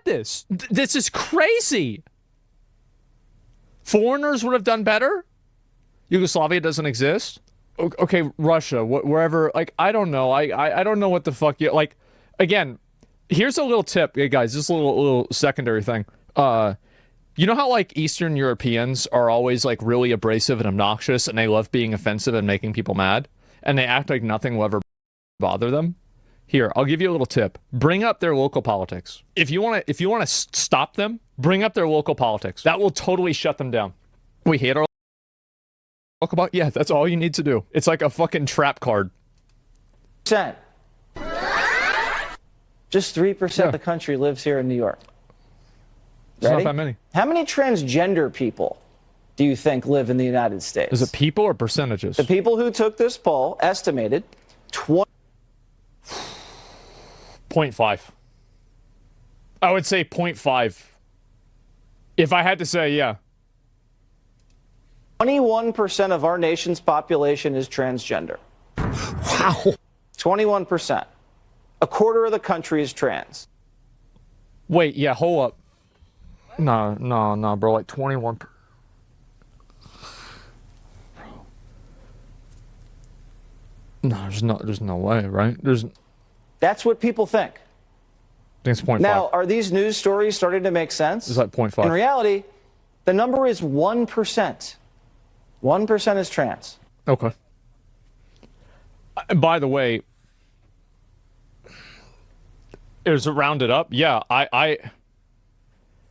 this. This is crazy. Foreigners would have done better. Yugoslavia doesn't exist. Okay, Russia, wherever. Like, I don't know. I don't know what the fuck you like. Again, here's a little tip, hey guys. Just a little secondary thing. You know how like Eastern Europeans are always like really abrasive and obnoxious, and they love being offensive and making people mad, and they act like nothing will ever bother them? Here, I'll give you a little tip. Bring up their local politics. If you want to stop them, bring up their local politics. That will totally shut them down. We hate our local politics. Yeah, that's all you need to do. It's like a fucking trap card. Just 3% of the country lives here in New York. It's not that many. How many transgender people do you think live in the United States? Is it people or percentages? The people who took this poll estimated 0.5. I would say 0.5. If I had to say, yeah. 21% of our nation's population is transgender. Wow. 21%. A quarter of the country is trans. Wait, yeah, hold up. No, bro. Like 21. No, there's no way, right? That's what people think. I think it's 0.5. Now, are these news stories starting to make sense? It's like 0.5. In reality, the number is 1%. 1% is trans. Okay. By the way, is it rounded up? Yeah, I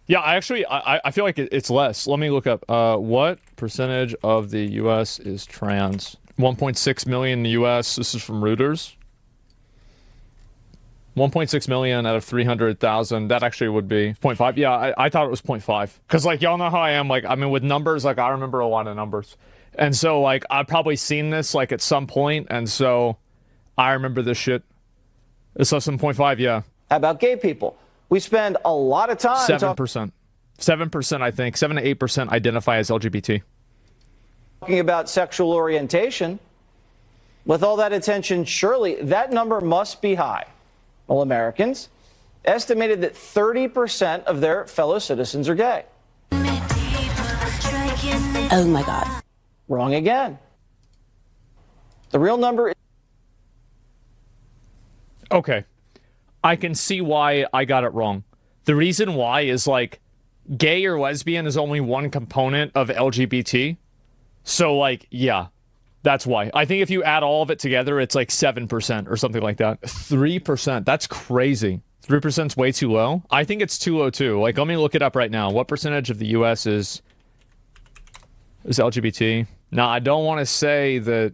feel like it's less. Let me look up. What percentage of the U.S. is trans? 1.6 million in the U.S. This is from Reuters. 1.6 million out of 300,000. That actually would be 0.5. Yeah, I thought it was 0.5. Because, like, y'all know how I am. Like, I mean, with numbers, like, I remember a lot of numbers. And so, like, I've probably seen this, like, at some point. And so, I remember this shit. It's less than 0.5, yeah. How about gay people? We spend a lot of time 7%. 7%, I think. 7 to 8% identify as LGBT. Talking about sexual orientation. With all that attention, surely that number must be high. Well, Americans estimated that 30% of their fellow citizens are gay. Oh my God. Wrong again. The real number is... Okay. I can see why I got it wrong. The reason why is, like, gay or lesbian is only one component of LGBT. So, like, yeah, that's why. I think if you add all of it together, it's like 7% or something like that. 3%. That's crazy. 3% is way too low. I think it's too low, too. Like, let me look it up right now. What percentage of the U.S. is LGBT? Now, I don't want to say that...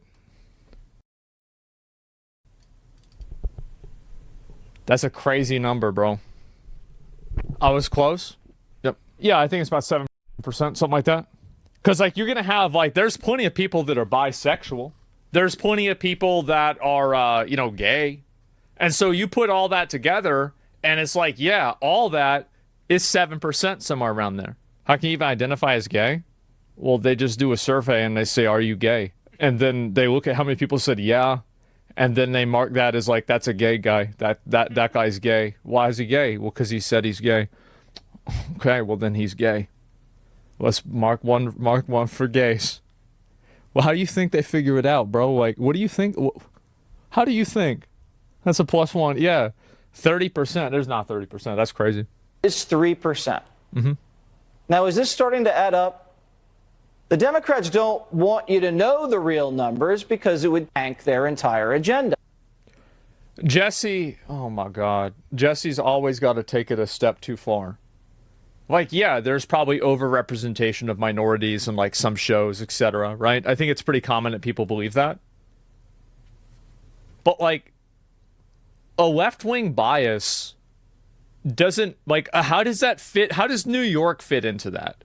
That's a crazy number, bro. I was close. Yep. Yeah, I think it's about 7%, something like that. Because, like, you're going to have, like, there's plenty of people that are bisexual. There's plenty of people that are, gay. And so you put all that together, and it's like, yeah, all that is 7% somewhere around there. How can you even identify as gay? Well, they just do a survey, and they say, are you gay? And then they look at how many people said, yeah. And then they mark that as, like, that's a gay guy. That guy's gay. Why is he gay? Well, because he said he's gay. Okay, well, then he's gay. Let's mark one for gays. Well, how do you think they figure it out, bro? Like, what do you think? How do you think? That's a +1. Yeah. 30%. There's not 30%. That's crazy. It's 3%. Mm-hmm. Now, is this starting to add up? The Democrats don't want you to know the real numbers because it would tank their entire agenda. Jesse, oh my God. Jesse's always got to take it a step too far. Like, yeah, there's probably overrepresentation of minorities in, like, some shows, etc., right? I think it's pretty common that people believe that. But, like, a left-wing bias doesn't, like, how does that fit? How does New York fit into that?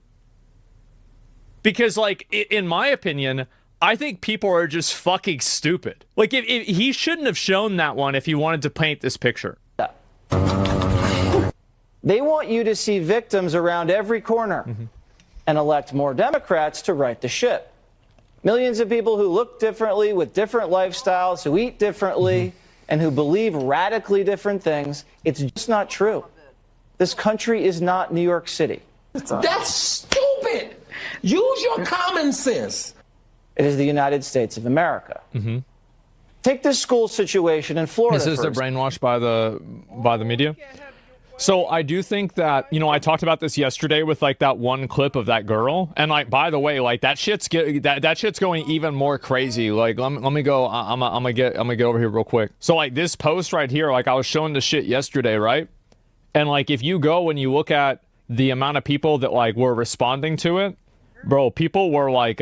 Because, like, in my opinion, I think people are just fucking stupid. Like, if he shouldn't have shown that one if he wanted to paint this picture. They want you to see victims around every corner and elect more Democrats to right the ship. Millions of people who look differently, with different lifestyles, who eat differently, and who believe radically different things. It's just not true. This country is not New York City. That's stupid. Use your common sense. It is the United States of America. Take this school situation in Florida. This is they're brainwashed by the media. So I do think that, you know, I talked about this yesterday with like that one clip of that girl, and like, by the way, like that shit's going even more crazy. Like let me go. I'm gonna get over here real quick. So like this post right here, like I was showing this shit yesterday, right? And like if you go and you look at the amount of people that like were responding to it, bro, people were like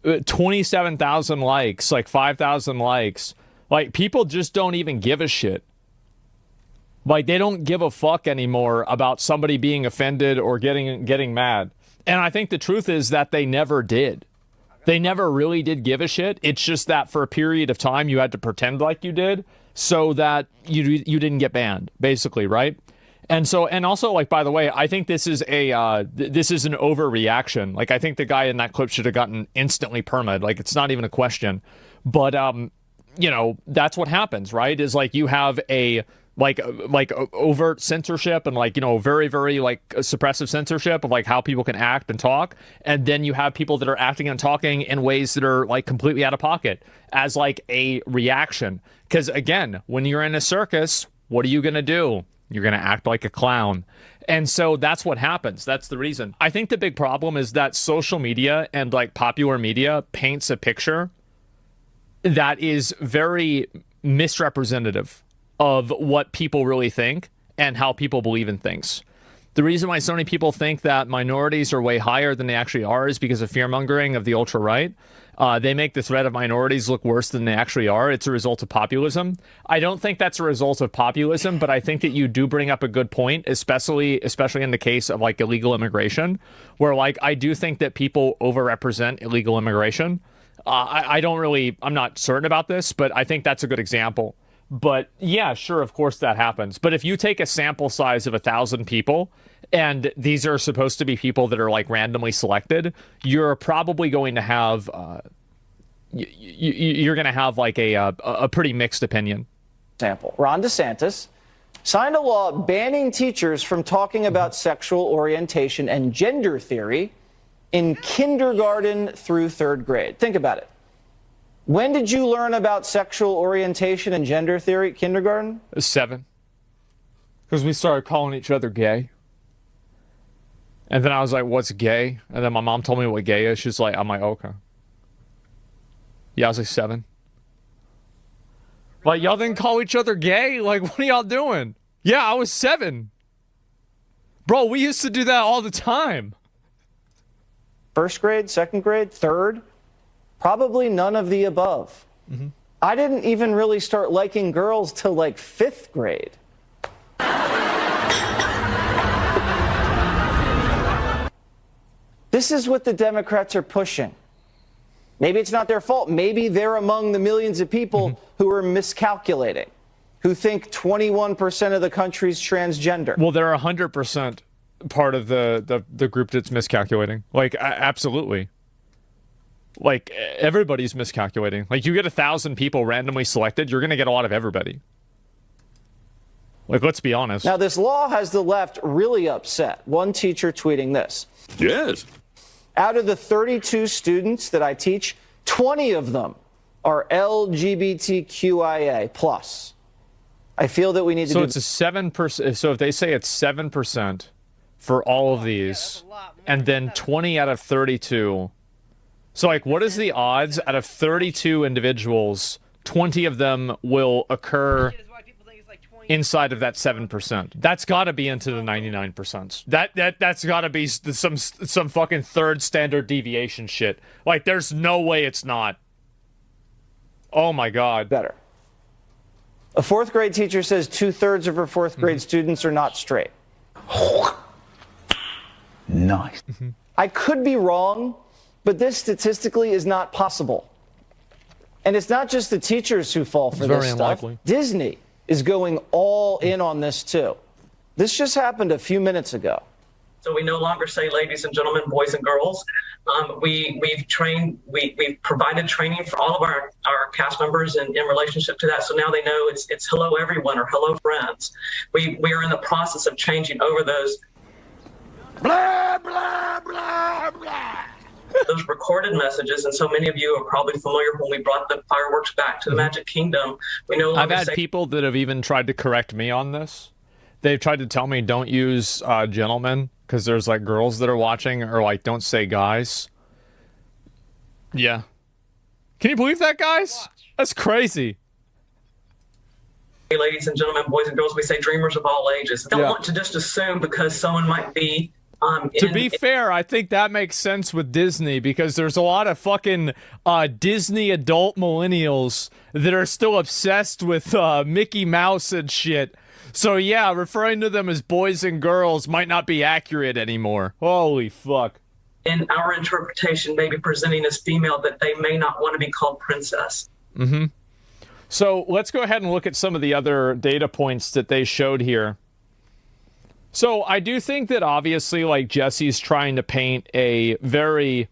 27,000 likes, like 5,000 likes. Like people just don't even give a shit. Like, they don't give a fuck anymore about somebody being offended or getting mad. And I think the truth is that they never did. They never really did give a shit. It's just that for a period of time, you had to pretend like you did so that you didn't get banned, basically, right? And so, and also, like, by the way, I think this is this is an overreaction. Like, I think the guy in that clip should have gotten instantly perma'd. Like, it's not even a question. But, you know, that's what happens, right? Is like you have a like overt censorship and like, you know, very, very like suppressive censorship of like how people can act and talk. And then you have people that are acting and talking in ways that are like completely out of pocket as like a reaction. Because again, when you're in a circus, what are you going to do? You're going to act like a clown. And so that's what happens. That's the reason. I think the big problem is that social media and like popular media paints a picture that is very misrepresentative of what people really think and how people believe in things. The reason why so many people think that minorities are way higher than they actually are is because of fear-mongering of the ultra-right. They make the threat of minorities look worse than they actually are. It's a result of populism. I don't think that's a result of populism, but I think that you do bring up a good point, especially in the case of like illegal immigration, where like I do think that people overrepresent illegal immigration. I'm not certain about this, but I think that's a good example. But yeah, sure, of course that happens. But if you take a sample size of 1,000 people, and these are supposed to be people that are like randomly selected, you're probably going to have you're going to have like a pretty mixed opinion. Example: Ron DeSantis signed a law banning teachers from talking about sexual orientation and gender theory in kindergarten through 3rd grade. Think about it. When did you learn about sexual orientation and gender theory? Kindergarten? 7. Because we started calling each other gay. And then I was like, what's gay? And then my mom told me what gay is. She's like, I'm like, okay. Yeah, I was like 7. Like, y'all didn't call each other gay? Like, what are y'all doing? Yeah, I was 7. Bro, we used to do that all the time. 1st grade, 2nd grade, 3rd? Probably none of the above. I didn't even really start liking girls till like 5th grade. This is what the Democrats are pushing. Maybe it's not their fault. Maybe they're among the millions of people who are miscalculating, who think 21% of the country's transgender. Well, they're 100% part of the group that's miscalculating. Like, absolutely. Like, everybody's miscalculating. Like, you get 1,000 people randomly selected, you're going to get a lot of everybody. Like, let's be honest. Now, this law has the left really upset. One teacher tweeting this. Yes. Out of the 32 students that I teach, 20 of them are LGBTQIA plus. I feel that we need to So it's a 7%. So if they say it's 7% for all of these, and then 20 out of 32... So, like, what is the odds out of 32 individuals, 20 of them will occur inside of that 7%? That's got to be into the 99%. That's got to be some fucking third standard deviation shit. Like, there's no way it's not. Oh, my God. better. A 4th grade teacher says 2/3 of her 4th grade students are not straight. Nice. I could be wrong, but this statistically is not possible. And it's not just the teachers who fall for this stuff. Unlikely. Disney is going all in on this too. This just happened a few minutes ago. So we no longer say ladies and gentlemen, boys and girls. We've provided training for all of our cast members in relationship to that. So now they know it's hello everyone or hello friends. We are in the process of changing over those blah, blah, blah, blah. Those recorded messages, and so many of you are probably familiar when we brought the fireworks back to the Magic Kingdom. We no longer I've had people that have even tried to correct me on this. They've tried to tell me don't use gentlemen because there's like girls that are watching, or like don't say guys. Yeah. Can you believe that, guys? That's crazy. Ladies and gentlemen, boys and girls, we say dreamers of all ages. Don't want to just assume because someone might be to be fair, I think that makes sense with Disney because there's a lot of fucking Disney adult millennials that are still obsessed with Mickey Mouse and shit. So yeah, referring to them as boys and girls might not be accurate anymore. Holy fuck. In our interpretation, maybe presenting as female, that they may not want to be called princess. Mm-hmm. So let's go ahead and look at some of the other data points that they showed here. So I do think that obviously, like, Jesse's trying to paint a very,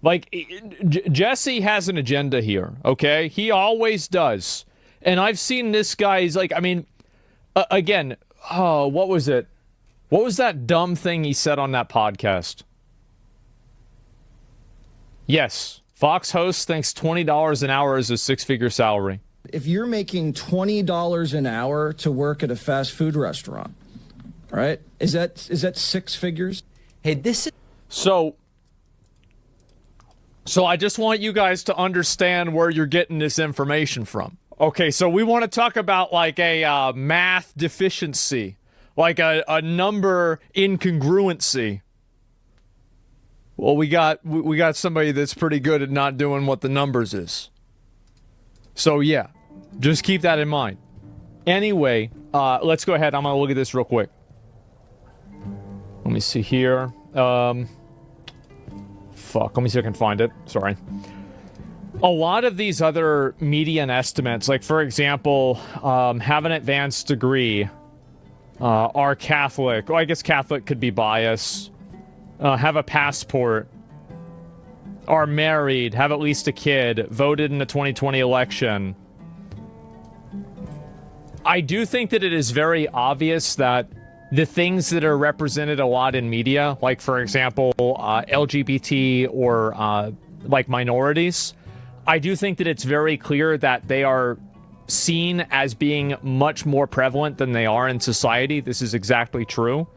like, Jesse has an agenda here, okay? He always does. And I've seen this guy, he's like, I mean, again, oh, what was it? What was that dumb thing he said on that podcast? Yes, Fox host thinks $20 an hour is a six-figure salary. If you're making $20 an hour to work at a fast food restaurant, right? Is that six figures? Hey, this is so I just want you guys to understand where you're getting this information from. Okay, so we want to talk about like a math deficiency, like a number incongruency. Well, we got somebody that's pretty good at not doing what the numbers is. So yeah, just keep that in mind. Anyway, let's go ahead. I'm gonna look at this real quick. Let me see here. Fuck, let me see if I can find it. Sorry. A lot of these other median estimates, like for example, have an advanced degree, are Catholic. Well, I guess Catholic could be bias. Have a passport, are married, have at least a kid, voted in the 2020 election. I do think that it is very obvious that the things that are represented a lot in media, like for example, LGBT or like minorities, I do think that it's very clear that they are seen as being much more prevalent than they are in society. This is exactly true.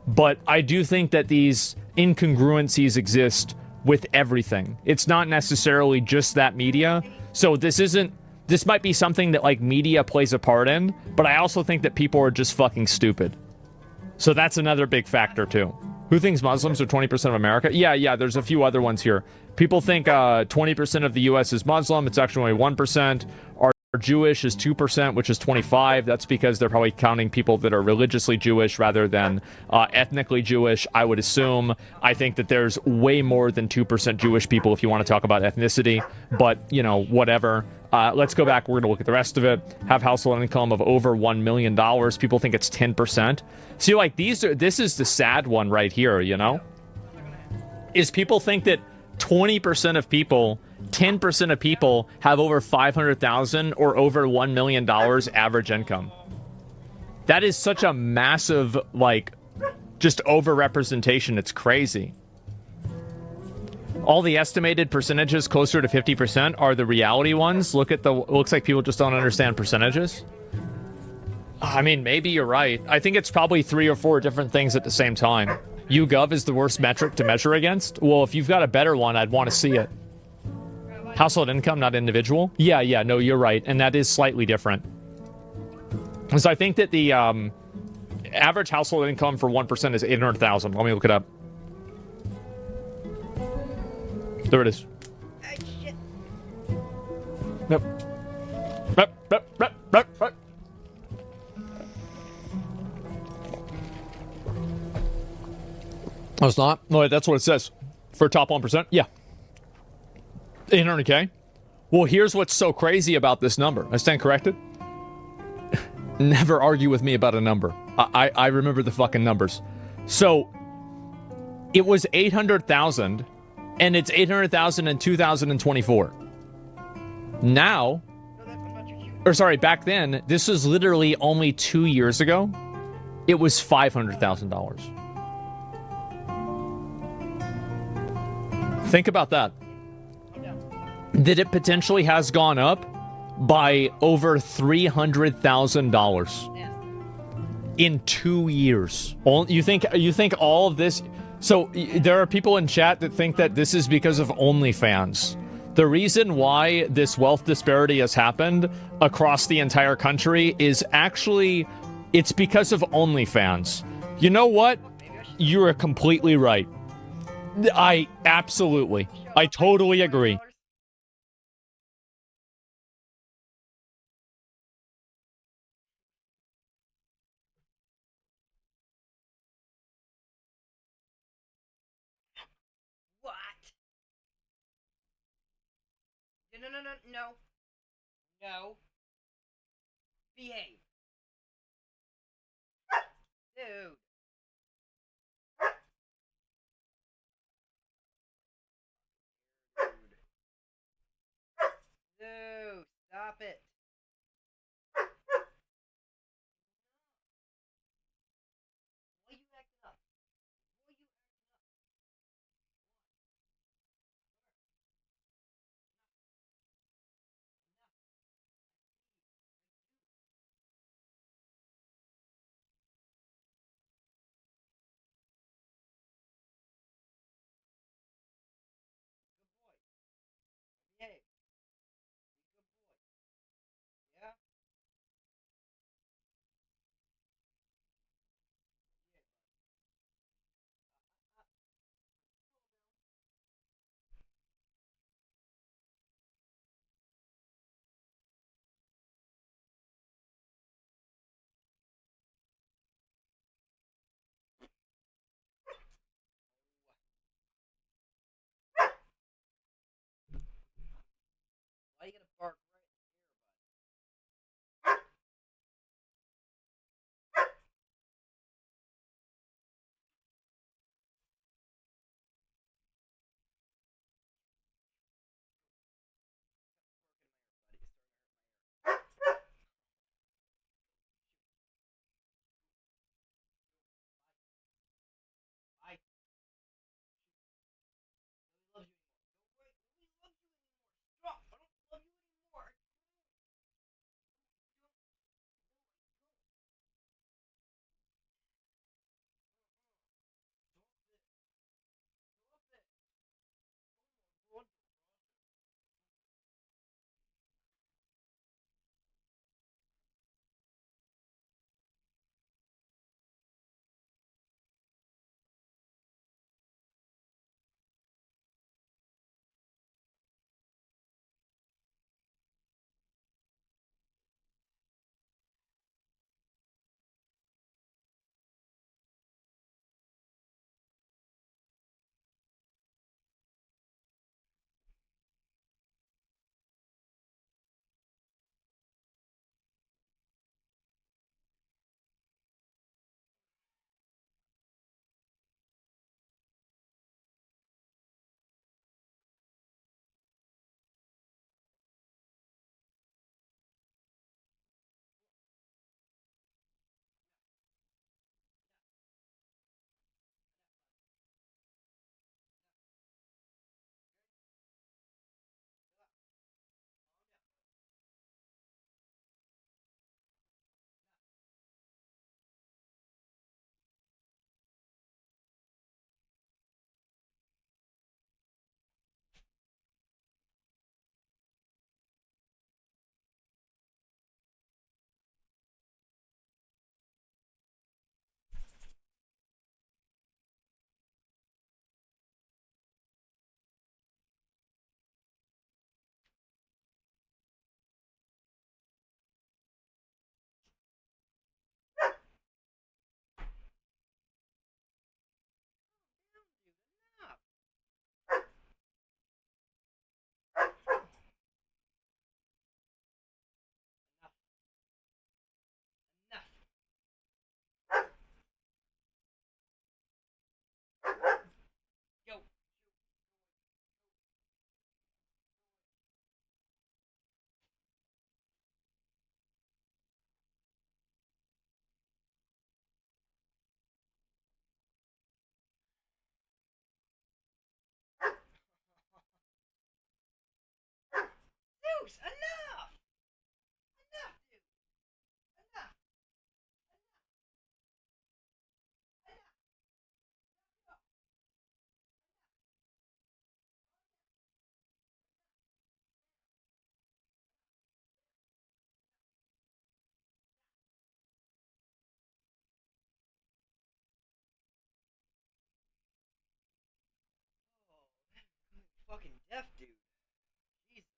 But I do think that these incongruencies exist with everything. It's not necessarily just that media. So this might be something that like media plays a part in, but I also think that people are just fucking stupid. So that's another big factor too. Who thinks Muslims are 20% of America? Yeah, there's a few other ones here. People think 20% of the US is Muslim. It's actually only 1%. Our Jewish is 2%, which is 25. That's because they're probably counting people that are religiously Jewish rather than ethnically Jewish, I would assume. I think that there's way more than 2% Jewish people if you want to talk about ethnicity, but, you know, whatever. Let's go back. We're going to look at the rest of it. Have household income of over $1 million. People think it's 10%. See, like, this is the sad one right here, you know? Is people think that 20% of people, 10% of people have over $500,000 or over $1 million average income. That is such a massive, like, just overrepresentation. It's crazy. All the estimated percentages closer to 50% are the reality ones. Looks like people just don't understand percentages. I mean, maybe you're right. I think it's probably 3 or 4 different things at the same time. YouGov is the worst metric to measure against. Well, if you've got a better one, I'd want to see it. Household income, not individual. Yeah, no, you're right. And that is slightly different. So I think that the average household income for 1% is $800,000. Let me look it up. There it is. Oh, shit. Yep. Oh, it's not? No, that's what it says. For top 1%? Yeah. 800K? Well, here's what's so crazy about this number. I stand corrected. Never argue with me about a number. I remember the fucking numbers. So, It was 800,000, and it's 800,000 in 2024. Now, or sorry, back then, this was literally only 2 years ago. It was $500,000. Think about that. That it potentially has gone up by over $300,000 in 2 years. You think all of this? So there are people in chat that think that this is because of OnlyFans. The reason why this wealth disparity has happened across the entire country is actually, it's because of OnlyFans. You know what? You are completely right. I totally agree. What? No. No. Behave. Dude. Dude, stop it. Why you acting up? Why you acting up? Good boy. Behave. Good boy. fucking deaf dude. Jesus.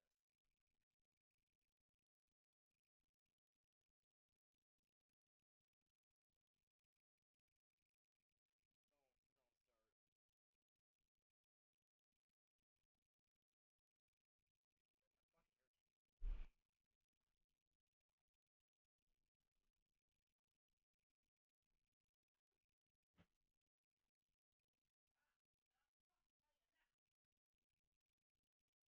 Don't start. That fucking hurts.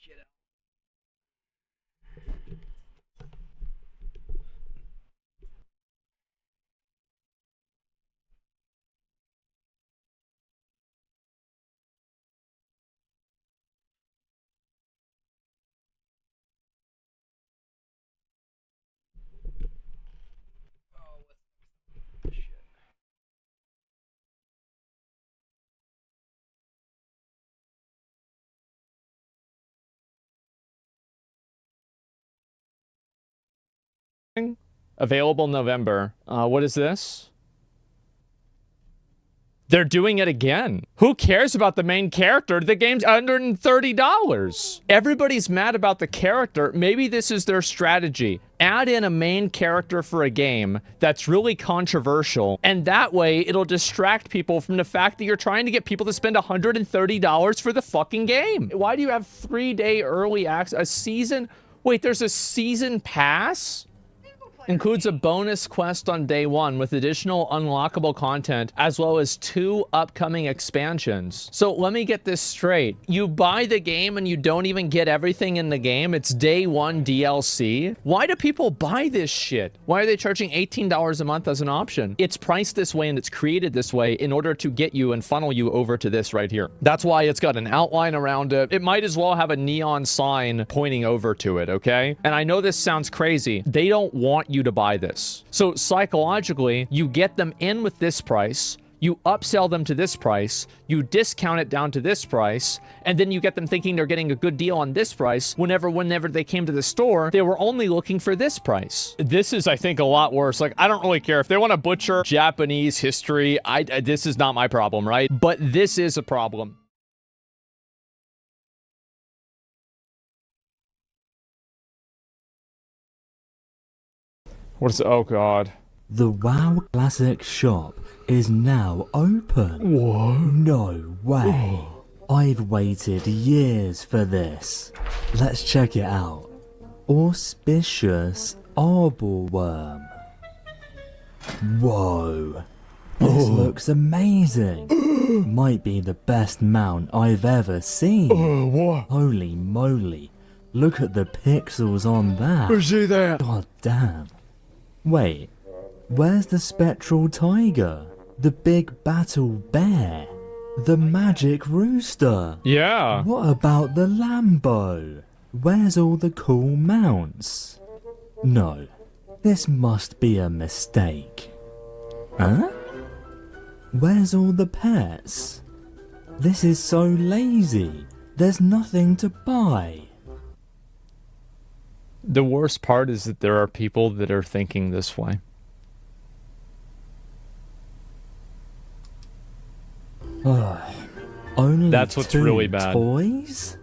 shit out. Oh, what's shit? Available November. What is this? They're doing it again. Who cares about the main character? The game's $130. Everybody's mad about the character. Maybe this is their strategy. Add in a main character for a game that's really controversial, and that way it'll distract people from the fact that you're trying to get people to spend $130 for the fucking game. Why do you have 3-day early access? A season? Wait, there's a season pass? Includes a bonus quest on day 1 with additional unlockable content, as well as 2 upcoming expansions. So let me get this straight. You buy the game and you don't even get everything in the game. It's day 1 DLC. Why do people buy this shit? Why are they charging $18 a month as an option? It's priced this way and it's created this way in order to get you and funnel you over to this right here. That's why it's got an outline around it. It might as well have a neon sign pointing over to it, okay? And I know this sounds crazy. They don't want you to buy this. So psychologically, you get them in with this price, you upsell them to this price, you discount it down to this price, and then you get them thinking they're getting a good deal on this price whenever they came to the store, they were only looking for this price. This is, I think, a lot worse. Like, I don't really care if they want to butcher Japanese history. This is not my problem, right? But this is a problem. What's oh god. The WoW Classic shop is now open. What? No way. I've waited years for this. Let's check it out. Auspicious Arbor-worm. Whoa. This looks amazing. Might be the best mount I've ever seen. What? Holy moly. Look at the pixels on that. See that? God damn. Wait, where's the spectral tiger? The big battle bear? The magic rooster? Yeah. What about the Lambo? Where's all the cool mounts? No, this must be a mistake. Huh? Where's all the pets? This is so lazy. There's nothing to buy. The worst part is that there are people that are thinking this way. Only That's what's 2 really bad. Toys?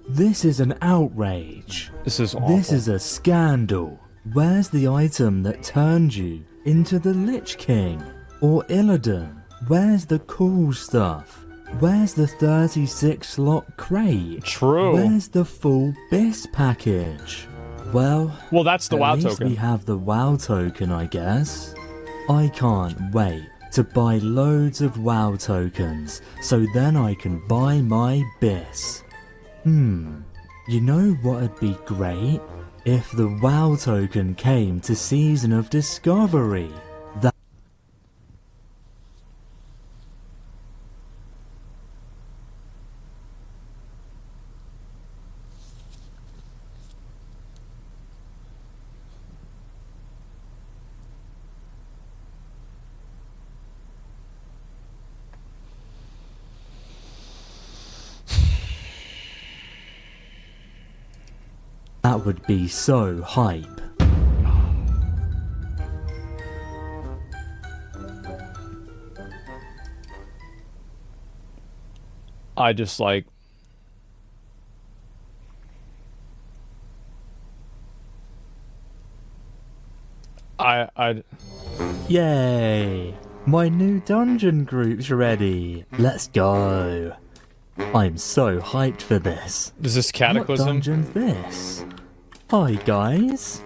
This is an outrage. This is awful. This is a scandal. Where's the item that turned you into the Lich King or Illidan? Where's the cool stuff? Where's the 36 slot crate? True. Where's the full BIS package? Well, that's the WoW at least token. we have the WoW token, I guess. I can't wait to buy loads of WoW tokens, so then I can buy my BIS. You know what'd be great? If the WoW token came to Season of Discovery. That would be so hype. I just like... Yay! My new dungeon group's ready. Let's go. I'm so hyped for this. Is this Cataclysm? What dungeon's this? Hi guys.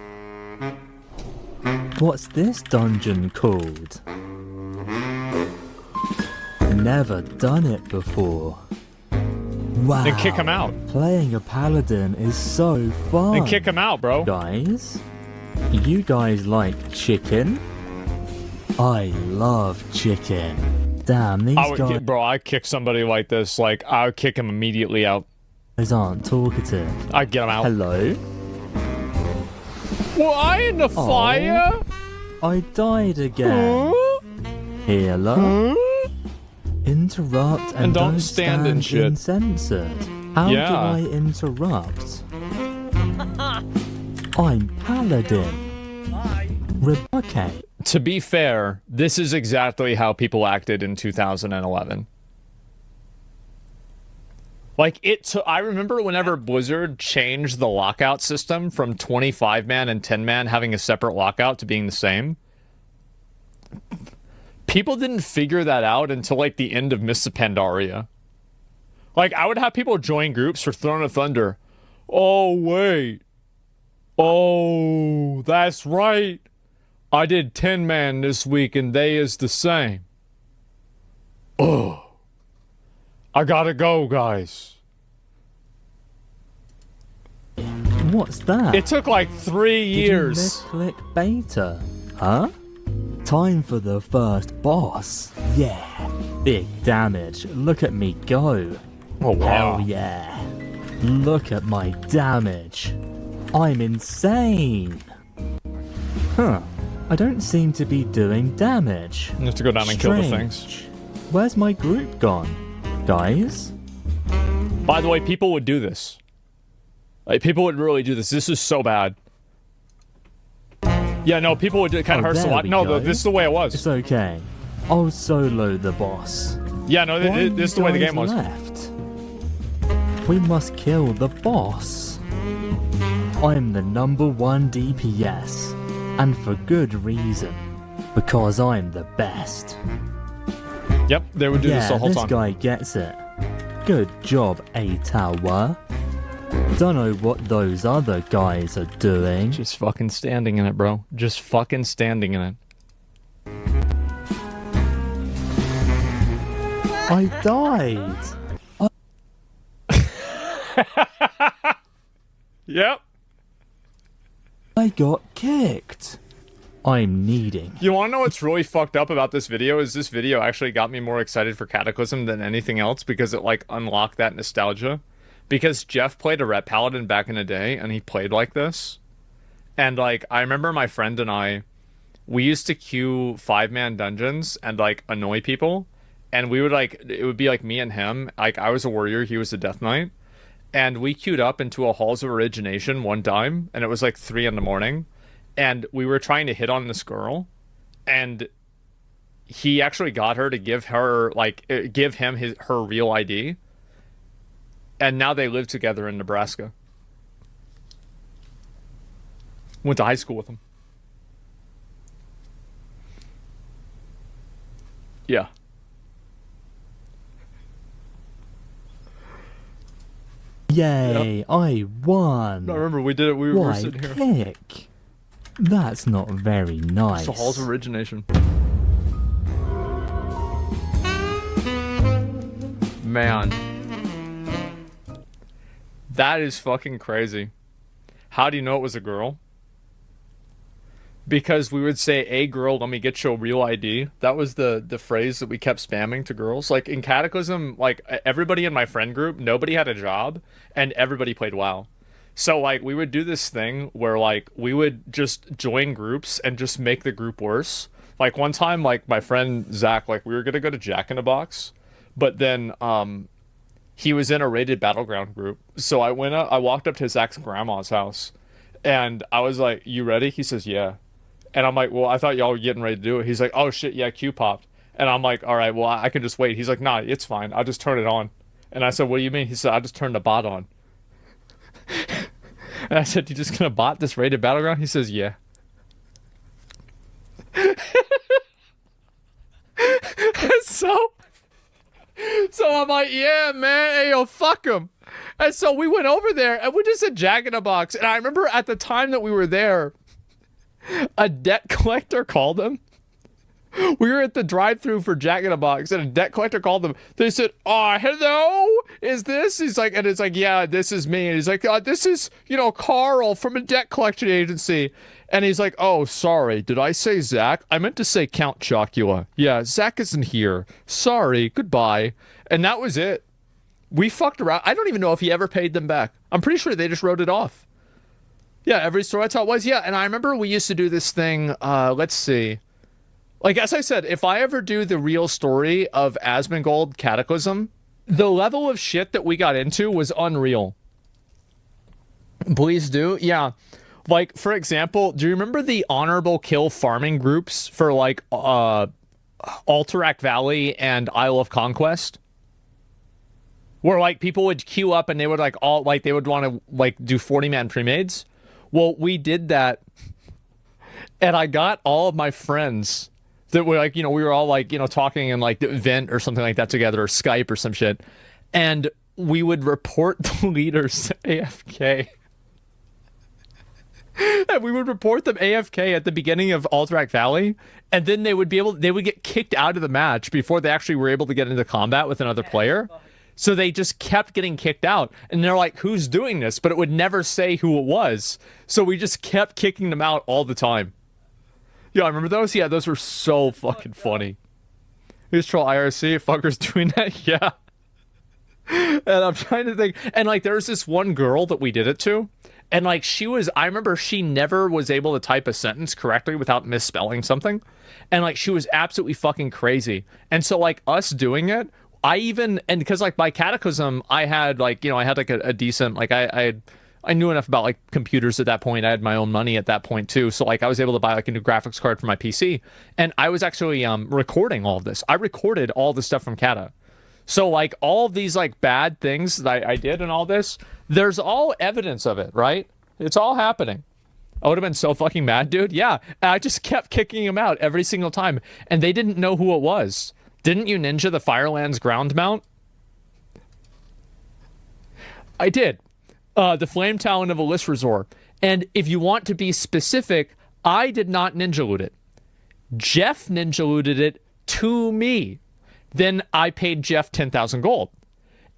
What's this dungeon called? Never done it before. Wow. Then kick him out. Playing a paladin is so fun. Then kick him out, bro. Guys, you guys like chicken? I love chicken. Damn, these guys Bro, I kick somebody like this. Like, I would kick him immediately out. aren't talkative. I'd get him out. Hello? Well, I in the fire? I died again. Healer? Interrupt and don't stand in shit. Uncensored. How do I interrupt? I'm Paladin. Okay. To be fair, this is exactly how people acted in 2011. Like, I remember whenever Blizzard changed the lockout system from 25-man and 10-man having a separate lockout to being the same. People didn't figure that out until, like, the end of Mists of Pandaria. Like, I would have people join groups for Throne of Thunder. Oh, wait. Oh, that's right. I did 10-man this week and they is the same. Oh. I gotta go, guys. What's that? It took like 3 years. Did you click beta? Huh? Time for the first boss. Yeah. Big damage. Look at me go. Oh, wow. Hell yeah. Look at my damage. I'm insane. Huh. I don't seem to be doing damage. You have to go down and kill the things. Where's my group gone? Guys? By the way, people would do this. Like, people would really do this. This is so bad. Yeah, no, people would do it. Kind of hurts a lot. No, this is the way it was. It's okay. I'll solo the boss. Yeah, no, this is the way the game was. Left? We must kill the boss. I'm the #1 DPS. And for good reason. Because I'm the best. Yep, they would do this the whole time. This guy gets it. Good job, A-Tower. Don't know what those other guys are doing. Just fucking standing in it, bro. Just fucking standing in it. I died. Yep. I got kicked. I'm needing. You want to know what's really fucked up about this video? Is this video actually got me more excited for Cataclysm than anything else because it, like, unlocked that nostalgia. Because Jeff played a Ret Paladin back in the day, and he played like this. And, like, I remember my friend and I, we used to queue 5-man dungeons and, like, annoy people. And we would, like, it would be, like, me and him. Like, I was a warrior, he was a Death Knight. And we queued up into a Halls of Origination one time, and it was, like, 3 in the morning. And we were trying to hit on this girl, and he actually got her to give her, like, give him her real ID. And now they live together in Nebraska. Went to high school with him. Yeah. Yay, Yep. I won. I remember we did it. We were sitting here. Kick? That's not very nice. It's the Halls of Origination. Man. That is fucking crazy. How do you know it was a girl? Because we would say, "Hey girl, let me get your real ID." That was the phrase that we kept spamming to girls. Like in Cataclysm, like everybody in my friend group, nobody had a job and everybody played WoW. So like we would do this thing where like we would just join groups and just make the group worse. Like one time, like my friend Zach, like we were gonna go to Jack in the Box, but then he was in a rated battleground group. So I walked up to Zach's grandma's house and I was like, "You ready?" He says, "Yeah." And I'm like, "Well, I thought y'all were getting ready to do it." He's like, "Oh shit, yeah, Q popped." And I'm like, "All right, well, I can just wait." He's like, "Nah, it's fine. I'll just turn it on." And I said, "What do you mean?" He said, "I just turned the bot on." And I said, "You just gonna bot this rated battleground?" He says, "Yeah." So I'm like, "Yeah, man, hey, yo, fuck him." And so we went over there and we just said Jack in a Box. And I remember at the time that we were there, a debt collector called him We were at the drive-thru for Jack in the Box, and a debt collector called them. They said, "Oh, hello, is this?" He's like, and it's like, "Yeah, this is me." And he's like, "This is, Carl from a debt collection agency." And he's like, "Oh, sorry, did I say Zach? I meant to say Count Chocula. Yeah, Zach isn't here. Sorry, goodbye." And that was it. We fucked around. I don't even know if he ever paid them back. I'm pretty sure they just wrote it off. Yeah, every store, that's how it was. Yeah, and I remember we used to do this thing, let's see. Like, as I said, if I ever do the real story of Asmongold Cataclysm, the level of shit that we got into was unreal. Please do. Yeah. Like, for example, do you remember the honorable kill farming groups for, like, Alterac Valley and Isle of Conquest? Where, like, people would queue up and they would, they would want to, do 40-man pre-mades? Well, we did that, and I got all of my friends that were we were all talking in the event or something like that together, or Skype or some shit. And we would report the leaders AFK. And we would report them AFK at the beginning of Alterac Valley. And then they would get kicked out of the match before they actually were able to get into combat with another player. So they just kept getting kicked out. And they're like, "Who's doing this?" But it would never say who it was. So we just kept kicking them out all the time. Yeah, I remember those? Yeah, those were so fucking funny. Who's troll IRC? Fuckers doing that? Yeah. And I'm trying to think. And, there was this one girl that we did it to. And, I remember she never was able to type a sentence correctly without misspelling something. And, she was absolutely fucking crazy. And so, us doing it, because, by Cataclysm, I had, a decent, I knew enough about computers at that point. I had my own money at that point too. So I was able to buy a new graphics card for my PC. And I was actually recording all of this. I recorded all the stuff from Kata. So all of these bad things that I did and all this, there's all evidence of it, right? It's all happening. I would have been so fucking mad, dude. Yeah. I just kept kicking him out every single time. And they didn't know who it was. Didn't you ninja the Firelands ground mount? I did. The Flame Talon of Elis Resort. And if you want to be specific, I did not ninja loot it. Jeff ninja looted it to me. Then I paid Jeff 10,000 gold.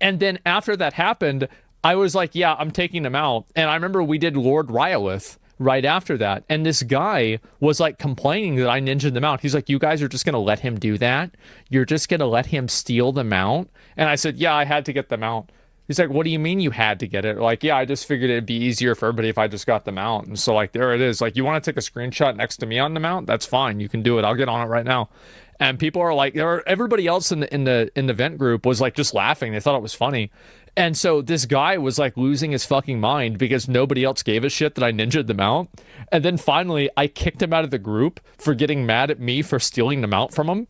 And then after that happened, I was like, yeah, I'm taking them out. And I remember we did Lord Rylith right after that. And this guy was complaining that I ninja'd them out. He's like, "You guys are just going to let him do that? You're just going to let him steal them out?" And I said, "Yeah, I had to get them out." He's like, "What do you mean you had to get it?" Yeah, I just figured it'd be easier for everybody if I just got the mount. And so there it is. You want to take a screenshot next to me on the mount? That's fine. You can do it. I'll get on it right now. And people are everybody else in the vent group was just laughing. They thought it was funny. And so this guy was losing his fucking mind because nobody else gave a shit that I ninja'd the mount. And then finally I kicked him out of the group for getting mad at me for stealing the mount from him.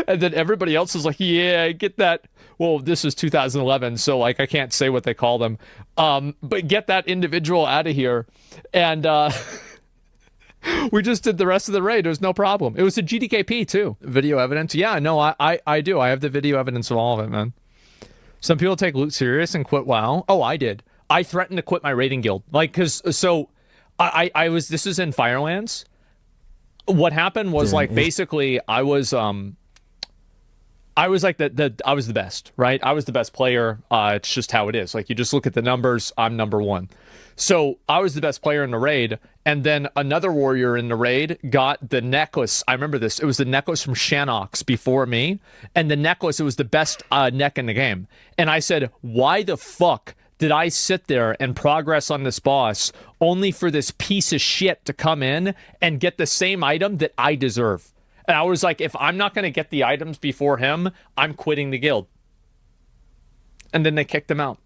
And then everybody else was like, "Yeah, I get that." Well, this was 2011, so I can't say what they call them. But get that individual out of here. And we just did the rest of the raid. It was no problem. It was a GDKP too. Video evidence. Yeah, no, I do. I have the video evidence of all of it, man. Some people take loot serious and quit WoW. Oh, I did. I threatened to quit my raiding guild. This was in Firelands. What happened was basically I was the best, right? I was the best player. It's just how it is. You just look at the numbers, I'm number one. So I was the best player in the raid, and then another warrior in the raid got the necklace. I remember this. It was the necklace from Shanox before me, and the necklace, it was the best neck in the game. And I said, "Why the fuck did I sit there and progress on this boss only for this piece of shit to come in and get the same item that I deserve?" And I was like, if I'm not going to get the items before him, I'm quitting the guild. And then they kicked him out.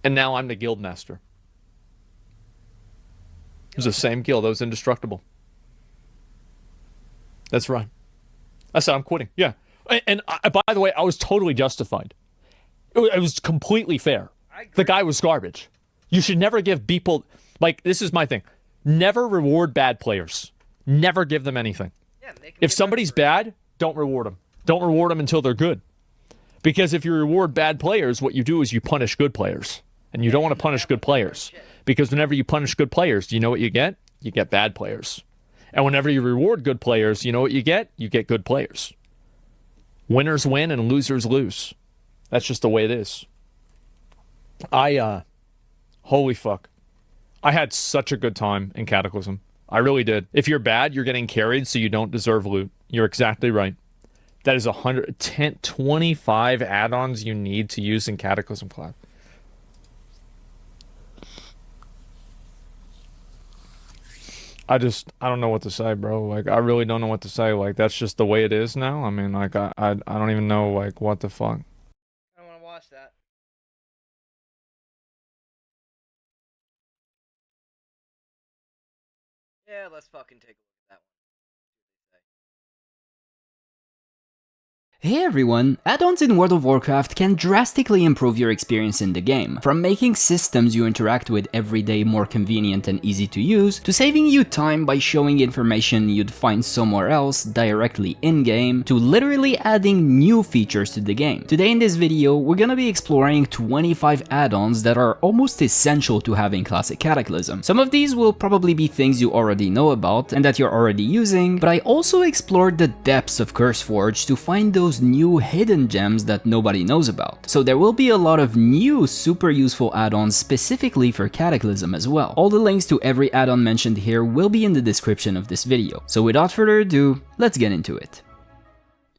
And now I'm the guild master. It was the same guild that was indestructible. That's right. I said, I'm quitting. Yeah. And by the way, I was totally justified. It was completely fair. The guy was garbage. You should never give people... this is my thing. Never reward bad players. Never give them anything. Yeah, if somebody's bad, don't reward them. Don't reward them until they're good. Because if you reward bad players, what you do is you punish good players. And you don't want to punish good players. Because whenever you punish good players, do you know what you get? You get bad players. And whenever you reward good players, you know what you get? You get good players. Winners win and losers lose. That's just the way it is. Holy fuck. I had such a good time in Cataclysm. I really did. If you're bad, you're getting carried, so you don't deserve loot. You're exactly right. That is 25 add-ons you need to use in Cataclysm class. I don't know what to say, bro. Like, I really don't know what to say. Like, that's just the way it is now. I mean, like, I don't even know, like, what the fuck. I want to watch that. Yeah, let's fucking take a look at that one. Hey everyone! Add-ons in World of Warcraft can drastically improve your experience in the game, from making systems you interact with every day more convenient and easy to use, to saving you time by showing information you'd find somewhere else directly in-game, to literally adding new features to the game. Today in this video, we're gonna be exploring 25 add-ons that are almost essential to having Classic Cataclysm. Some of these will probably be things you already know about and that you're already using, but I also explored the depths of CurseForge to find those new hidden gems that nobody knows about. So there will be a lot of new super useful add-ons specifically for Cataclysm as well. All the links to every add-on mentioned here will be in the description of this video. So without further ado, let's get into it.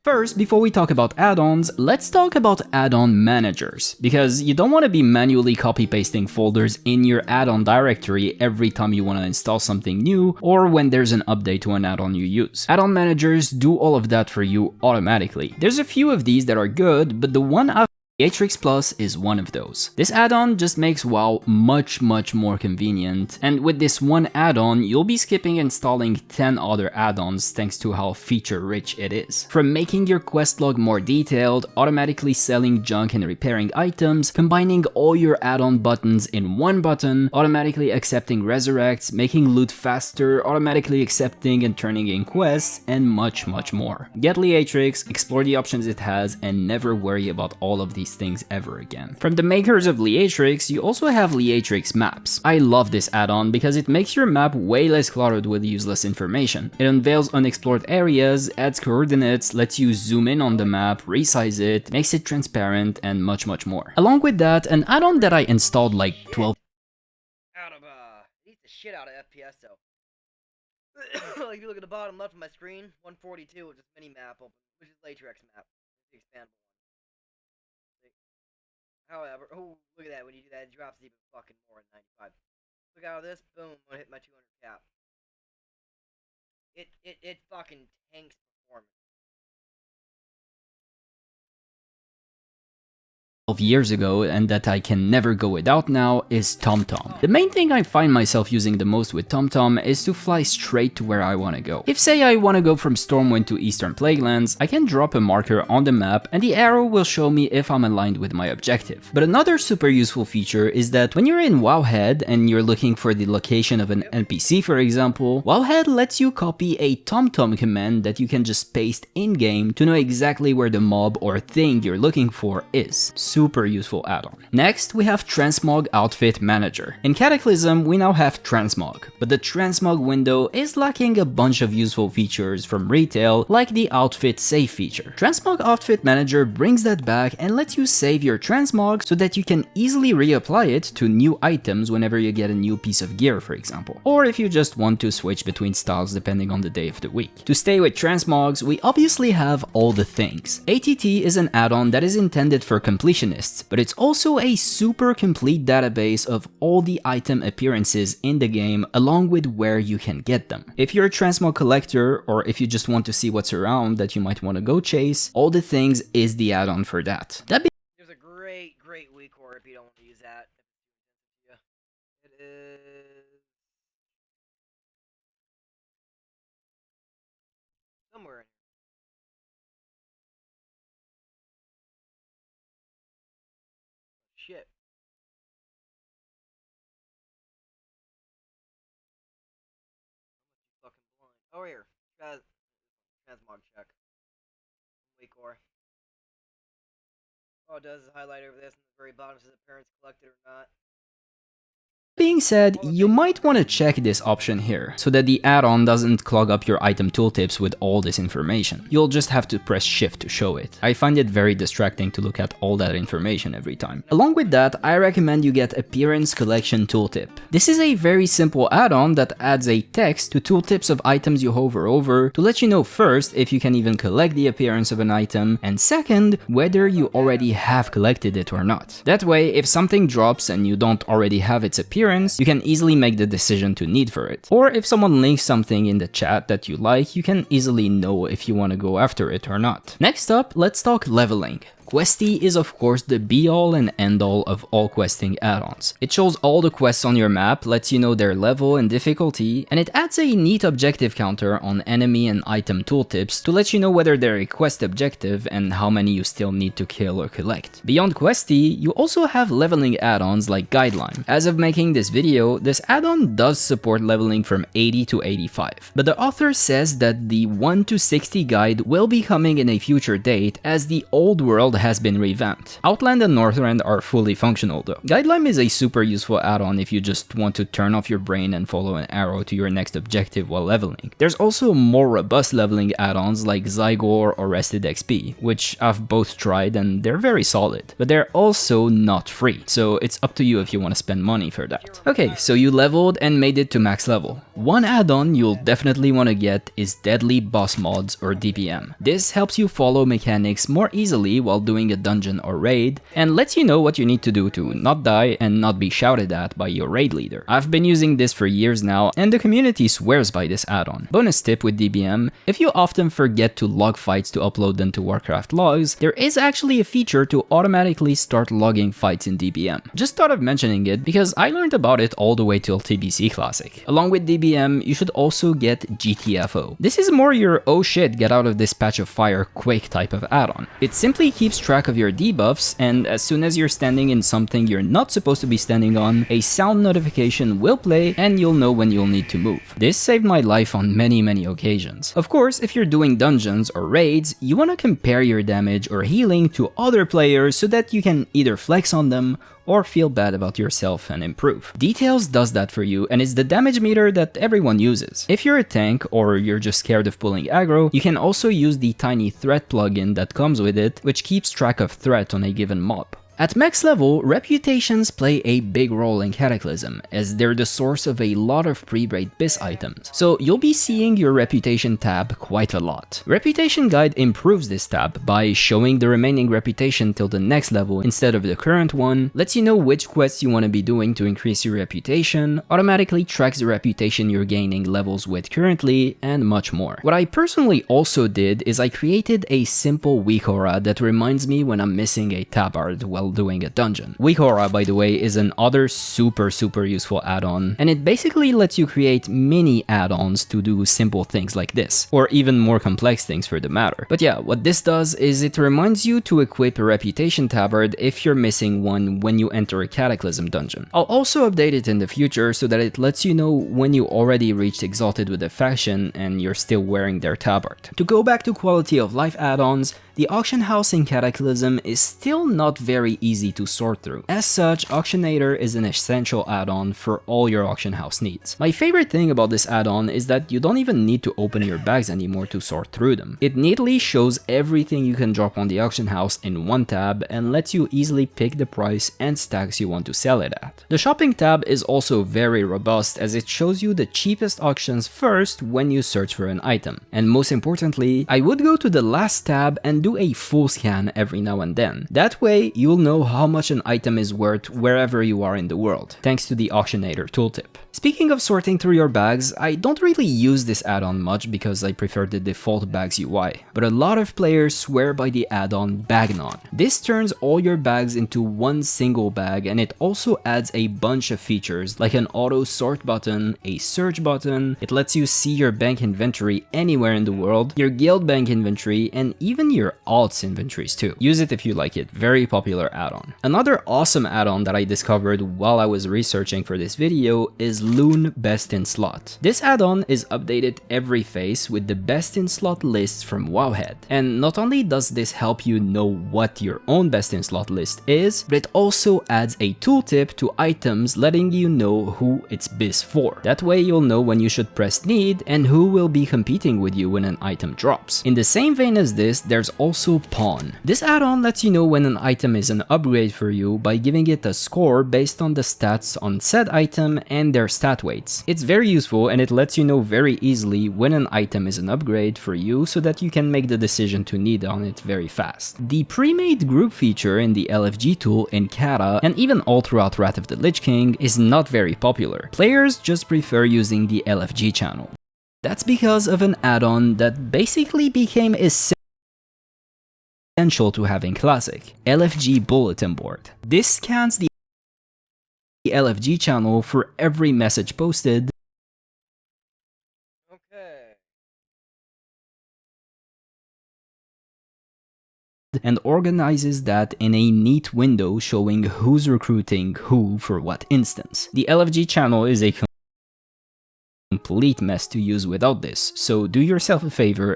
First, before we talk about add-ons, let's talk about add-on managers, because you don't want to be manually copy-pasting folders in your add-on directory every time you want to install something new or when there's an update to an add-on you use. Add-on managers do all of that for you automatically. There's a few of these that are good, but the one I've Liatrix Plus is one of those. This add-on just makes WoW much more convenient, and with this one add-on, you'll be skipping installing 10 other add-ons thanks to how feature-rich it is. From making your quest log more detailed, automatically selling junk and repairing items, combining all your add-on buttons in one button, automatically accepting resurrects, making loot faster, automatically accepting and turning in quests, and much more. Get Liatrix, explore the options it has, and never worry about all of these things ever again. From the makers of Liatrix, you also have Liatrix Maps. I love this add-on because it makes your map way less cluttered with useless information. It unveils unexplored areas, adds coordinates, lets you zoom in on the map, resize it, makes it transparent, and much more. Along with that, an add-on that I installed like 12 Eats the shit out of FPS though. Like if you look at the bottom left of my screen, 142 with this mini map open, which is Liatrix Map. It's the expandable one. However, oh, look at that. When you do that, it drops even fucking more than 95. Look out of this, boom, I'm gonna hit my 200 cap. It fucking tanks performance. years ago and that I can never go without now is TomTom. The main thing I find myself using the most with TomTom is to fly straight to where I want to go. If say I want to go from Stormwind to Eastern Plaguelands, I can drop a marker on the map and the arrow will show me if I'm aligned with my objective. But another super useful feature is that when you're in Wowhead and you're looking for the location of an NPC for example, Wowhead lets you copy a TomTom command that you can just paste in-game to know exactly where the mob or thing you're looking for is. Super useful add-on. Next, we have Transmog Outfit Manager. In Cataclysm, we now have Transmog, but the Transmog window is lacking a bunch of useful features from retail, like the Outfit Save feature. Transmog Outfit Manager brings that back and lets you save your Transmog so that you can easily reapply it to new items whenever you get a new piece of gear, for example. Or if you just want to switch between styles depending on the day of the week. To stay with Transmogs, we obviously have All the Things. ATT is an add-on that is intended for completionists, but it's also a super complete database of all the item appearances in the game along with where you can get them. If you're a transmog collector or if you just want to see what's around that you might want to go chase, All the Things is the add-on for that. There's a great weak core if you don't want to use that. It is somewhere in here. Shit. Fucking blind. Oh, here. Transmog check. Weak core. All it does is highlight over this, and the very bottom says appearance collected or not. being said, you might want to check this option here, so that the add-on doesn't clog up your item tooltips with all this information. You'll just have to press shift to show it. I find it very distracting to look at all that information every time. Along with that, I recommend you get Appearance Collection Tooltip. This is a very simple add-on that adds a text to tooltips of items you hover over to let you know first if you can even collect the appearance of an item, and second, whether you already have collected it or not. That way, if something drops and you don't already have its appearance, you can easily make the decision to need for it. Or if someone links something in the chat that you like, you can easily know if you want to go after it or not. Next up, let's talk leveling. Questy is of course the be-all and end-all of all questing add-ons. It shows all the quests on your map, lets you know their level and difficulty, and it adds a neat objective counter on enemy and item tooltips to let you know whether they're a quest objective and how many you still need to kill or collect. Beyond Questy, you also have leveling add-ons like Guideline. As of making this video, this add-on does support leveling from 80 to 85, but the author says that the 1 to 60 guide will be coming in a future date as the old world has been revamped. Outland and Northrend are fully functional though. Guideline is a super useful add-on if you just want to turn off your brain and follow an arrow to your next objective while leveling. There's also more robust leveling add-ons like Zygor or Rested XP, which I've both tried and they're very solid, but they're also not free, so it's up to you if you want to spend money for that. Okay, so you leveled and made it to max level. One add-on you'll definitely want to get is Deadly Boss Mods or DBM. This helps you follow mechanics more easily while doing a dungeon or raid, and lets you know what you need to do to not die and not be shouted at by your raid leader. I've been using this for years now, and the community swears by this add-on. Bonus tip with DBM, if you often forget to log fights to upload them to Warcraft logs, there is actually a feature to automatically start logging fights in DBM. Just thought of mentioning it because I learned about it all the way till TBC Classic. Along with DBM, you should also get GTFO. This is more your oh shit, get out of this patch of fire quick type of add-on. It simply keeps track of your debuffs, and as soon as you're standing in something you're not supposed to be standing on, a sound notification will play and you'll know when you'll need to move. This saved my life on many occasions. Of course, if you're doing dungeons or raids, you want to compare your damage or healing to other players so that you can either flex on them or feel bad about yourself and improve. Details does that for you, and it's the damage meter that everyone uses. If you're a tank or you're just scared of pulling aggro, you can also use the tiny threat plugin that comes with it, which keeps track of threat on a given mob. At max level, reputations play a big role in Cataclysm, as they're the source of a lot of pre-raid BIS items, so you'll be seeing your reputation tab quite a lot. Reputation Guide improves this tab by showing the remaining reputation till the next level instead of the current one, lets you know which quests you want to be doing to increase your reputation, automatically tracks the reputation you're gaining levels with currently, and much more. What I personally also did is I created a simple weak aura that reminds me when I'm missing a tabard while doing a dungeon. Weak Aura, by the way, is another super useful add-on, and it basically lets you create mini add-ons to do simple things like this, or even more complex things for the matter. But yeah, what this does is it reminds you to equip a reputation tabard if you're missing one when you enter a Cataclysm dungeon. I'll also update it in the future so that it lets you know when you already reached Exalted with a faction and you're still wearing their tabard. To go back to quality of life add-ons, the auction house in Cataclysm is still not very easy to sort through. As such, Auctionator is an essential add-on for all your auction house needs. My favorite thing about this add-on is that you don't even need to open your bags anymore to sort through them. It neatly shows everything you can drop on the auction house in one tab and lets you easily pick the price and stacks you want to sell it at. The shopping tab is also very robust as it shows you the cheapest auctions first when you search for an item. And most importantly, I would go to the last tab and do a full scan every now and then. That way, you'll know how much an item is worth wherever you are in the world, thanks to the Auctionator tooltip. Speaking of sorting through your bags, I don't really use this add-on much because I prefer the default bags UI, but a lot of players swear by the add-on Bagnon. This turns all your bags into one single bag, and it also adds a bunch of features like an auto sort button, a search button, it lets you see your bank inventory anywhere in the world, your guild bank inventory, and even your alts inventories too. Use it if you like it, very popular add-on. Another awesome add-on that I discovered while I was researching for this video is Loon Best in Slot. This add-on is updated every phase with the best in slot lists from Wowhead. And not only does this help you know what your own best in slot list is, but it also adds a tooltip to items letting you know who it's BIS for. That way you'll know when you should press need and who will be competing with you when an item drops. In the same vein as this, there's also Pawn. This add-on lets you know when an item is an upgrade for you by giving it a score based on the stats on said item and their stat weights. It's very useful and it lets you know very easily when an item is an upgrade for you so that you can make the decision to need on it very fast. The pre-made group feature in the LFG tool in Kata and even all throughout Wrath of the Lich King is not very popular. Players just prefer using the LFG channel. That's because of an add-on that basically became essential to having Classic, LFG Bulletin Board. This scans the LFG channel for every message posted and organizes that in a neat window showing who's recruiting who for what instance. The LFG channel is a complete mess to use without this, so do yourself a favor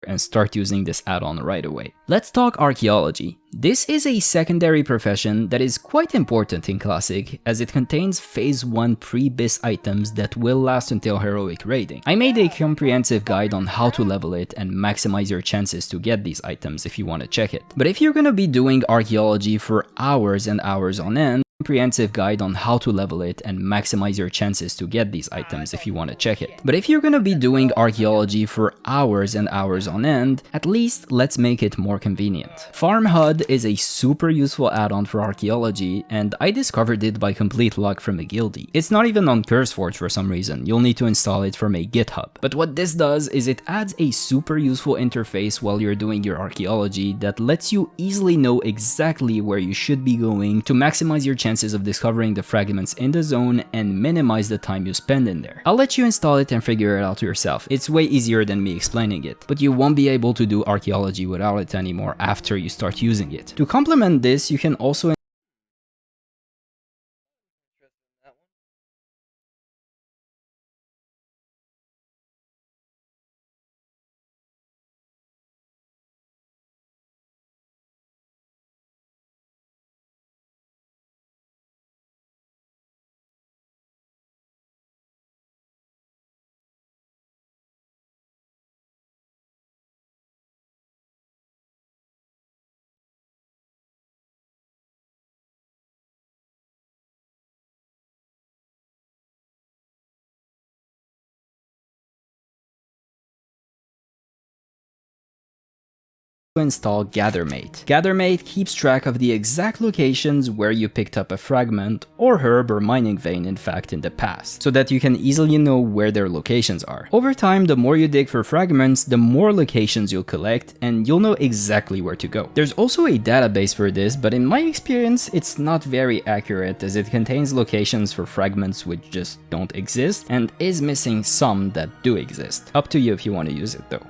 and start using this add-on right away. Let's talk archaeology. This is a secondary profession that is quite important in Classic as it contains phase 1 pre-BIS items that will last until heroic raiding. I made a comprehensive guide on how to level it and maximize your chances to get these items if you want to check it. But if you're gonna be doing archaeology for hours and hours on end, comprehensive guide on how to level it and maximize your chances to get these items if you want to check it. But if you're gonna be doing archaeology for hours and hours on end, at least let's make it more convenient. Farm HUD is a super useful add-on for archaeology, and I discovered it by complete luck from a guildie. It's not even on CurseForge for some reason, you'll need to install it from a GitHub. But what this does is it adds a super useful interface while you're doing your archaeology that lets you easily know exactly where you should be going to maximize your chances of discovering the fragments in the zone and minimize the time you spend in there. I'll let you install it and figure it out yourself. It's way easier than me explaining it, but you won't be able to do archaeology without it anymore after you start using it. To complement this, you can also install Gathermate. Gathermate keeps track of the exact locations where you picked up a fragment, or herb or mining vein in fact in the past, so that you can easily know where their locations are. Over time, the more you dig for fragments, the more locations you'll collect, and you'll know exactly where to go. There's also a database for this, but in my experience, it's not very accurate as it contains locations for fragments which just don't exist, and is missing some that do exist. Up to you if you want to use it though.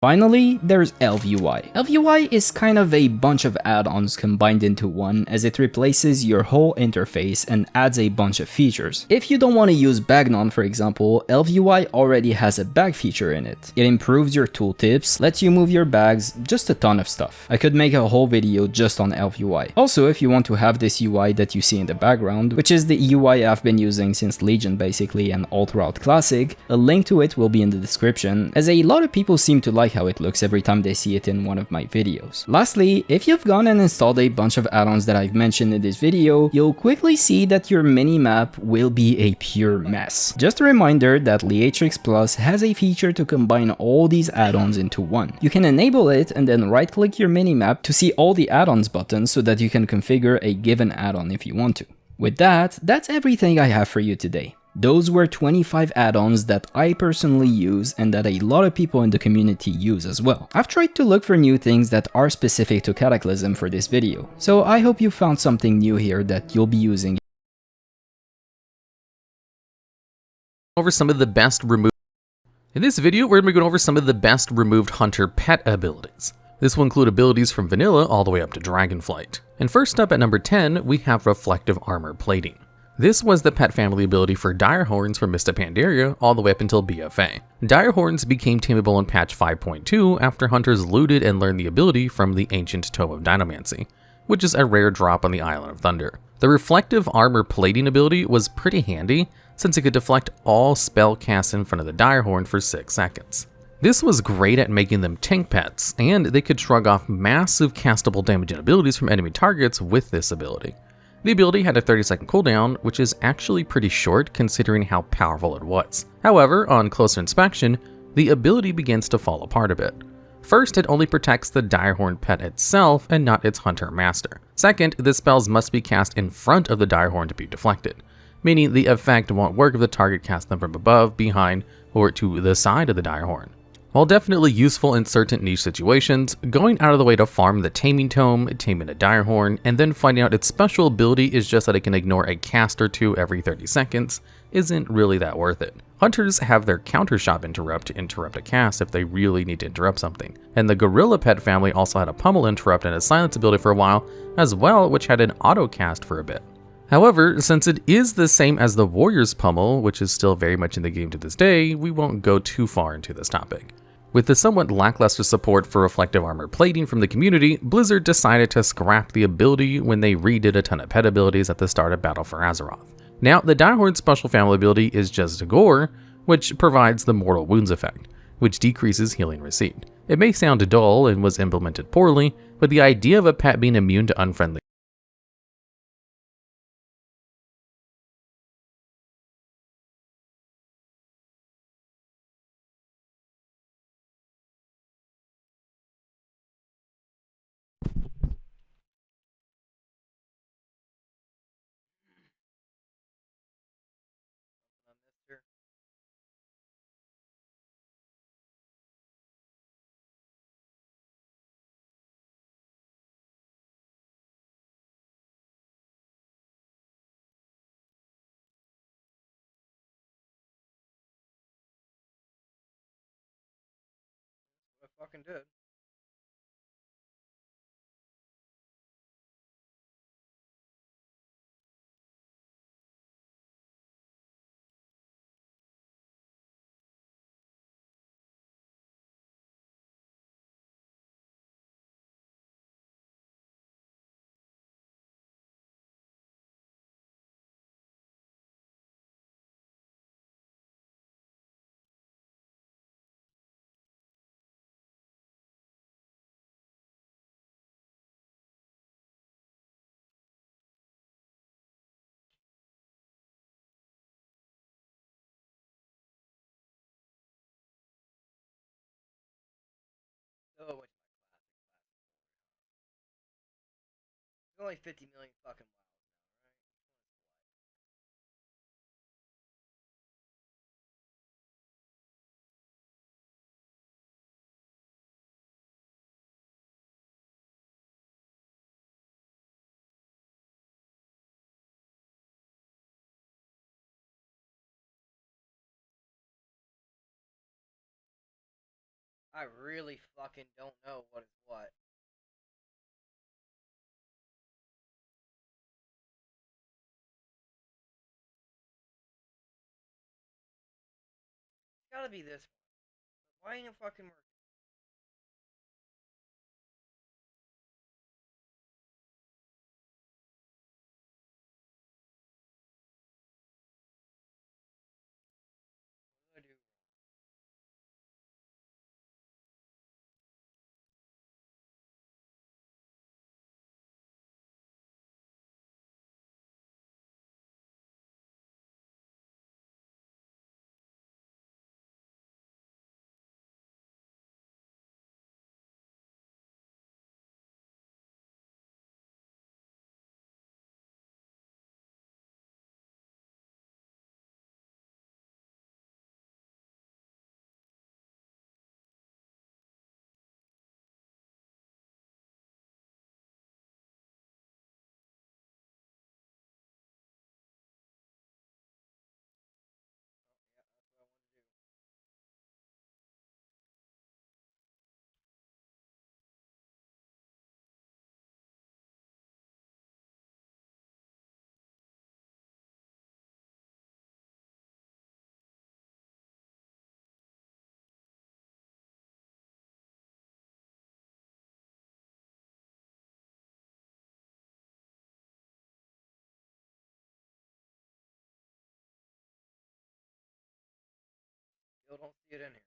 Finally, there's ElvUI. ElvUI is kind of a bunch of add-ons combined into one, as it replaces your whole interface and adds a bunch of features. If you don't want to use Bagnon, for example, ElvUI already has a bag feature in it. It improves your tooltips, lets you move your bags, just a ton of stuff. I could make a whole video just on ElvUI. Also, if you want to have this UI that you see in the background, which is the UI I've been using since Legion basically and all throughout Classic, a link to it will be in the description, as a lot of people seem to like how it looks every time they see it in one of my videos. Lastly, if you've gone and installed a bunch of add-ons that I've mentioned in this video, you'll quickly see that your mini-map will be a pure mess. Just a reminder that Liatrix Plus has a feature to combine all these add-ons into one. You can enable it and then right-click your mini-map to see all the add-ons buttons so that you can configure a given add-on if you want to. With that, that's everything I have for you today. Those were 25 add-ons that I personally use and that a lot of people in the community use as well. I've tried to look for new things that are specific to Cataclysm for this video, so I hope you found something new here that you'll be using. Over some of the best removed. In this video, we're going to be going over some of the best removed hunter pet abilities. This will include abilities from vanilla all the way up to dragonflight. And first up at number 10, we have reflective armor plating. This was the pet family ability for dire horns from Mista Pandaria all the way up until BFA. Dire horns became tameable in patch 5.2 after hunters looted and learned the ability from the ancient Tome of Dynamancy, which is a rare drop on the Island of Thunder. The reflective armor plating ability was pretty handy since it could deflect all spell casts in front of the dire horn for 6 seconds. This was great at making them tank pets, and they could shrug off massive castable damage and abilities from enemy targets with this ability. The ability had a 30-second cooldown, which is actually pretty short considering how powerful it was. However, on closer inspection, the ability begins to fall apart a bit. First, it only protects the direhorn pet itself and not its hunter master. Second, the spells must be cast in front of the direhorn to be deflected, meaning the effect won't work if the target casts them from above, behind, or to the side of the direhorn. While definitely useful in certain niche situations, going out of the way to farm the Taming Tome, taming a direhorn, and then finding out its special ability is just that it can ignore a cast or two every 30 seconds isn't really that worth it. Hunters have their counter shot interrupt to interrupt a cast if they really need to interrupt something, and the Gorilla Pet family also had a Pummel interrupt and a silence ability for a while as well, which had an auto cast for a bit. However, since it is the same as the Warrior's Pummel, which is still very much in the game to this day, we won't go too far into this topic. With the somewhat lackluster support for reflective armor plating from the community, Blizzard decided to scrap the ability when they redid a ton of pet abilities at the start of Battle for Azeroth. Now, the Direhorn special family ability is just Gore, which provides the Mortal Wounds effect, which decreases healing received. It may sound dull and was implemented poorly, but the idea of a pet being immune to unfriendly I fucking did. Oh, wait. There's only 50 million fucking WoWs now, right? I really fucking don't know what is what. It's gotta be this one. Why ain't it fucking working? What did I do wrong? Oh, yeah, that's what I wanted to do. Still don't see it in here.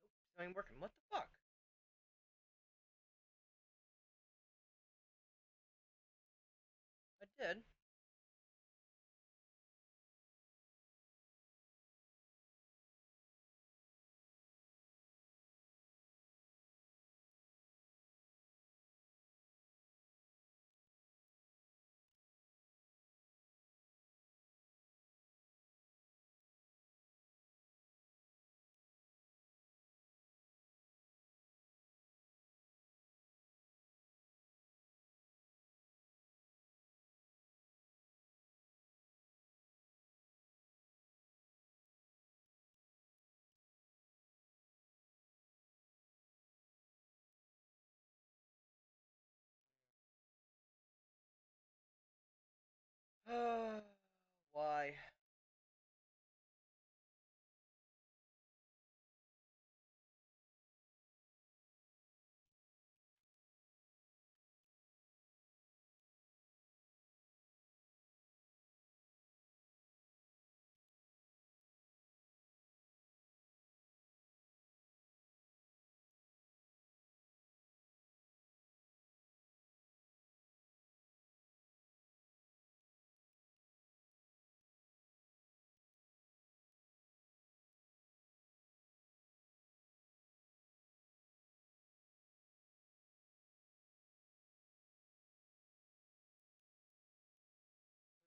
Nope, still ain't working. What the fuck? I did. Why?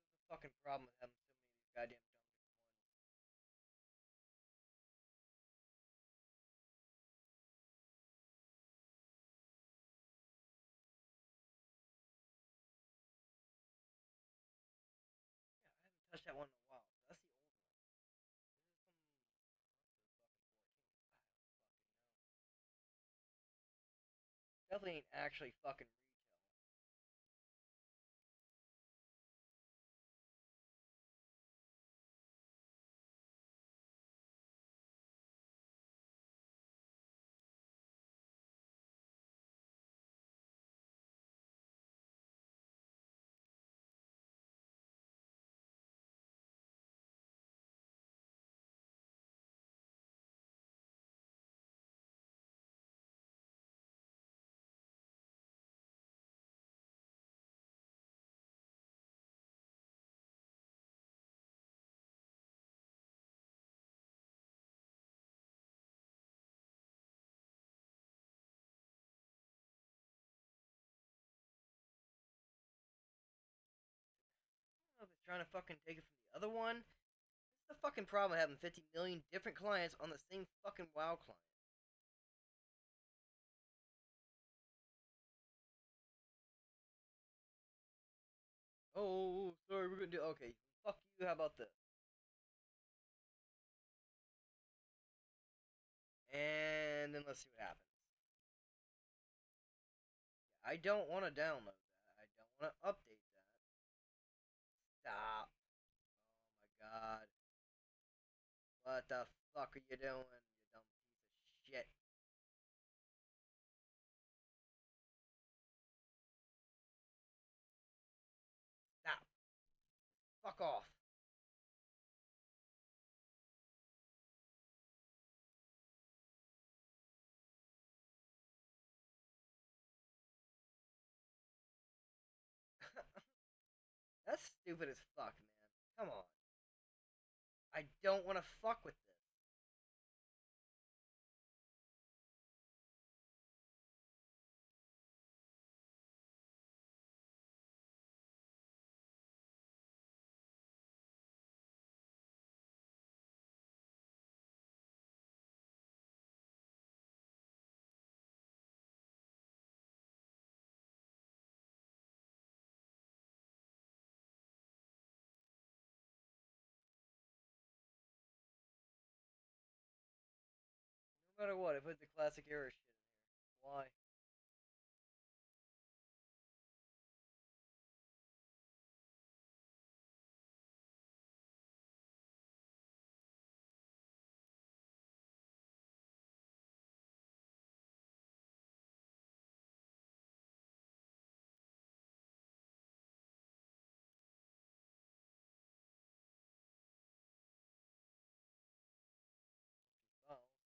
What's the fucking problem with having so many of these goddamn dumb different ones? Yeah, I haven't touched that one in a while. So that's the old one. This is from the fucking 14. I don't fucking know. Definitely ain't actually fucking retail. trying to fucking take it from the other one. This is the fucking problem having 50 million different clients on the same fucking WoW client. Oh, sorry, we're gonna do. Okay, fuck you. How about this? And then let's see what happens. Yeah, I don't want to download that. I don't want to update that. Stop. Oh my god. What the fuck are you doing, you dumb piece of shit? Stop. Fuck off. That's stupid as fuck, man. Come on. I don't want to fuck with this. No matter what, I put the classic era shit in here. Why? Oh, so I don't know.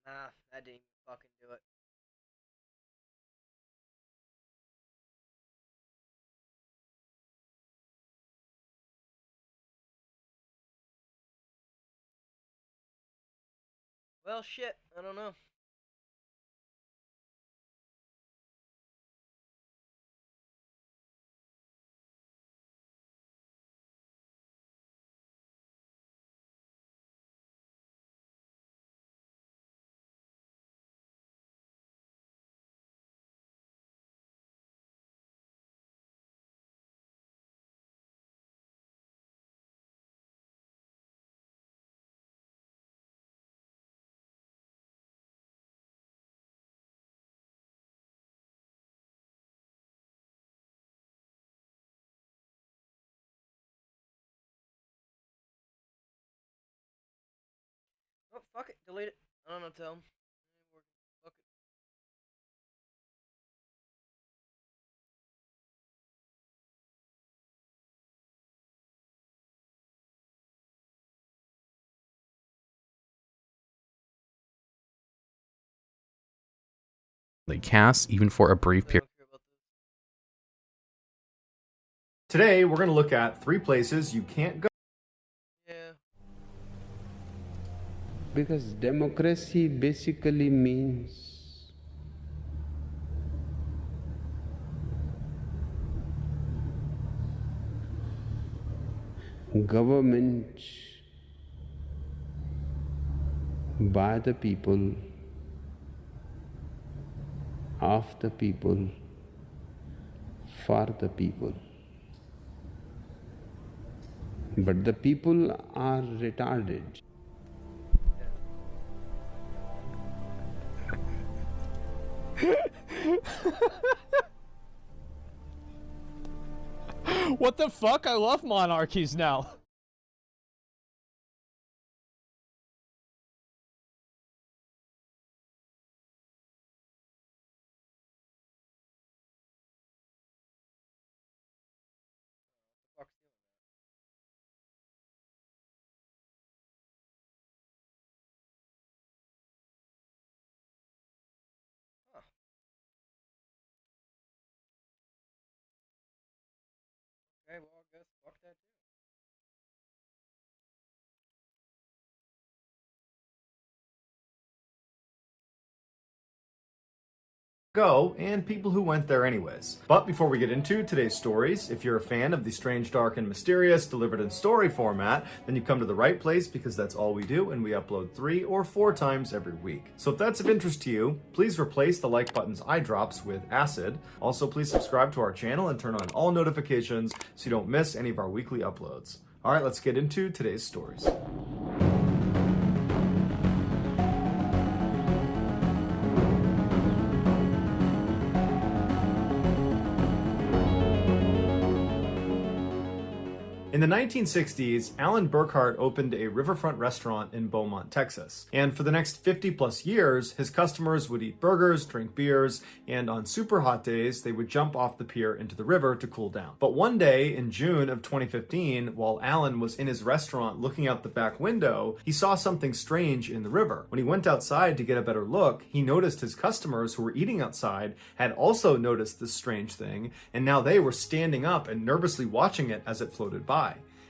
Nah, that didn't even fucking do it. Well, shit, I don't know. Oh, fuck it, delete it. I don't know, tell him. Fuck it. They cast even for a brief They period. don't care about this. Today, we're going to look at 3 places you can't go. Yeah. Because democracy basically means government by the people, of the people, for the people. But the people are retarded. What the fuck? I love monarchies now. Fuck's doing that? Huh. Okay, well, I guess fuck that too. Go, and people who went there anyways. But before we get into today's stories, if you're a fan of the strange, dark, and mysterious delivered in story format, then you come to the right place because that's all we do, and we upload 3 or 4 times every week. So if that's of interest to you, please replace the like button's eye drops with acid. Also, please subscribe to our channel and turn on all notifications so you don't miss any of our weekly uploads. All right, let's get into today's stories. In the 1960s, Alan Burkhart opened a riverfront restaurant in Beaumont, Texas. And for the next 50 plus years, his customers would eat burgers, drink beers, and on super hot days, they would jump off the pier into the river to cool down. But one day in June of 2015, while Alan was in his restaurant looking out the back window, he saw something strange in the river. When he went outside to get a better look, he noticed his customers who were eating outside had also noticed this strange thing, and now they were standing up and nervously watching it as it floated by.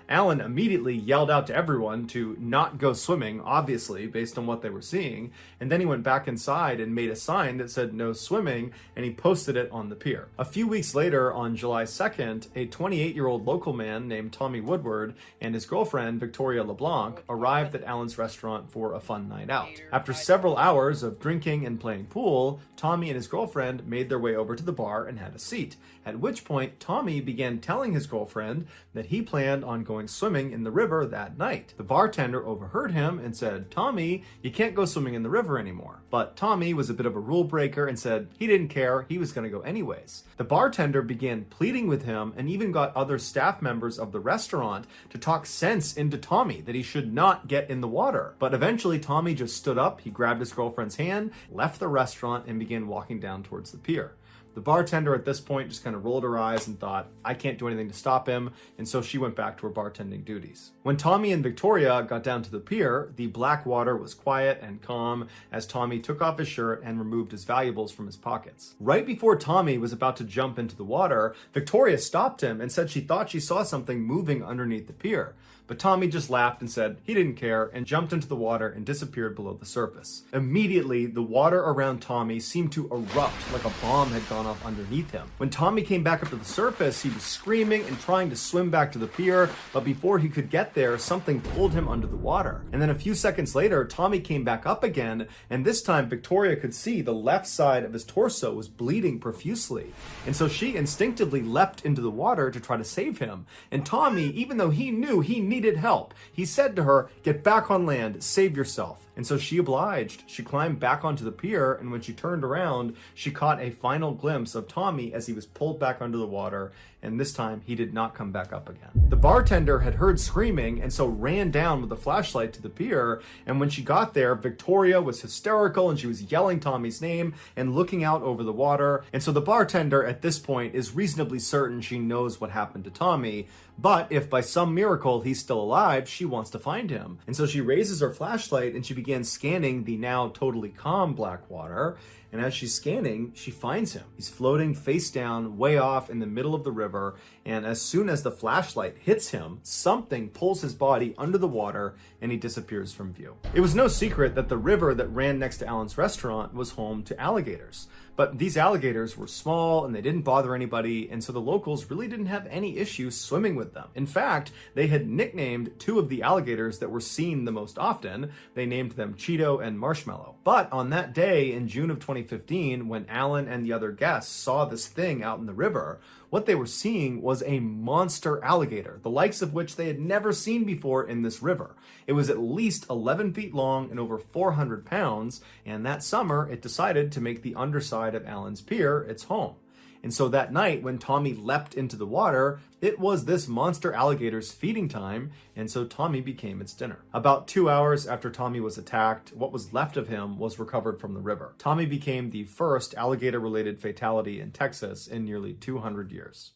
Alan immediately yelled out to everyone to not go swimming, obviously, based on what they were seeing, and then he went back inside and made a sign that said no swimming, and he posted it on the pier. A few weeks later, on July 2nd, a 28-year-old local man named Tommy Woodward and his girlfriend, Victoria LeBlanc, arrived at Alan's restaurant for a fun night out. After several hours of drinking and playing pool, Tommy and his girlfriend made their way over to the bar and had a seat, at which point Tommy began telling his girlfriend that he planned on going swimming in the river that night. The bartender overheard him and said, "Tommy, you can't go swimming in the river anymore." But Tommy was a bit of a rule breaker and said he didn't care, he was going to go anyways. The bartender began pleading with him and even got other staff members of the restaurant to talk sense into Tommy that he should not get in the water. But eventually Tommy just stood up, he grabbed his girlfriend's hand, left the restaurant, and began walking down towards the pier. The bartender at this point just kind of rolled her eyes and thought, I can't do anything to stop him, and so she went back to her bartending duties. When Tommy and Victoria got down to the pier, the black water was quiet and calm as Tommy took off his shirt and removed his valuables from his pockets. Right before Tommy was about to jump into the water, Victoria stopped him and said she thought she saw something moving underneath the pier. But Tommy just laughed and said he didn't care and jumped into the water and disappeared below the surface. Immediately, the water around Tommy seemed to erupt like a bomb had gone off underneath him. When Tommy came back up to the surface, he was screaming and trying to swim back to the pier, but before he could get there, something pulled him under the water. And then a few seconds later, Tommy came back up again, and this time Victoria could see the left side of his torso was bleeding profusely. And so she instinctively leapt into the water to try to save him. And Tommy, even though he knew he needed help, he said to her, "Get back on land, save yourself." And so she obliged. She climbed back onto the pier, and when she turned around, she caught a final glimpse of Tommy as he was pulled back under the water, and this time he did not come back up again. The bartender had heard screaming and so ran down with a flashlight to the pier, and when she got there, Victoria was hysterical and she was yelling Tommy's name and looking out over the water, and so the bartender at this point is reasonably certain she knows what happened to Tommy, but if by some miracle he's still alive, she wants to find him. And so she raises her flashlight and she begins scanning the now totally calm black water. And as she's scanning, she finds him. He's floating face down, way off in the middle of the river. And as soon as the flashlight hits him, something pulls his body under the water and he disappears from view. It was no secret that the river that ran next to Alan's restaurant was home to alligators. But these alligators were small and they didn't bother anybody, and so the locals really didn't have any issue swimming with them. In fact, they had nicknamed two of the alligators that were seen the most often. They named them Cheeto and Marshmallow. But on that day in June of 2015, when Alan and the other guests saw this thing out in the river, what they were seeing was a monster alligator, the likes of which they had never seen before in this river. It was at least 11 feet long and over 400 pounds, and that summer it decided to make the underside of Alan's pier its home. And so that night, when Tommy leapt into the water, it was this monster alligator's feeding time, and so Tommy became its dinner. About 2 hours after Tommy was attacked, what was left of him was recovered from the river. Tommy became the first alligator-related fatality in Texas in nearly 200 years.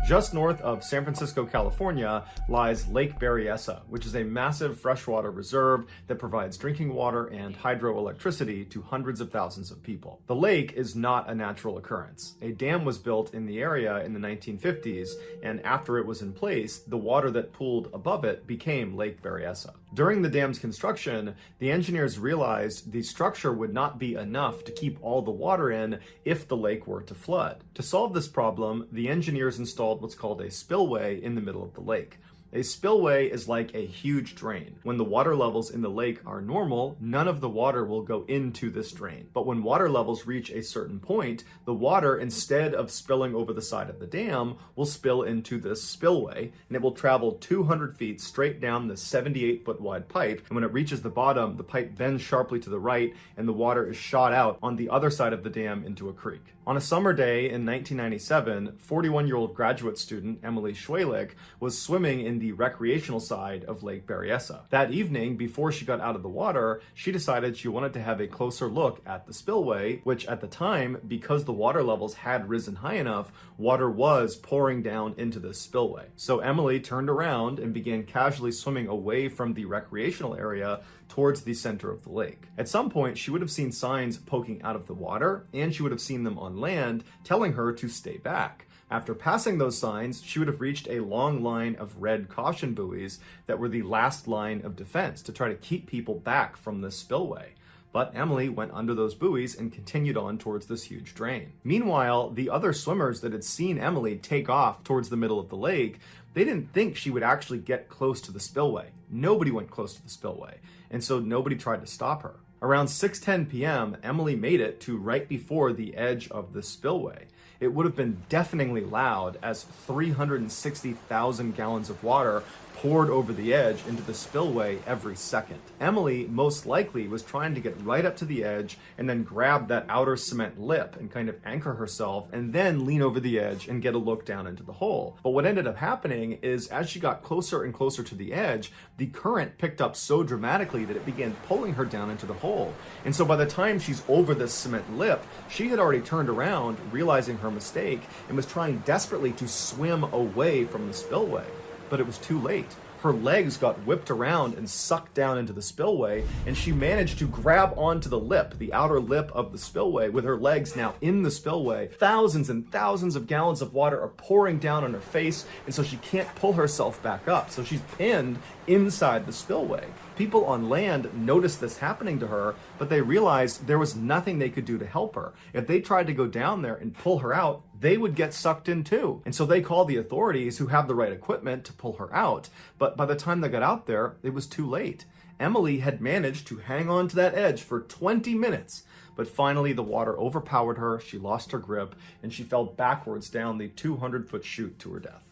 Just north of San Francisco, California, lies Lake Berryessa, which is a massive freshwater reserve that provides drinking water and hydroelectricity to hundreds of thousands of people. The lake is not a natural occurrence. A dam was built in the area in the 1950s, and after it was in place, the water that pooled above it became Lake Berryessa. During the dam's construction, the engineers realized the structure would not be enough to keep all the water in if the lake were to flood. To solve this problem, the engineers installed what's called a spillway in the middle of the lake. A spillway is like a huge drain. When the water levels in the lake are normal, none of the water will go into this drain. But when water levels reach a certain point, the water, instead of spilling over the side of the dam, will spill into this spillway, and it will travel 200 feet straight down the 78-foot wide pipe. And when it reaches the bottom, the pipe bends sharply to the right, and the water is shot out on the other side of the dam into a creek. On a summer day in 1997, 41-year-old graduate student Emily Schwalick was swimming in the recreational side of Lake Berryessa. That evening, before she got out of the water, she decided she wanted to have a closer look at the spillway, which at the time, because the water levels had risen high enough, water was pouring down into this spillway. So Emily turned around and began casually swimming away from the recreational area towards the center of the lake. At some point, she would have seen signs poking out of the water, and she would have seen them on land telling her to stay back. After passing those signs, she would have reached a long line of red caution buoys that were the last line of defense to try to keep people back from this spillway. But Emily went under those buoys and continued on towards this huge drain. Meanwhile, the other swimmers that had seen Emily take off towards the middle of the lake, they didn't think she would actually get close to the spillway. Nobody went close to the spillway, and so nobody tried to stop her. Around 6:10 p.m., Emily made it to right before the edge of the spillway. It would have been deafeningly loud as 360,000 gallons of water poured over the edge into the spillway every second. Emily most likely was trying to get right up to the edge and then grab that outer cement lip and kind of anchor herself and then lean over the edge and get a look down into the hole. But what ended up happening is as she got closer and closer to the edge, the current picked up so dramatically that it began pulling her down into the hole. And so by the time she's over this cement lip, she had already turned around, realizing her mistake, and was trying desperately to swim away from the spillway. But it was too late. Her legs got whipped around and sucked down into the spillway, and she managed to grab onto the lip, the outer lip of the spillway, with her legs now in the spillway. Thousands and thousands of gallons of water are pouring down on her face, and so she can't pull herself back up. So she's pinned inside the spillway. People on land noticed this happening to her, but they realized there was nothing they could do to help her. If they tried to go down there and pull her out, they would get sucked in too. And so they called the authorities, who have the right equipment to pull her out. But by the time they got out there, it was too late. Emily had managed to hang on to that edge for 20 minutes. But finally, the water overpowered her, she lost her grip, and she fell backwards down the 200-foot chute to her death.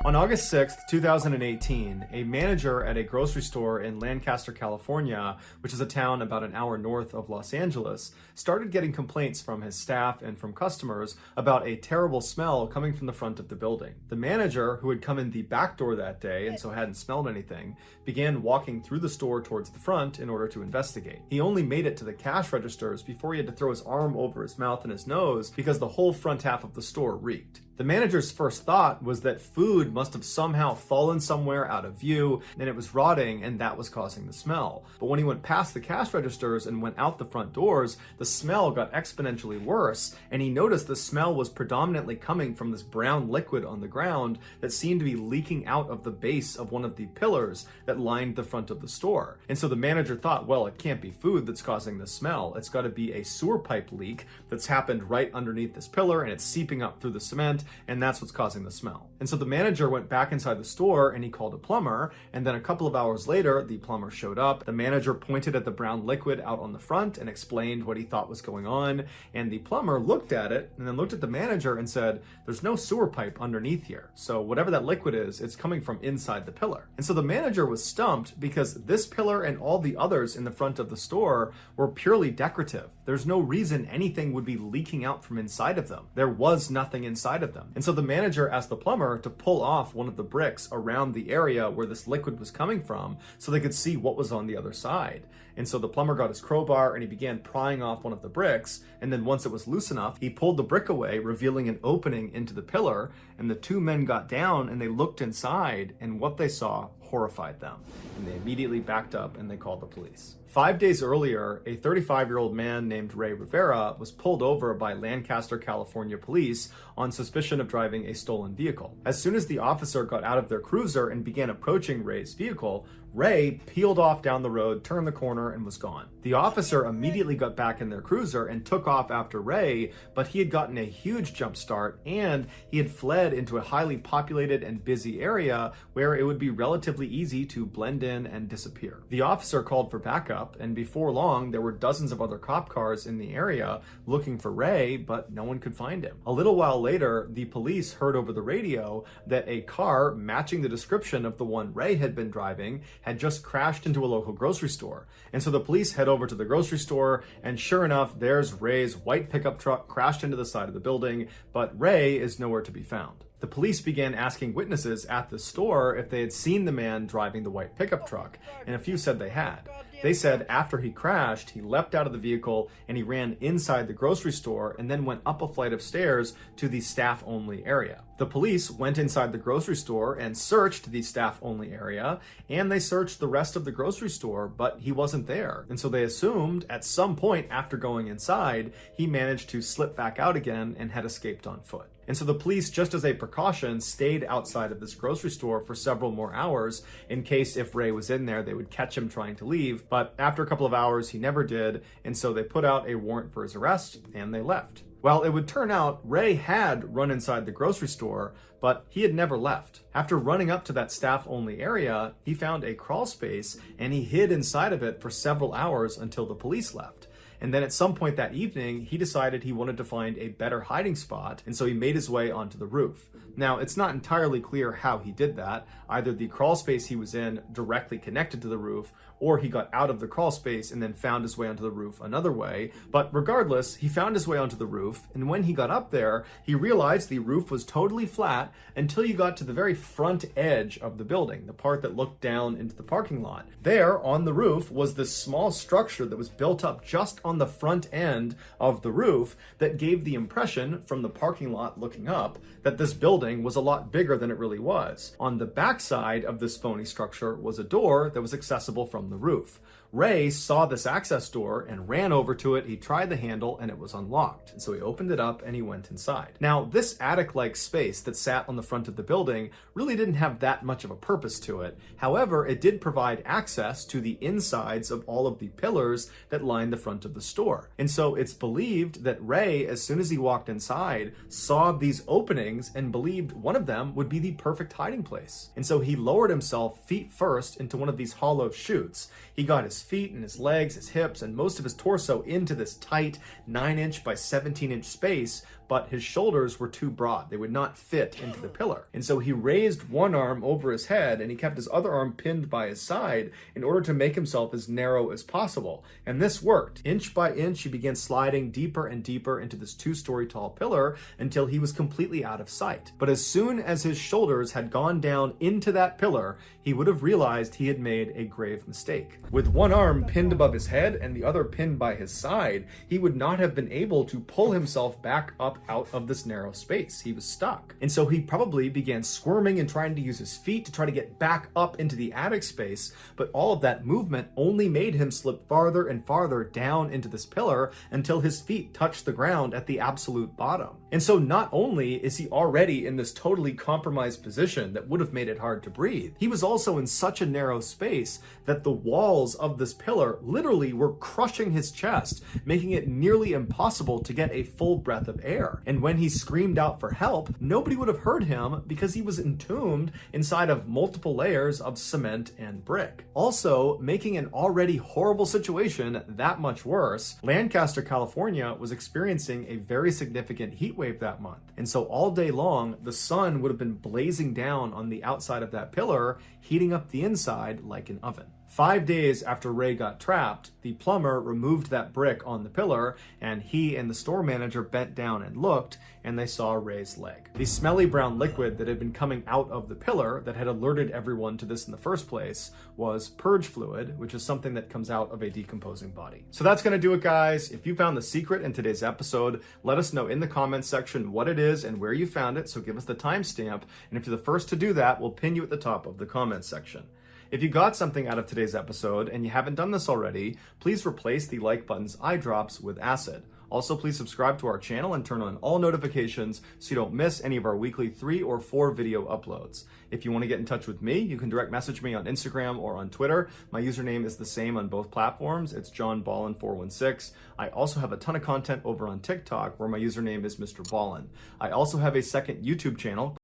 On August 6th, 2018, a manager at a grocery store in Lancaster, California, which is a town about an hour north of Los Angeles, started getting complaints from his staff and from customers about a terrible smell coming from the front of the building. The manager, who had come in the back door that day and so hadn't smelled anything, began walking through the store towards the front in order to investigate. He only made it to the cash registers before he had to throw his arm over his mouth and his nose because the whole front half of the store reeked. The manager's first thought was that food must have somehow fallen somewhere out of view and it was rotting, and that was causing the smell. But when he went past the cash registers and went out the front doors, the smell got exponentially worse, and he noticed the smell was predominantly coming from this brown liquid on the ground that seemed to be leaking out of the base of one of the pillars that lined the front of the store. And so the manager thought, well, it can't be food that's causing the smell. It's got to be a sewer pipe leak that's happened right underneath this pillar, and it's seeping up through the cement, and that's what's causing the smell. And so the manager went back inside the store and he called a plumber, and then a couple of hours later, the plumber showed up. The manager pointed at the brown liquid out on the front and explained what he thought was going on, and the plumber looked at it and then looked at the manager and said, there's no sewer pipe underneath here, so whatever that liquid is, it's coming from inside the pillar. And so the manager was stumped because this pillar and all the others in the front of the store were purely decorative. There's no reason anything would be leaking out from inside of them. There was nothing inside of them. And so the manager asked the plumber to pull off one of the bricks around the area where this liquid was coming from so they could see what was on the other side. And so the plumber got his crowbar and he began prying off one of the bricks, and then once it was loose enough, he pulled the brick away, revealing an opening into the pillar, and the two men got down and they looked inside, and what they saw horrified them, and they immediately backed up and they called the police. 5 days earlier, a 35-year-old man named Ray Rivera was pulled over by Lancaster, California police on suspicion of driving a stolen vehicle. As soon as the officer got out of their cruiser and began approaching Ray's vehicle, Ray peeled off down the road, turned the corner, and was gone. The officer immediately got back in their cruiser and took off after Ray, but he had gotten a huge jump start and he had fled into a highly populated and busy area where it would be relatively easy to blend in and disappear. The officer called for backup, and before long, there were dozens of other cop cars in the area looking for Ray, but no one could find him. A little while later, the police heard over the radio that a car matching the description of the one Ray had been driving had just crashed into a local grocery store. And so the police head over to the grocery store, and sure enough, there's Ray's white pickup truck crashed into the side of the building, but Ray is nowhere to be found. The police began asking witnesses at the store if they had seen the man driving the white pickup truck, and a few said they had. They said after he crashed, he leapt out of the vehicle and he ran inside the grocery store and then went up a flight of stairs to the staff-only area. The police went inside the grocery store and searched the staff-only area, and they searched the rest of the grocery store, but he wasn't there. And so they assumed at some point after going inside, he managed to slip back out again and had escaped on foot. And so the police, just as a precaution, stayed outside of this grocery store for several more hours in case if Ray was in there, they would catch him trying to leave. But after a couple of hours, he never did. And so they put out a warrant for his arrest and they left. Well, it would turn out Ray had run inside the grocery store, but he had never left. After running up to that staff-only area, he found a crawl space and he hid inside of it for several hours until the police left. And then at some point that evening, he decided he wanted to find a better hiding spot, and so he made his way onto the roof. Now, it's not entirely clear how he did that. Either the crawl space he was in directly connected to the roof, or he got out of the crawl space and then found his way onto the roof another way. But regardless, he found his way onto the roof, and when he got up there, he realized the roof was totally flat until you got to the very front edge of the building, the part that looked down into the parking lot. There, on the roof, was this small structure that was built up just on the front end of the roof that gave the impression, from the parking lot looking up, that this building was a lot bigger than it really was. On the backside of this phony structure was a door that was accessible from the roof. Ray saw this access door and ran over to it. He tried the handle and it was unlocked. And so he opened it up and he went inside. Now, this attic-like space that sat on the front of the building really didn't have that much of a purpose to it. However, it did provide access to the insides of all of the pillars that lined the front of the store. And so it's believed that Ray, as soon as he walked inside, saw these openings and believed one of them would be the perfect hiding place. And so he lowered himself feet first into one of these hollow chutes. He got his feet and his legs, his hips, and most of his torso into this tight 9-inch by 17-inch space, but his shoulders were too broad. They would not fit into the pillar. And so he raised one arm over his head and he kept his other arm pinned by his side in order to make himself as narrow as possible. And this worked. Inch by inch, he began sliding deeper and deeper into this 2-story tall pillar until he was completely out of sight. But as soon as his shoulders had gone down into that pillar, he would have realized he had made a grave mistake. With one arm pinned above his head and the other pinned by his side, he would not have been able to pull himself back up out of this narrow space. He was stuck. And so he probably began squirming and trying to use his feet to try to get back up into the attic space, but all of that movement only made him slip farther and farther down into this pillar until his feet touched the ground at the absolute bottom. And so not only is he already in this totally compromised position that would have made it hard to breathe, he was also in such a narrow space that the walls of this pillar literally were crushing his chest, making it nearly impossible to get a full breath of air. And when he screamed out for help, nobody would have heard him because he was entombed inside of multiple layers of cement and brick. Also, making an already horrible situation that much worse, Lancaster, California was experiencing a very significant heat wave that month. And so all day long, the sun would have been blazing down on the outside of that pillar, heating up the inside like an oven. 5 days after Ray got trapped, the plumber removed that brick on the pillar, and he and the store manager bent down and looked, and they saw Ray's leg. The smelly brown liquid that had been coming out of the pillar that had alerted everyone to this in the first place was purge fluid, which is something that comes out of a decomposing body. So that's going to do it, guys. If you found the secret in today's episode, let us know in the comments section what it is and where you found it, so give us the timestamp, and if you're the first to do that, we'll pin you at the top of the comments section. If you got something out of today's episode and you haven't done this already, please replace the like button's eye drops with acid. Also, please subscribe to our channel and turn on all notifications so you don't miss any of our weekly 3 or 4 video uploads. If you want to get in touch with me, you can direct message me on Instagram or on Twitter. My username is the same on both platforms. It's JohnBallin416. I also have a ton of content over on TikTok where my username is Mr. Ballin. I also have a second YouTube channel.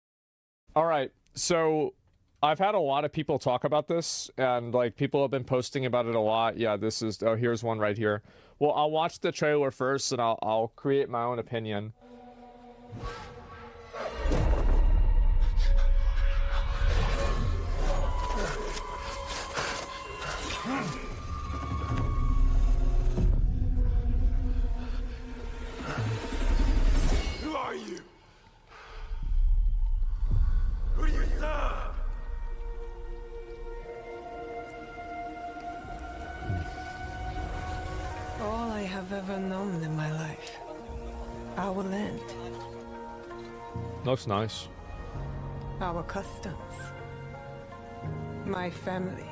All right, so I've had a lot of people talk about this, and like people have been posting about it a lot. Yeah, this is, oh, here's one right here. Well, I'll watch the trailer first and I'll create my own opinion. Who are you? Who do you serve? All I have ever known in my life. Our land. Looks nice. Our customs. My family.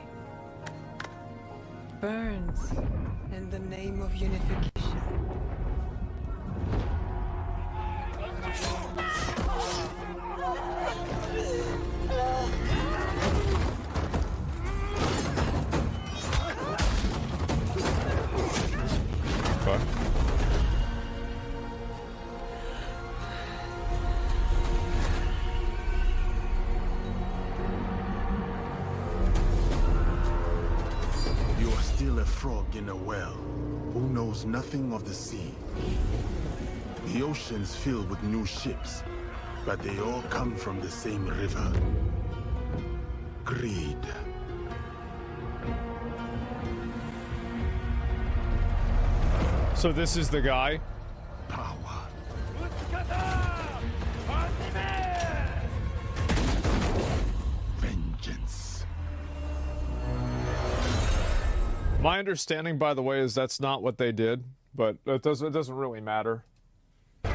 Burns in the name of unification. Okay. You are still a frog in a well. who knows nothing of the sea. The ocean's filled with new ships, but they all come from the same river. Greed. So this is the guy? Power. Vengeance. My understanding, by the way, is that's not what they did, but it doesn't really matter. That's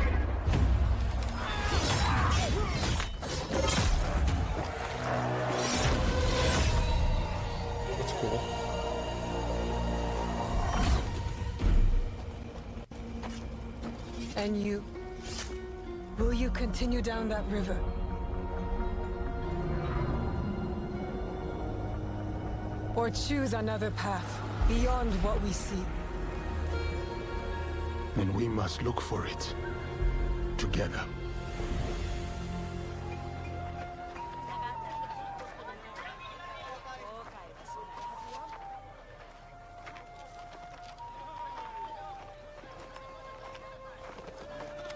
cool. And you? Will you continue down that river? Or choose another path beyond what we see? And we must look for it together.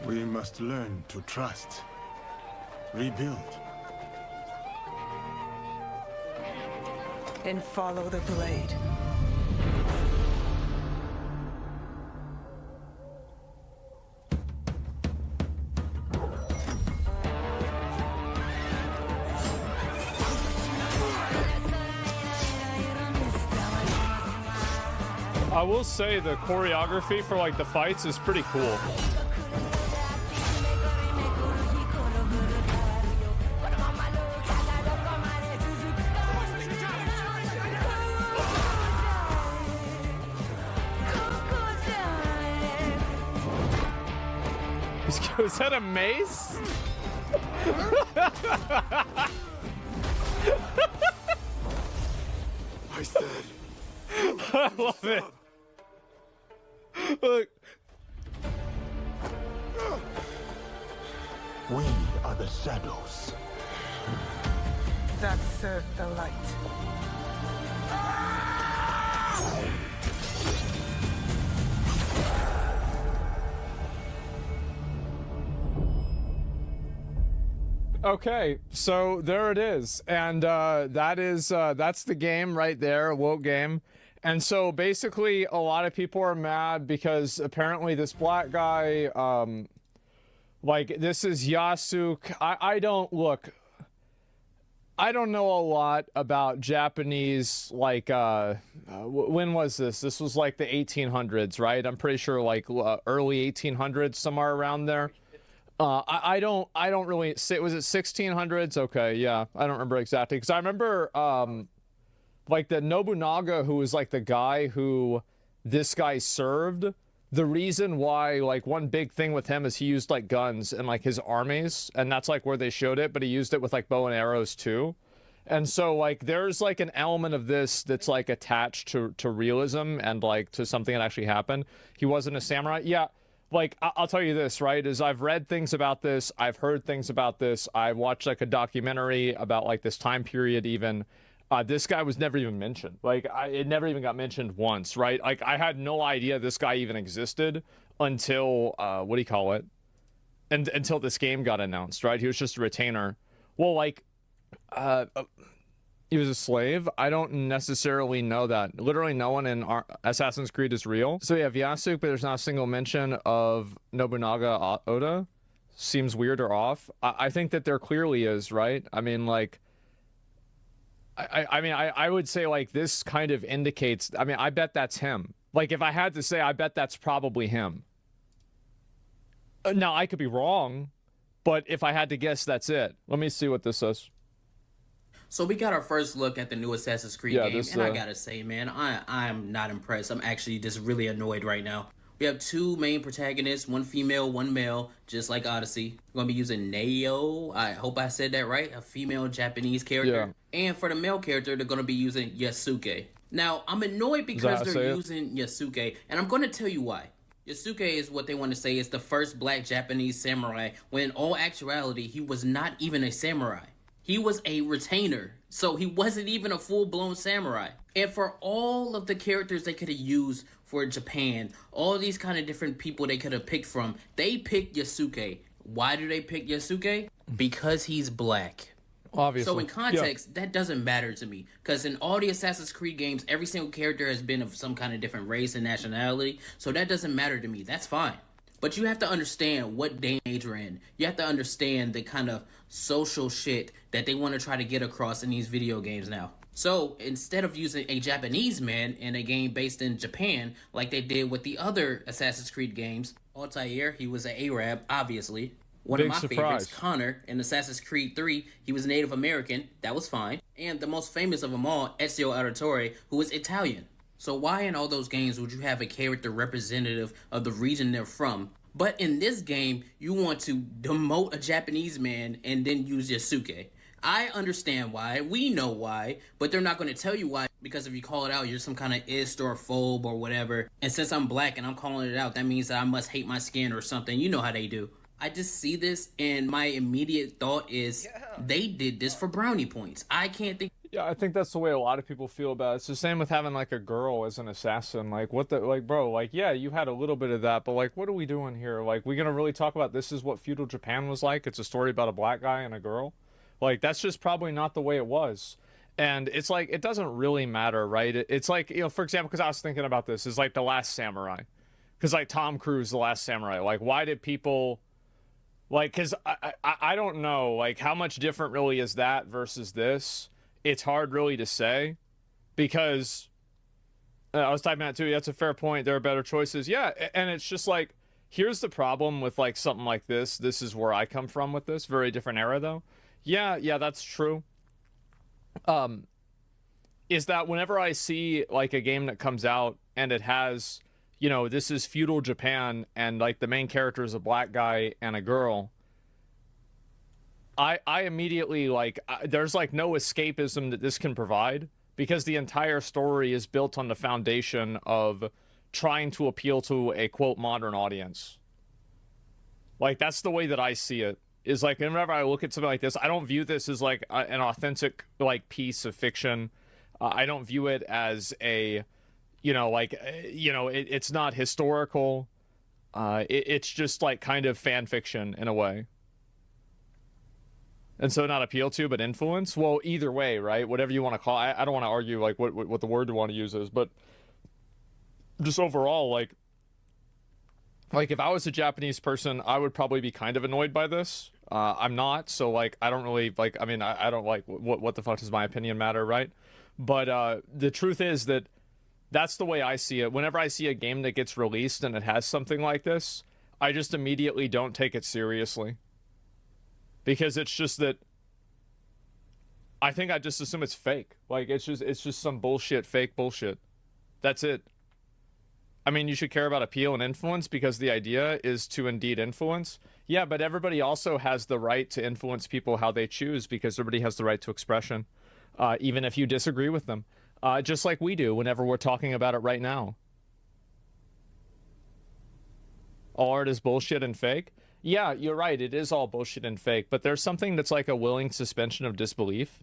We must learn to trust, rebuild. And follow the blade. I will say the choreography for like the fights is pretty cool. Is that a mace? I said, I love it. Look. we are the shadows. That serve the light. Okay, so there it is, and that's the game right there, a woke game. And so basically, a lot of people are mad because apparently this black guy, like this is Yasuk. I don't know a lot about Japanese, like, when was this? This was like the 1800s, right? I'm pretty sure like early 1800s, somewhere around there. I don't really say, was it 1600s? Okay, yeah, I don't remember exactly, because I remember like the Nobunaga, who was like the guy who this guy served. The reason why, like, one big thing with him is he used like guns and like his armies, and that's like where they showed it, but he used it with like bow and arrows too. And so like there's like an element of this that's like attached to realism and like to something that actually happened. He wasn't a samurai. Yeah. Like, I'll tell you this, right, is I've read things about this, I've heard things about this, I watched, like, a documentary about, like, this time period even. This guy was never even mentioned. Like, it never even got mentioned once, right? Like, I had no idea this guy even existed until, what do you call it? Until this game got announced, right? He was just a retainer. Well, like, he was a slave? I don't necessarily know that. Literally no one in Assassin's Creed is real. So you have Yasuk, but there's not a single mention of Nobunaga Oda. Seems weird or off. I think that there clearly is, right? I mean, like, I would say, like, this kind of indicates, I mean, I bet that's him. Like, if I had to say, I bet that's probably him. Now, I could be wrong, but if I had to guess, that's it. Let me see what this says. So we got our first look at the new Assassin's Creed game, this, and I gotta say, man, I'm not impressed. I'm actually just really annoyed right now. We have two main protagonists, one female, one male, just like Odyssey. We're gonna be using Neo, I hope I said that right, a female Japanese character. Yeah. And for the male character, they're gonna be using Yasuke. Now, I'm annoyed because they're using Yasuke, and I'm gonna tell you why. Yasuke is what they want to say is the first black Japanese samurai, when in all actuality, he was not even a samurai. He was a retainer, so he wasn't even a full-blown samurai. And for all of the characters they could have used for Japan, all these kind of different people they could have picked from. They picked Yasuke. Why do they pick Yasuke? Because he's black. Obviously. So in context, that doesn't matter to me. Because in all the Assassin's Creed games, every single character has been of some kind of different race and nationality. So that doesn't matter to me. That's fine. But you have to understand what day and age we're in. You have to understand the kind of social shit that they want to try to get across in these video games now. So instead of using a Japanese man in a game based in Japan, like they did with the other Assassin's Creed games, Altair, he was an Arab, obviously. One of my favorites, Connor, in Assassin's Creed 3, he was Native American. That was fine. And the most famous of them all, Ezio Auditore, who was Italian. So why in all those games would you have a character representative of the region they're from? But in this game, you want to demote a Japanese man and then use Yasuke. I understand why. We know why. But they're not going to tell you why. Because if you call it out, you're some kind of ist or phobe or whatever. And since I'm black and I'm calling it out, that means that I must hate my skin or something. You know how they do. I just see this and my immediate thought is they did this for brownie points. I can't think. Yeah, I think that's the way a lot of people feel about it. It's the same with having like a girl as an assassin. Like what the, like, bro, like, yeah, you had a little bit of that, but like, what are we doing here? Like, we gonna really talk about this is what feudal Japan was like? It's a story about a black guy and a girl. Like, that's just probably not the way it was. And it's like, it doesn't really matter, right? It's like, you know, for example, because I was thinking about this, is like The Last Samurai. Because like Tom Cruise, The Last Samurai, like why did people... Like, because I don't know, like, how much different really is that versus this? It's hard really to say, because I was typing that too. That's a fair point. There are better choices. Yeah, and it's just like, here's the problem with, like, something like this. This is where I come from with this. Very different era, though. Yeah, that's true. Is that whenever I see, like, a game that comes out and it has... You know, this is feudal Japan, and like the main character is a black guy and a girl. I immediately like there's like no escapism that this can provide, because the entire story is built on the foundation of trying to appeal to a quote modern audience. Like that's the way that I see it. Is like whenever I look at something like this, I don't view this as like an authentic like piece of fiction. I don't view it as a you know, like, you know, it's not historical. It's just like kind of fan fiction in a way. And so not appeal to, but influence. Well, either way, right? Whatever you want to call it. I don't want to argue like what the word you want to use is, but just overall, like if I was a Japanese person, I would probably be kind of annoyed by this. I'm not, so like I don't really like. I mean, I don't like what the fuck does my opinion matter, right? But the truth is that. That's the way I see it. Whenever I see a game that gets released and it has something like this, I just immediately don't take it seriously. Because it's just that I think I just assume it's fake. Like it's just some bullshit, fake bullshit. That's it. I mean, you should care about appeal and influence because the idea is to indeed influence. Yeah, but everybody also has the right to influence people how they choose because everybody has the right to expression, even if you disagree with them. Just like we do whenever we're talking about it right now. All art is bullshit and fake. Yeah, you're right. It is all bullshit and fake. But there's something that's like a willing suspension of disbelief.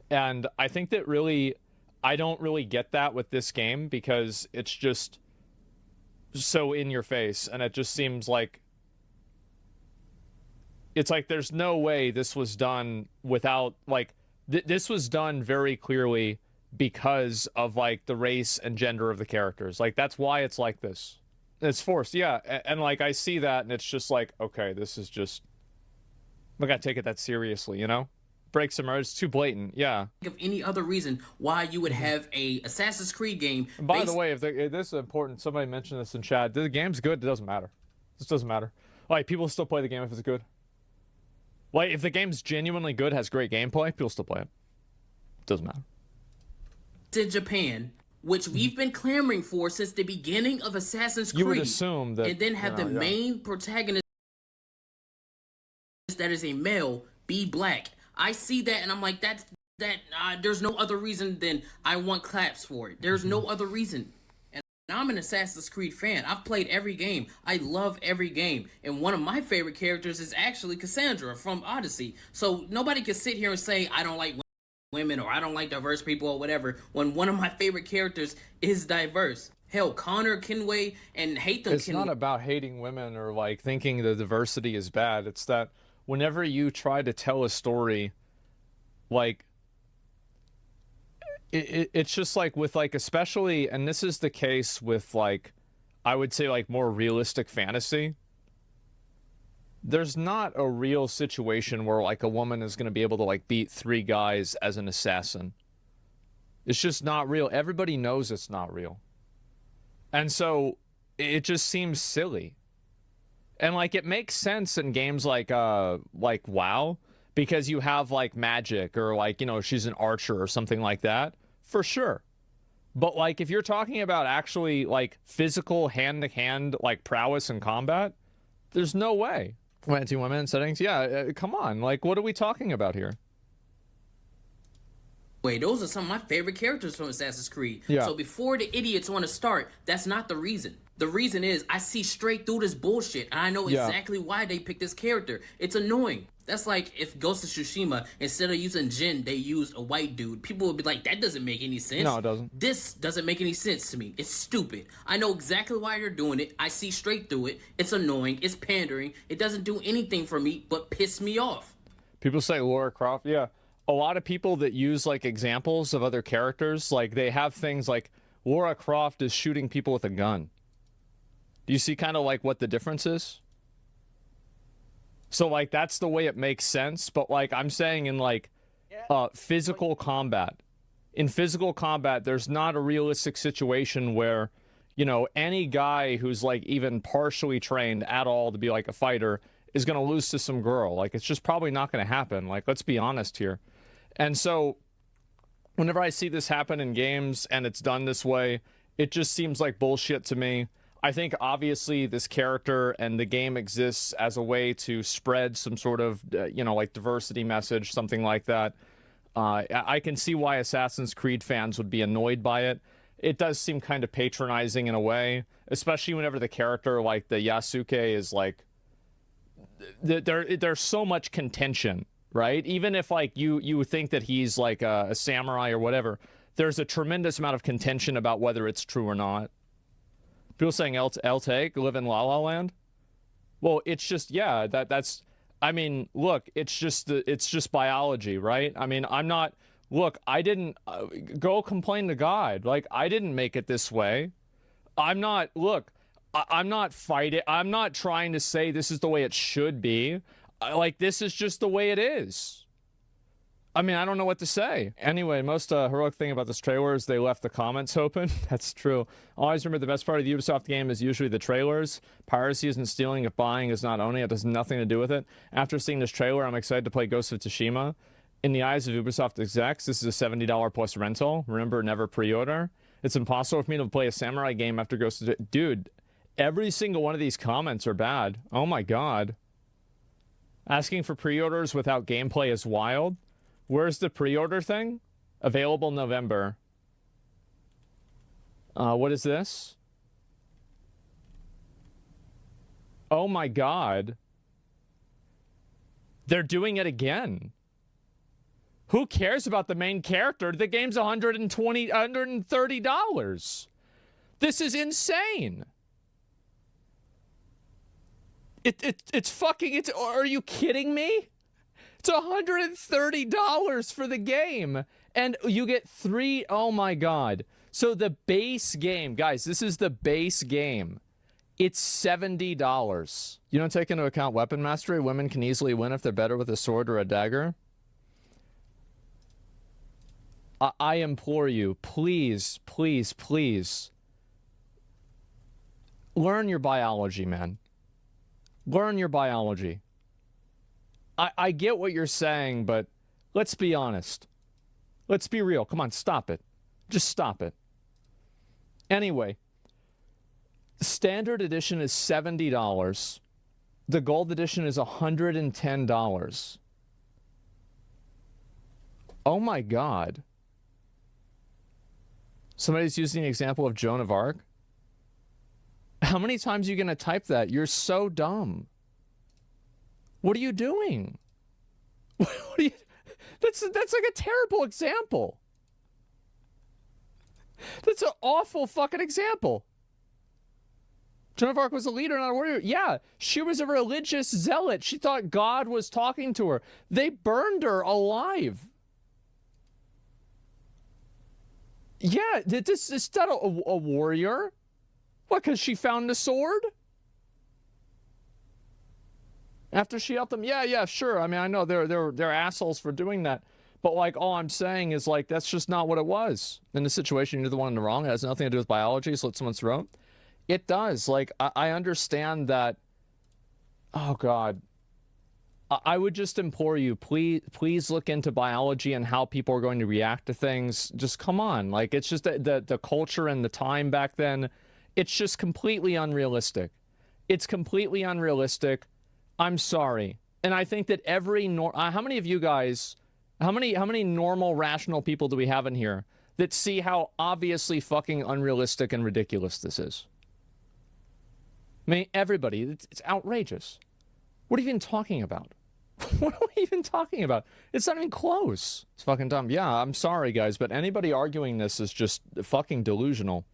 And I think that really, I don't really get that with this game because it's just so in your face. And it just seems like, it's like there's no way this was done without, like, this was done very clearly because of like the race and gender of the characters. Like that's why it's like this. It's forced, yeah. And like I see that and it's just like, okay, this is just, we gotta take it that seriously, you know? Breaks emerge, it's too blatant, yeah. Of any other reason why you would have a Assassin's Creed game. And by the way, if this is important, somebody mentioned this in chat. The game's good, it doesn't matter. This doesn't matter. Like people still play the game if it's good. Like if the game's genuinely good, has great gameplay, people still play it. It doesn't matter. In Japan, which we've been clamoring for since the beginning of Assassin's Creed. You would assume that, and then have the main protagonist that is a male be black. I see that and I'm like, there's no other reason than I want claps for it. There's no other reason. And I'm an Assassin's Creed fan. I've played every game. I love every game. And one of my favorite characters is actually Cassandra from Odyssey. So nobody can sit here and say, I don't like women or I don't like diverse people or whatever when one of my favorite characters is diverse. Hell, Connor Kenway and Hatham It's not about hating women or like thinking the diversity is bad. It's that whenever you try to tell a story, like it's just like with like especially, and this is the case with like I would say like more realistic fantasy. There's not a real situation where like a woman is going to be able to like beat 3 guys as an assassin. It's just not real. Everybody knows it's not real. And so it just seems silly. And like it makes sense in games like WoW because you have like magic or like, you know, she's an archer or something like that. For sure. But like if you're talking about actually like physical hand-to-hand like prowess in combat, there's no way. Anti-women settings? Yeah, come on. Like what are we talking about here? Wait, those are some of my favorite characters from Assassin's Creed. Yeah. So before the idiots want to start, that's not the reason. The reason is I see straight through this bullshit, and I know exactly why they picked this character. It's annoying. That's like if Ghost of Tsushima, instead of using Jin, they used a white dude. People would be like, that doesn't make any sense. No, it doesn't. This doesn't make any sense to me. It's stupid. I know exactly why they're doing it. I see straight through it. It's annoying. It's pandering. It doesn't do anything for me but piss me off. People say Lara Croft. Yeah. A lot of people that use like examples of other characters, like they have things like Lara Croft is shooting people with a gun. Do you see kind of like what the difference is? So like that's the way it makes sense, but like I'm saying in like physical combat. In physical combat, there's not a realistic situation where, you know, any guy who's like even partially trained at all to be like a fighter is going to lose to some girl. Like it's just probably not going to happen. Like let's be honest here. And so whenever I see this happen in games and it's done this way, it just seems like bullshit to me. I think obviously this character and the game exists as a way to spread some sort of, you know, like diversity message, something like that. I can see why Assassin's Creed fans would be annoyed by it. It does seem kind of patronizing in a way, especially whenever the character like the Yasuke is like, there's so much contention, right? Even if like you think that he's like a samurai or whatever, there's a tremendous amount of contention about whether it's true or not. People saying El-Take live in La La Land. Well, it's just that's. I mean, look, it's just biology, right? I mean, I'm not. Look, I didn't go complain to God. Like I didn't make it this way. I'm not. Look, I'm not fighting. I'm not trying to say this is the way it should be. Like this is just the way it is. I mean, I don't know what to say. Anyway, most heroic thing about this trailer is they left the comments open. That's true. Always remember the best part of the Ubisoft game is usually the trailers. Piracy isn't stealing if buying is not owning. It has nothing to do with it. After seeing this trailer, I'm excited to play Ghost of Tsushima. In the eyes of Ubisoft execs, this is a $70 plus rental. Remember, never pre-order. It's impossible for me to play a samurai game after Ghost of Tsushima. Dude, every single one of these comments are bad. Oh my god. Asking for pre-orders without gameplay is wild. Where's the pre-order thing? Available November. What is this? Oh my god. They're doing it again. Who cares about the main character? The game's $130. This is insane. It's fucking, are you kidding me? It's $130 for the game. And you get 3, oh my god. So the base game, guys, this is the base game. It's $70. You don't take into account weapon mastery? Women can easily win if they're better with a sword or a dagger? I implore you, please, please, please. Learn your biology, man. Learn your biology. I get what you're saying, but let's be honest. Let's be real. Come on, stop it. Just stop it. Anyway, standard edition is $70. The gold edition is $110. Oh my god. Somebody's using an example of Joan of Arc. How many times are you going to type that? You're so dumb. What are you doing? What are you... That's like a terrible example. That's an awful fucking example. Joan of Arc was a leader, not a warrior. Yeah, she was a religious zealot. She thought God was talking to her. They burned her alive. Yeah, this is not a warrior. What, because she found the sword? After she helped them? Yeah, sure. I mean, I know they're assholes for doing that. But, like, all I'm saying is, like, that's just not what it was. In the situation, you're the one in the wrong. It has nothing to do with biology, slit someone's throat. It does. Like, I understand that. Oh, God. I would just implore you, please look into biology and how people are going to react to things. Just come on. Like, it's just the culture and the time back then. It's just completely unrealistic. It's completely unrealistic. I'm sorry. And I think that how many of you guys, how many normal, rational people do we have in here that see how obviously fucking unrealistic and ridiculous this is? I mean, everybody, it's outrageous. What are you even talking about? What are we even talking about? It's not even close. It's fucking dumb. Yeah, I'm sorry, guys, but anybody arguing this is just fucking delusional.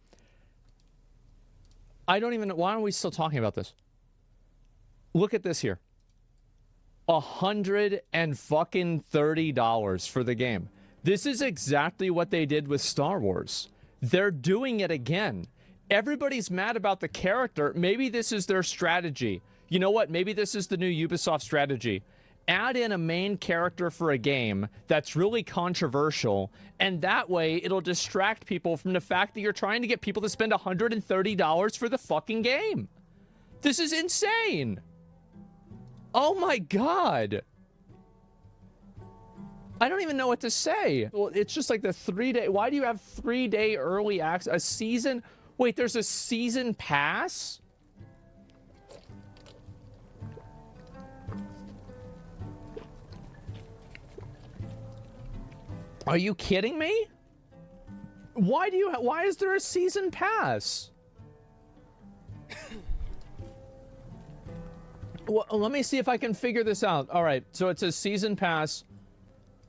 I don't even know. Why are we still talking about this? Look at this here. $130 for the game. This is exactly what they did with Star Wars. They're doing it again. Everybody's mad about the character. Maybe this is their strategy. You know what? Maybe this is the new Ubisoft strategy. Add in a main character for a game that's really controversial, and that way it'll distract people from the fact that you're trying to get people to spend $130 for the fucking game. This is insane. Oh my God. I don't even know what to say. Well, it's just like the 3-day. Why do you have 3-day early access? A season? Wait, there's a season pass? Are you kidding me? Why is there a season pass? Well, let me see if I can figure this out. All right, so it says season pass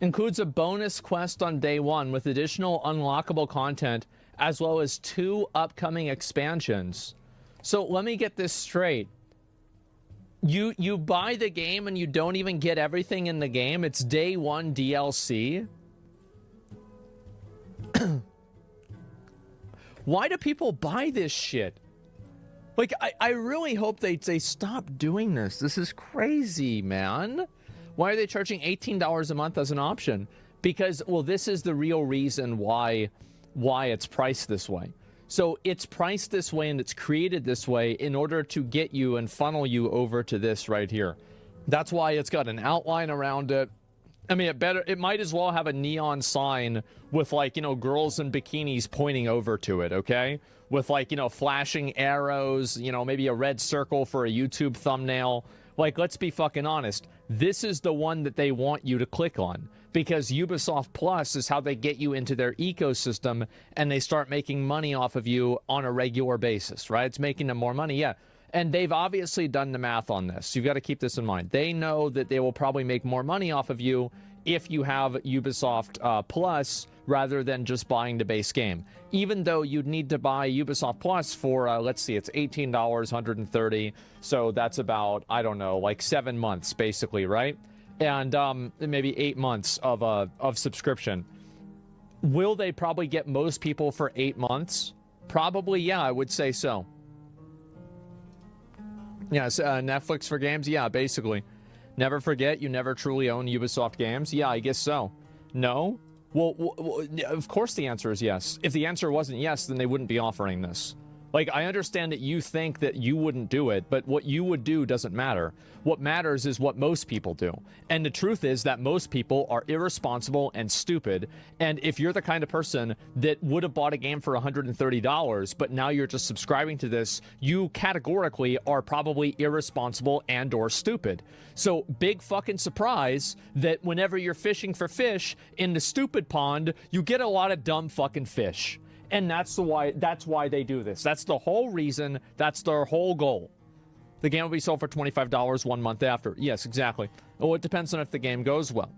includes a bonus quest on day 1 with additional unlockable content, as well as 2 upcoming expansions. So let me get this straight. You buy the game and you don't even get everything in the game. It's day 1 DLC. Why do people buy this shit? Like, I really hope they stop doing this. This is crazy, man. Why are they charging $18 a month as an option? Because, well, this is the real reason why it's priced this way. So it's priced this way and it's created this way in order to get you and funnel you over to this right here. That's why it's got an outline around it. I mean, it might as well have a neon sign with, like, you know, girls in bikinis pointing over to it, okay? With, like, you know, flashing arrows, you know, maybe a red circle for a YouTube thumbnail. Like, let's be fucking honest. This is the one that they want you to click on, because Ubisoft Plus is how they get you into their ecosystem and they start making money off of you on a regular basis, right? It's making them more money, yeah. And they've obviously done the math on this. You've got to keep this in mind. They know that they will probably make more money off of you if you have Ubisoft Plus rather than just buying the base game. Even though you'd need to buy Ubisoft Plus for, let's see, it's $18, $130. So that's about, I don't know, like 7 months, basically, right? And maybe 8 months of subscription. Will they probably get most people for 8 months? Probably, yeah, I would say so. Yes, Netflix for games? Yeah, basically. Never forget, you never truly own Ubisoft games? Yeah, I guess so. No? Well, of course the answer is yes. If the answer wasn't yes, then they wouldn't be offering this. Like, I understand that you think that you wouldn't do it, but what you would do doesn't matter. What matters is what most people do. And the truth is that most people are irresponsible and stupid. And if you're the kind of person that would have bought a game for $130, but now you're just subscribing to this, you categorically are probably irresponsible and or stupid. So big fucking surprise that whenever you're fishing for fish in the stupid pond, you get a lot of dumb fucking fish. And that's why they do this. That's the whole reason. That's their whole goal. The game will be sold for $25 1 month after. Yes, exactly. Well, it depends on if the game goes well.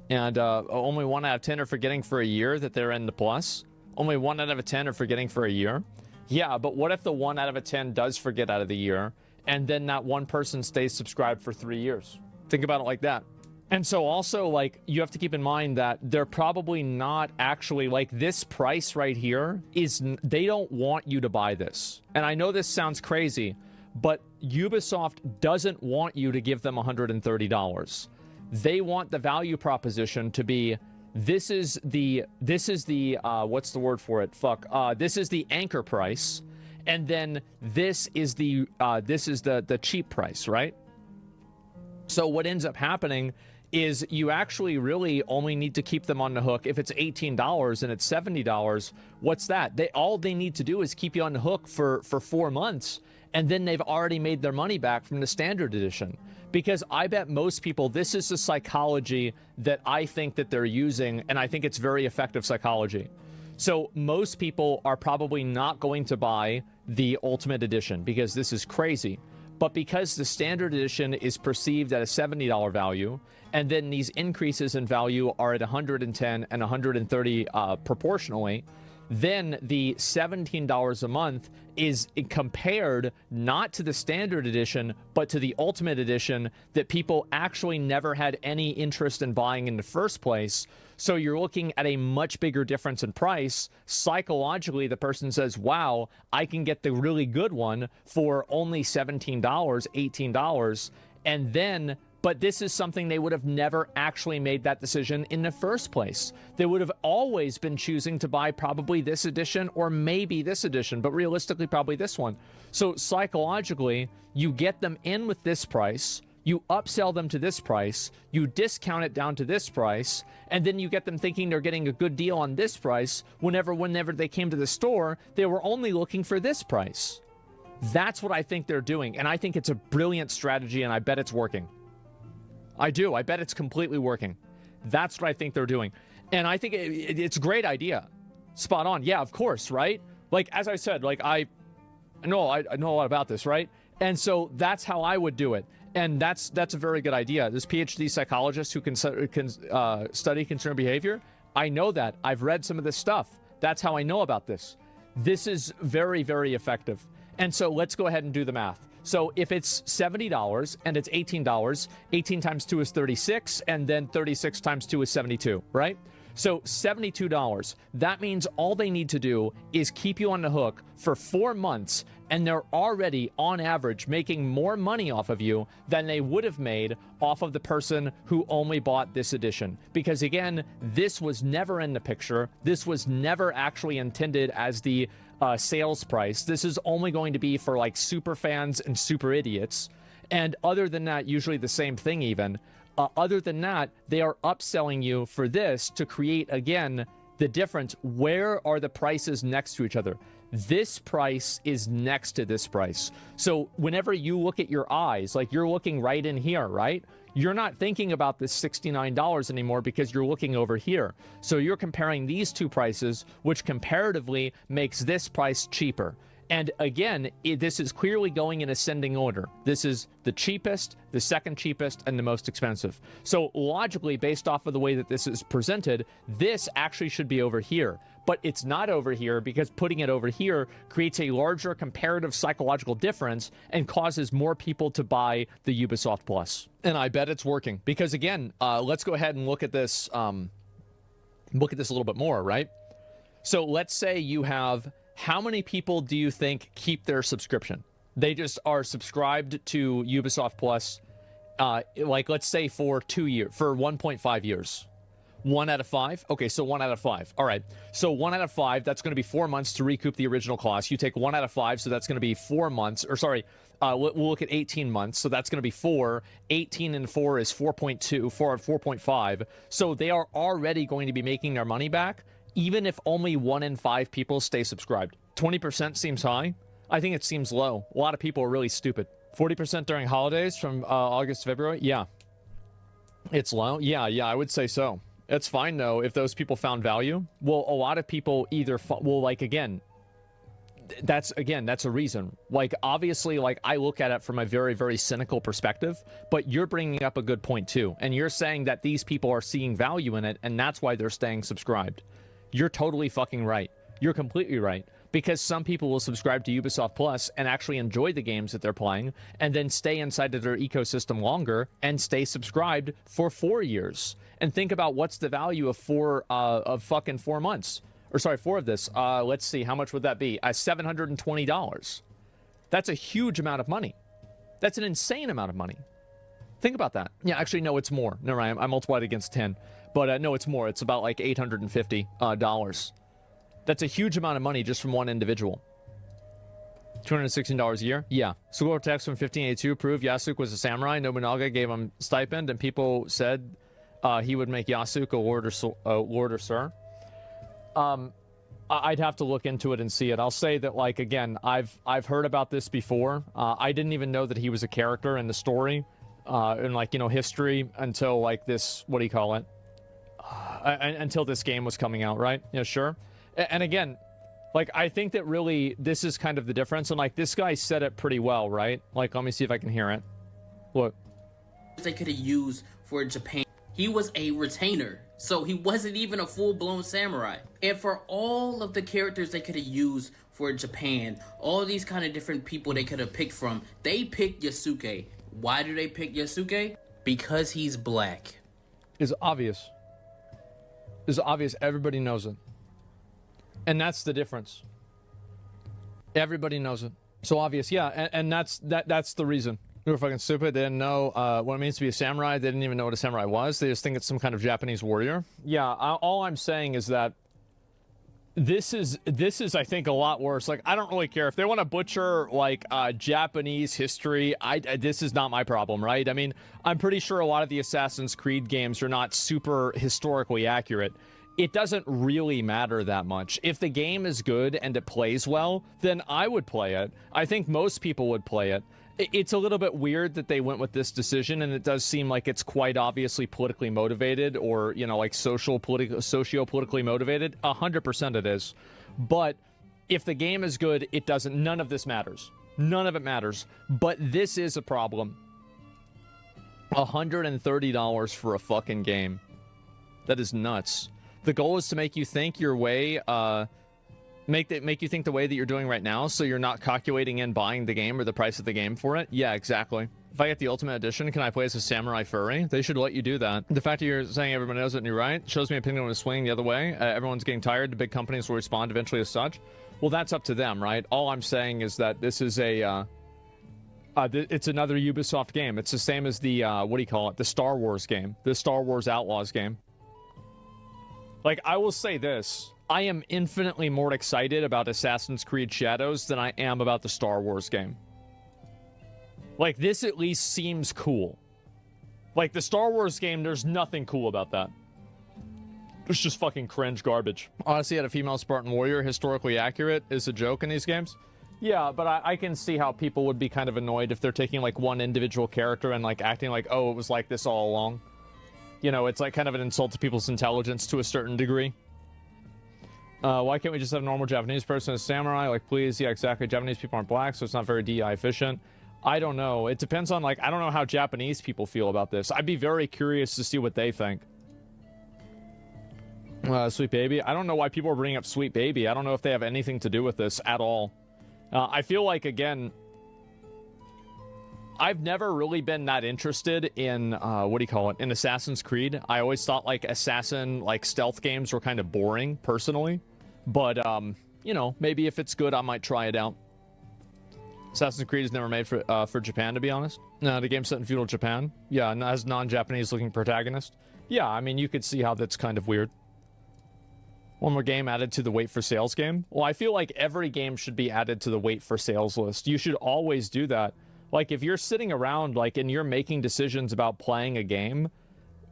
And only 1 out of 10 are forgetting for a year that they're in the Plus. Only 1 out of 10 are forgetting for a year. Yeah, but what if the 1 out of 10 does forget out of the year, and then that one person stays subscribed for 3 years? Think about it like that. And so also, like, you have to keep in mind that they're probably not actually, like, this price right here is, they don't want you to buy this. And I know this sounds crazy, but Ubisoft doesn't want you to give them $130. They want the value proposition to be, this is the what's the word for it? This is the anchor price, and then this is the cheap price, right? So what ends up happening is you actually really only need to keep them on the hook. If it's $18 and it's $70, what's that? All they need to do is keep you on the hook for 4 months, and then they've already made their money back from the standard edition. Because I bet most people, this is the psychology that I think that they're using, and I think it's very effective psychology. So most people are probably not going to buy the Ultimate Edition because this is crazy. But because the standard edition is perceived at a $70 value, and then these increases in value are at 110 and 130 proportionally, then the $17 a month is compared not to the standard edition, but to the ultimate edition that people actually never had any interest in buying in the first place. So you're looking at a much bigger difference in price. Psychologically, the person says, wow, I can get the really good one for only $17, $18. And then, but this is something they would have never actually made that decision in the first place. They would have always been choosing to buy probably this edition or maybe this edition, but realistically, probably this one. So psychologically, you get them in with this price, you upsell them to this price, you discount it down to this price, and then you get them thinking they're getting a good deal on this price whenever they came to the store, they were only looking for this price. That's what I think they're doing, and I think it's a brilliant strategy, and I bet it's working. I do. I bet it's completely working. That's what I think they're doing. And I think it's a great idea. Spot on. Yeah, of course, right? Like, as I said, like, I know a lot about this, right? And so that's how I would do it. And that's a very good idea. This PhD psychologist who can study consumer behavior, I know that. I've read some of this stuff. That's how I know about this. This is very, very effective. And so let's go ahead and do the math. So if it's $70 and it's $18, 18 times 2 is 36, and then 36 times 2 is 72, right? So $72. That means all they need to do is keep you on the hook for 4 months, and they're already, on average, making more money off of you than they would have made off of the person who only bought this edition. Because again, this was never in the picture. This was never actually intended as the sales price. This is only going to be for like super fans and super idiots. And other than that, usually the same thing even. Other than that, they are upselling you for this to create, again, the difference. Where are the prices next to each other? This price is next to this price. So whenever you look at your eyes, like you're looking right in here, right? You're not thinking about this $69 anymore because you're looking over here. So you're comparing these two prices, which comparatively makes this price cheaper. And again, this is clearly going in ascending order. This is the cheapest, the second cheapest, and the most expensive. So logically, based off of the way that this is presented, this actually should be over here. But it's not over here because putting it over here creates a larger comparative psychological difference and causes more people to buy the Ubisoft Plus. And I bet it's working. Because again, let's go ahead and look at this a little bit more, right? So let's say you have... How many people do you think keep their subscription? They just are subscribed to Ubisoft Plus, like let's say for 2 years, for 1.5 years. 1 out of 5? Okay, so 1 out of 5. All right. So 1 out of 5, that's going to be 4 months to recoup the original cost. You take 1 out of 5, so that's going to be 4 months. Or sorry, we'll look at 18 months. So that's going to be 4. 18 and 4 is 4.2, 4.5. So they are already going to be making their money back, even if only 1 in 5 people stay subscribed. 20% seems high. I think it seems low. A lot of people are really stupid. 40% during holidays from August to February? Yeah. It's low? Yeah, I would say so. It's fine, though, if those people found value. Well, a lot of people either... that's a reason. Like, obviously, like, I look at it from a very, very cynical perspective, but you're bringing up a good point, too. And you're saying that these people are seeing value in it, and that's why they're staying subscribed. You're totally fucking right. You're completely right. Because some people will subscribe to Ubisoft Plus and actually enjoy the games that they're playing, and then stay inside of their ecosystem longer and stay subscribed for 4 years. And think about what's the value of fucking 4 months. Or sorry, 4 of this. Let's see, how much would that be? $720. That's a huge amount of money. That's an insane amount of money. Think about that. Yeah, actually, no, it's more. Never mind, I multiplied against 10. But no, it's more. It's about like $850. That's a huge amount of money just from one individual. $216 a year? Yeah. School text from 1582 proved Yasuk was a samurai. Nobunaga gave him stipend, and people said he would make Yasuk a lord or sir. I'd have to look into it and see it. I'll say that, like, again, I've heard about this before. I didn't even know that he was a character in the story, in, like, you know, history until, like, this, what do you call it? Until this game was coming out, right? Yeah, sure. And again, like, I think that really this is kind of the difference. And, like, this guy said it pretty well, right? Like, let me see if I can hear it. Look. They could have used for Japan. He was a retainer, so he wasn't even a full-blown samurai. And for all of the characters they could have used for Japan, all these kind of different people they could have picked from, they picked Yasuke. Why do they pick Yasuke? Because he's black. It's obvious. It's obvious. Everybody knows it. And that's the difference. Everybody knows it. So obvious, yeah, and that's the reason. They were fucking stupid. They didn't know what it means to be a samurai. They didn't even know what a samurai was. They just think it's some kind of Japanese warrior. Yeah, all I'm saying is that this is I think a lot worse. Like, I don't really care if they want to butcher like Japanese history. This is not my problem, right? I mean, I'm pretty sure a lot of the Assassin's Creed games are not super historically accurate. It doesn't really matter that much. If the game is good and it plays well, then I would play it. I think most people would play it. It's a little bit weird that they went with this decision, and it does seem like it's quite obviously politically motivated, or, you know, like socio-politically motivated. 100% it is. But if the game is good, it doesn't. None of this matters. None of it matters. But this is a problem. $130 for a fucking game. That is nuts. The goal is to make you think your way, make you think the way that you're doing right now, so you're not calculating in buying the game or the price of the game for it. Yeah, exactly. If I get the Ultimate Edition, can I play as a samurai furry? They should let you do that. The fact that you're saying everyone knows it and you're right shows me opinion is swinging the other way. Everyone's getting tired. The big companies will respond eventually as such. Well, that's up to them, right? All I'm saying is that this is a it's another Ubisoft game. It's the same as the what do you call it? The Star Wars game, the Star Wars Outlaws game. Like, I will say this, I am infinitely more excited about Assassin's Creed Shadows than I am about the Star Wars game. Like, this at least seems cool. Like, the Star Wars game, there's nothing cool about that. It's just fucking cringe garbage. Odyssey had a female Spartan warrior, historically accurate, is a joke in these games. Yeah, but I can see how people would be kind of annoyed if they're taking, like, one individual character and, like, acting like, oh, it was like this all along. You know, it's like kind of an insult to people's intelligence to a certain degree. Why can't we just have a normal Japanese person as samurai? Like, please, yeah, exactly. Japanese people aren't black, so it's not very DI efficient. I don't know. It depends on, like, I don't know how Japanese people feel about this. I'd be very curious to see what they think. Sweet Baby. I don't know why people are bringing up Sweet Baby. I don't know if they have anything to do with this at all. I feel like, again, I've never really been that interested in, what do you call it, in Assassin's Creed. I always thought, like, assassin, like, stealth games were kind of boring, personally. But, you know, maybe if it's good, I might try it out. Assassin's Creed is never made for Japan, to be honest. No, the game's set in feudal Japan. Yeah, and has non-Japanese looking protagonist. Yeah, I mean, you could see how that's kind of weird. One more game added to the wait for sales game. Well, I feel like every game should be added to the wait for sales list. You should always do that. Like, if you're sitting around, like, and you're making decisions about playing a game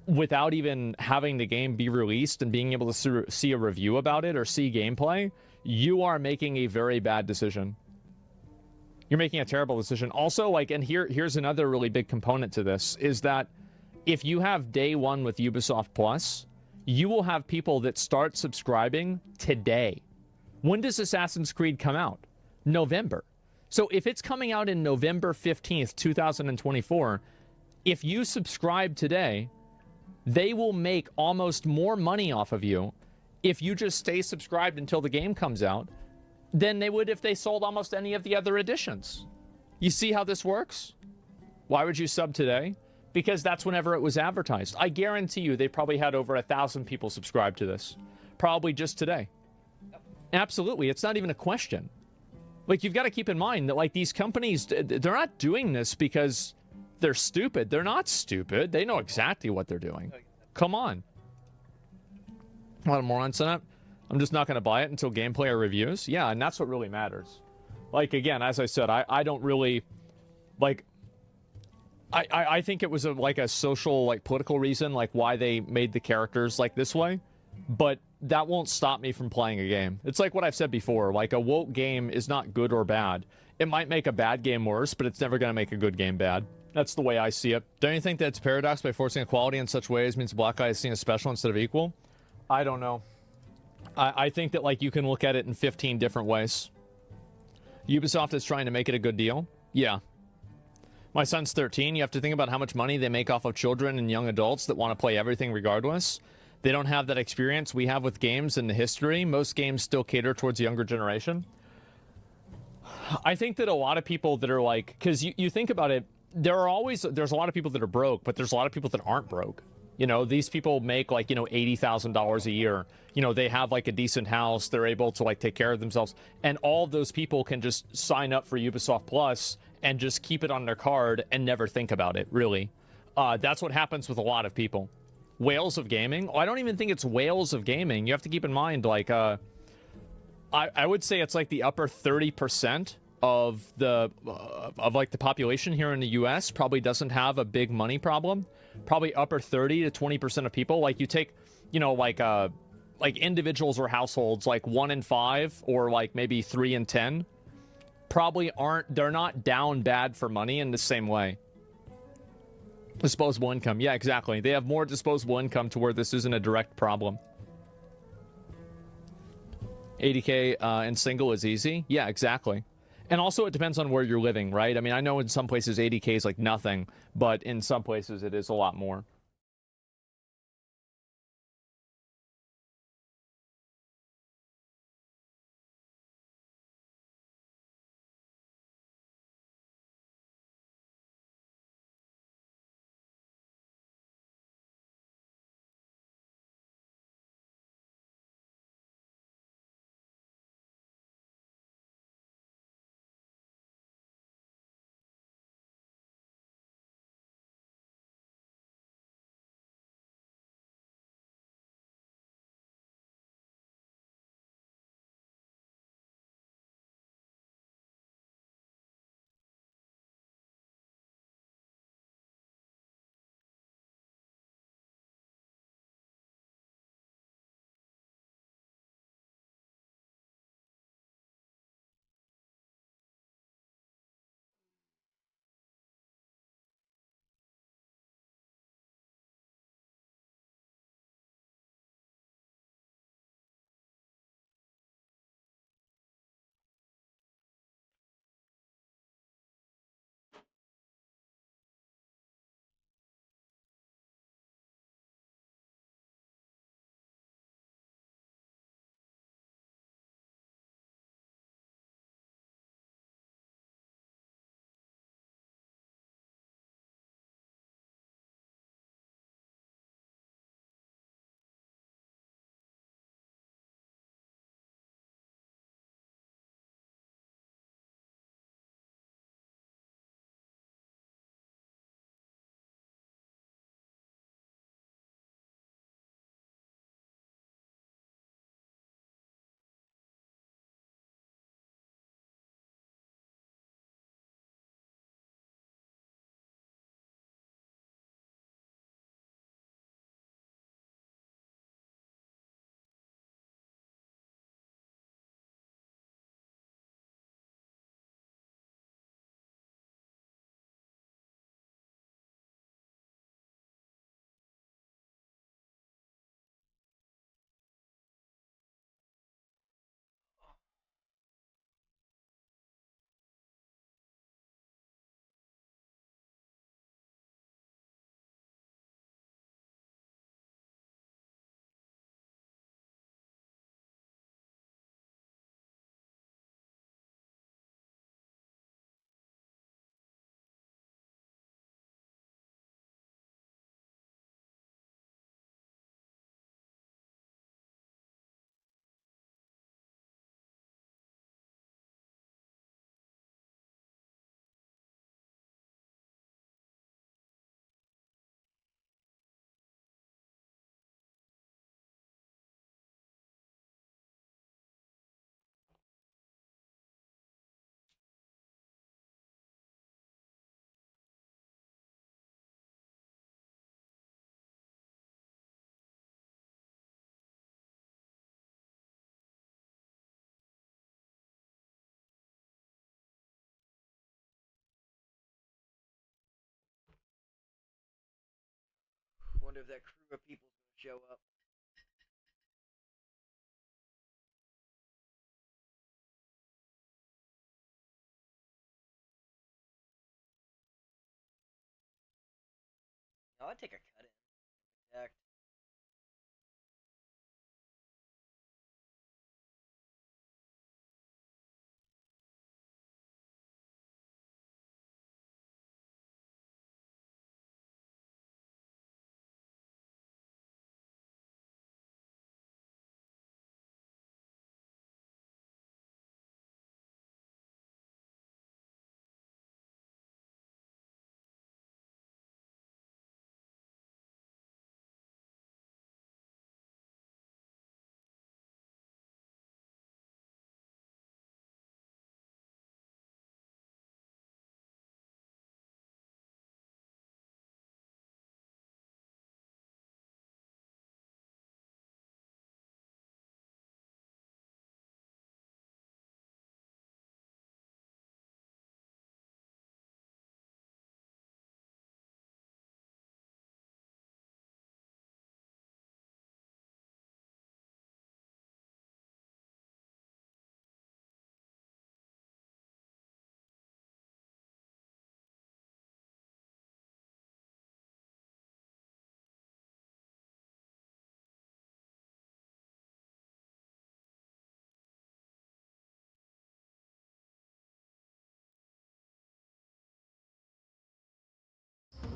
without even having the game be released and being able to see a review about it or see gameplay, you are making a very bad decision. You're making a terrible decision. Also, like, and here's another really big component to this, is that if you have day one with Ubisoft Plus, you will have people that start subscribing today. When does Assassin's Creed come out? November. So if it's coming out in November 15th, 2024, if you subscribe today, they will make almost more money off of you if you just stay subscribed until the game comes out than they would if they sold almost any of the other editions. You see how this works? Why would you sub today? Because that's whenever it was advertised. I guarantee you they probably had over 1,000 people subscribe to this. Probably just today. Absolutely. It's not even a question. Like, you've got to keep in mind that, like, these companies, they're not doing this because they're stupid. They're not stupid. They know exactly what they're doing. Come on. A lot of morons on it. I'm just not going to buy it until gameplay or reviews. Yeah, and that's what really matters. Like, again, as I said, I don't really, like, I think it was like a social, like, political reason, like, why they made the characters like this way. But that won't stop me from playing a game. It's like what I've said before. Like, a woke game is not good or bad. It might make a bad game worse, but it's never going to make a good game bad. That's the way I see it. Don't you think that it's a paradox by forcing equality in such ways means a black guy is seen as special instead of equal? I don't know. I think that, like, you can look at it in 15 different ways. Ubisoft is trying to make it a good deal. Yeah. My son's 13. You have to think about how much money they make off of children and young adults that want to play everything regardless. They don't have that experience we have with games in the history. Most games still cater towards the younger generation. I think that a lot of people that are like, because you think about it, there's a lot of people that are broke, but there's a lot of people that aren't broke. You know, these people make, like, you know, $80,000 a year. You know, they have, like, a decent house. They're able to, like, take care of themselves. And all of those people can just sign up for Ubisoft Plus and just keep it on their card and never think about it, really. That's what happens with a lot of people. Whales of gaming? Oh, I don't even think it's whales of gaming. You have to keep in mind, like, I would say it's, like, the upper 30% of the like the population here in the US probably doesn't have a big money problem. Probably upper 30 to 20% of people. Like, you take, you know, like individuals or households, like 1 in 5 or like maybe 3 in 10 probably they're not down bad for money in the same way. Disposable income. Yeah, exactly. They have more disposable income to where this isn't a direct problem. 80K and single is easy. Yeah, exactly. And also, it depends on where you're living, right? I mean, I know in some places 80K is like nothing, but in some places it is a lot more. wonder if that crew of people's gonna show up. No, I'd take a cut in. Protect.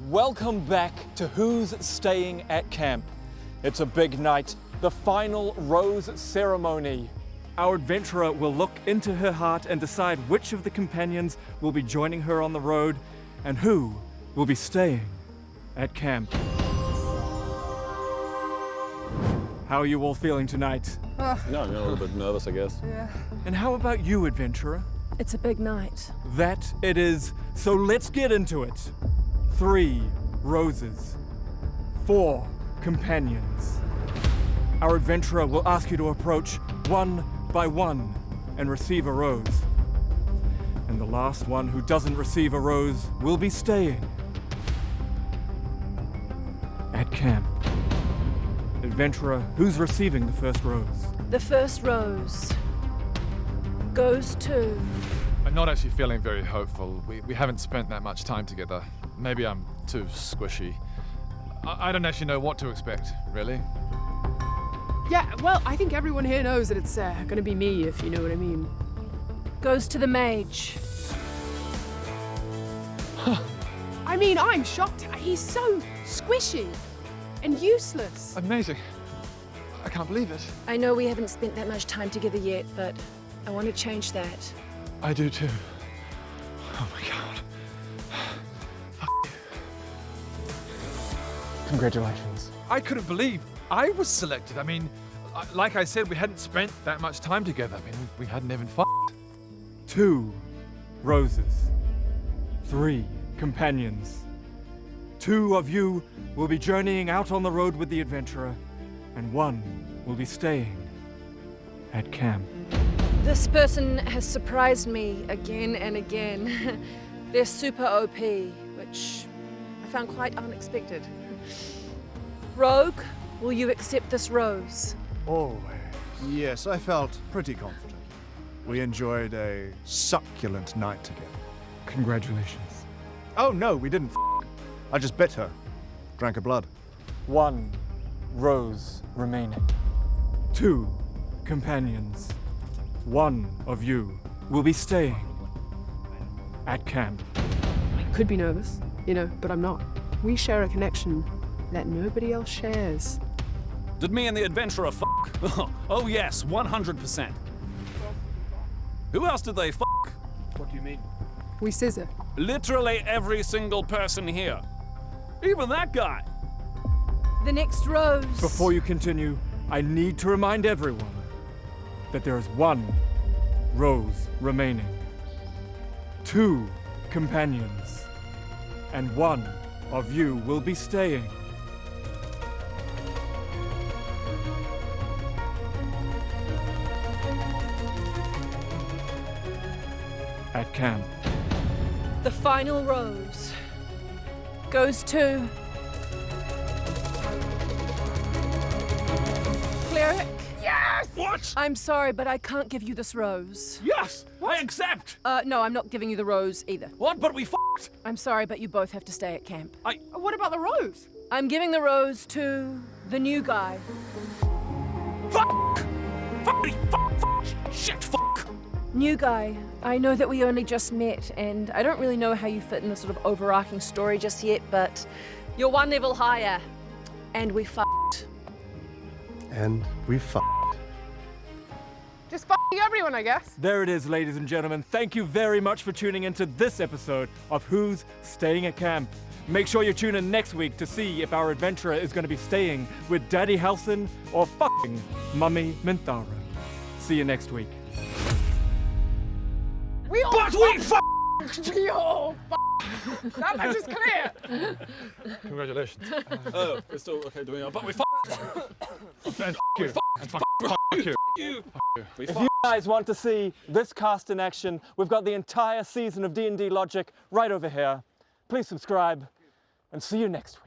Welcome back to Who's Staying at Camp. It's a big night, the final rose ceremony. Our adventurer will look into her heart and decide which of the companions will be joining her on the road and who will be staying at camp. How are you all feeling tonight? Yeah, I'm a little bit nervous, I guess. Yeah. And how about you, adventurer? It's a big night. That it is, so let's get into it. 3 roses, 4 companions. Our adventurer will ask you to approach one by one and receive a rose. And the last one who doesn't receive a rose will be staying at camp. Adventurer, who's receiving the first rose? The first rose goes to... I'm not actually feeling very hopeful. We haven't spent that much time together. Maybe I'm too squishy. I don't actually know what to expect, really. Yeah, well, I think everyone here knows that it's gonna be me, if you know what I mean. Goes to the mage. I mean, I'm shocked. He's so squishy and useless. Amazing. I can't believe it. I know we haven't spent that much time together yet, but I want to change that. I do too. Oh my god. Congratulations. I couldn't believe I was selected. I mean, like I said, we hadn't spent that much time together. I mean, we hadn't even f***ed. 2 roses, 3 companions. 2 of you will be journeying out on the road with the adventurer, and 1 will be staying at camp. This person has surprised me again and again. They're super OP, which I found quite unexpected. Rogue, will you accept this rose? Always. Yes, I felt pretty confident. We enjoyed a succulent night together. Congratulations. Oh no, we didn't I just bit her. Drank her blood. 1 rose remaining. 2 companions. 1 of you will be staying at camp. I could be nervous, you know, but I'm not. We share a connection that nobody else shares. Did me and the adventurer f***? Oh yes, 100%. Who else did they f***? What do you mean? We scissor. Literally every single person here. Even that guy. The next rose. Before you continue, I need to remind everyone that there is 1 rose remaining, 2 companions, and 1 of you will be staying. At camp. The final rose goes to... Eric? Yes! What? I'm sorry, but I can't give you this rose. Yes! I accept! No, I'm not giving you the rose either. What? But we f***ed! I'm sorry, but you both have to stay at camp. What about the rose? I'm giving the rose to the new guy. Fuck! Fuck! Shit, fuck! New guy, I know that we only just met, and I don't really know how you fit in the sort of overarching story just yet, but you're one level higher, and we f***ed. And we f***ed. Just f***ing everyone, I guess. There it is, ladies and gentlemen. Thank you very much for tuning into this episode of Who's Staying at Camp. Make sure you tune in next week to see if our adventurer is going to be staying with Daddy Halson or fucking Mummy Minthara. See you next week. We all But we f***! We all f***. That much is clear. Congratulations. Oh, we're still okay doing it, but we f***. And you. And fuck you. We If you guys want to see this cast in action, we've got the entire season of D&D Logic right over here. Please subscribe, and see you next week.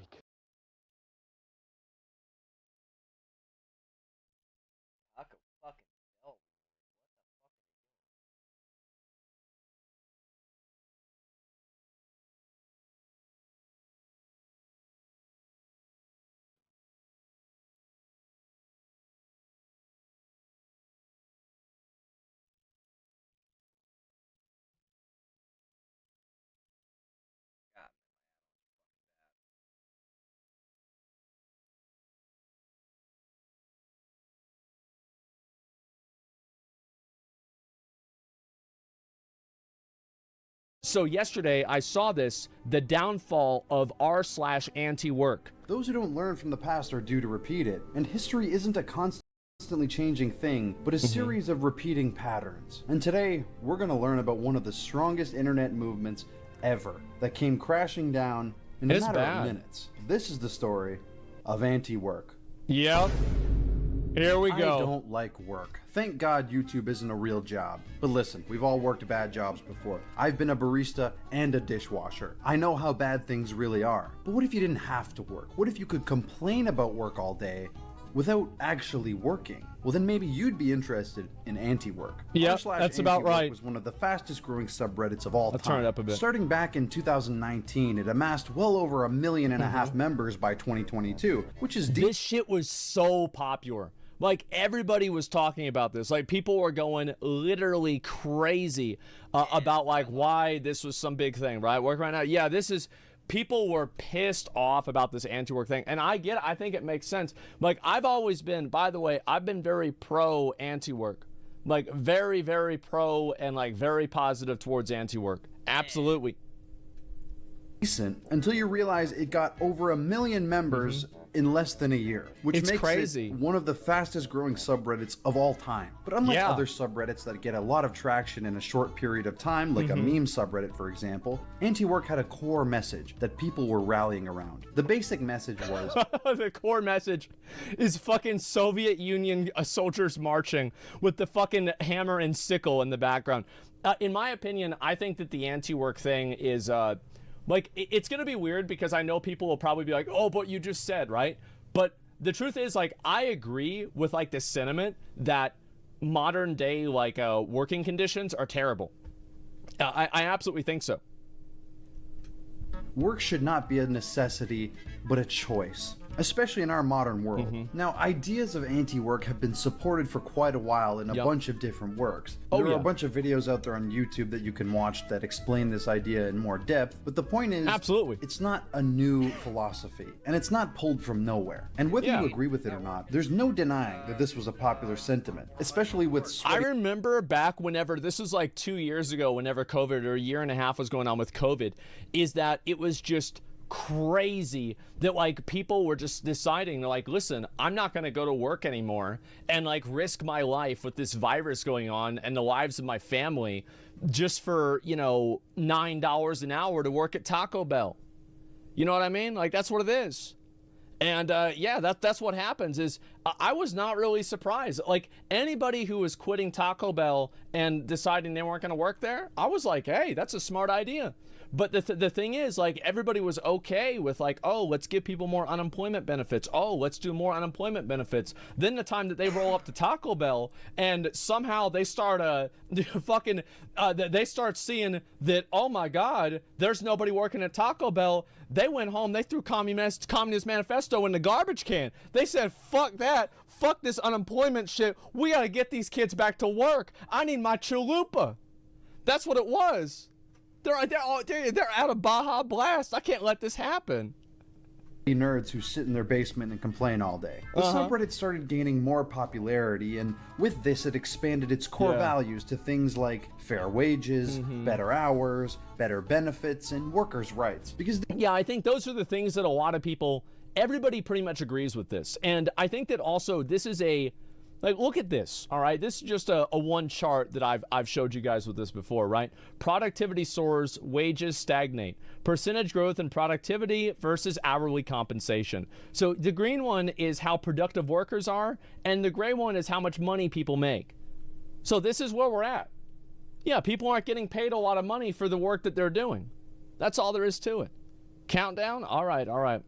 So yesterday I saw this, the downfall of r/anti-work. Those who don't learn from the past are due to repeat it, and history isn't a constantly changing thing, but a series of repeating patterns. And today, we're going to learn about one of the strongest internet movements ever that came crashing down in a matter of minutes. This is the story of anti-work. Yep. Here we go. I don't like work. Thank God YouTube isn't a real job. But listen, we've all worked bad jobs before. I've been a barista and a dishwasher. I know how bad things really are. But what if you didn't have to work? What if you could complain about work all day without actually working? Well, then maybe you'd be interested in anti-work. Yep, that's about right. It was one of the fastest growing subreddits of all time. Turn it up a bit. Starting back in 2019, it amassed well over 1.5 million members by 2022, which is This shit was so popular. Like, everybody was talking about this. Like, people were going literally crazy about, like, why this was some big thing, right? Work right now. Yeah, this is... People were pissed off about this anti-work thing. And I get it. I think it makes sense. Like, I've always been... By the way, I've been very pro anti-work. Like, very, very pro and, like, very positive towards anti-work. Absolutely. Recent until you realize it got over 1 million members in less than a year, which It's makes crazy. it one of the fastest growing subreddits of all time. But unlike other subreddits that get a lot of traction in a short period of time, like a meme subreddit, for example, anti-work had a core message that people were rallying around. The basic message was... The core message is fucking Soviet Union soldiers marching with the fucking hammer and sickle in the background. In my opinion, I think that the anti-work thing is... Like, it's going to be weird because I know people will probably be like, oh, but you just said, right? But the truth is, like, I agree with, like, the sentiment that modern day, like, working conditions are terrible. I absolutely think so. Work should not be a necessity, but a choice, especially in our modern world. Now, ideas of anti-work have been supported for quite a while in a bunch of different works. There are a bunch of videos out there on YouTube that you can watch that explain this idea in more depth, but the point is, it's not a new philosophy, and it's not pulled from nowhere. And whether you agree with it or not, there's no denying that this was a popular sentiment, especially with I remember back whenever, this was like 2 years ago, whenever COVID, or 1.5 years was going on with COVID, is that it was just crazy that, like, people were just deciding, they're like, listen, I'm not going to go to work anymore and, like, risk my life with this virus going on and the lives of my family just for, you know, $9 an hour to work at Taco Bell. You know what I mean? Like, that's what it is. And yeah, that's what happens. Is I was not really surprised. Like, anybody who was quitting Taco Bell and deciding they weren't going to work there, I was like, hey, that's a smart idea. But the thing is, like, everybody was okay with, like, oh, let's give people more unemployment benefits. Oh, let's do more unemployment benefits. Then the time that they roll up to Taco Bell and somehow they start they start seeing that, oh my God, there's nobody working at Taco Bell. They went home, they threw Communist Manifesto in the garbage can. They said, fuck that, fuck this unemployment shit. We gotta get these kids back to work. I need my chalupa. That's what it was. They're out of Baja Blast. I can't let this happen. Nerds who sit in their basement and complain all day. The subreddit started gaining more popularity, and with this it expanded its core values to things like fair wages, better hours, better benefits, and workers' rights. Because yeah, I think those are the things that a lot of people, everybody pretty much agrees with this. And I think that also this is like, look at this, all right? This is just a one chart that I've showed you guys with this before, right? Productivity soars, wages stagnate. Percentage growth in productivity versus hourly compensation. So the green one is how productive workers are, and the gray one is how much money people make. So this is where we're at. Yeah, people aren't getting paid a lot of money for the work that they're doing. That's all there is to it. Countdown? All right, all right.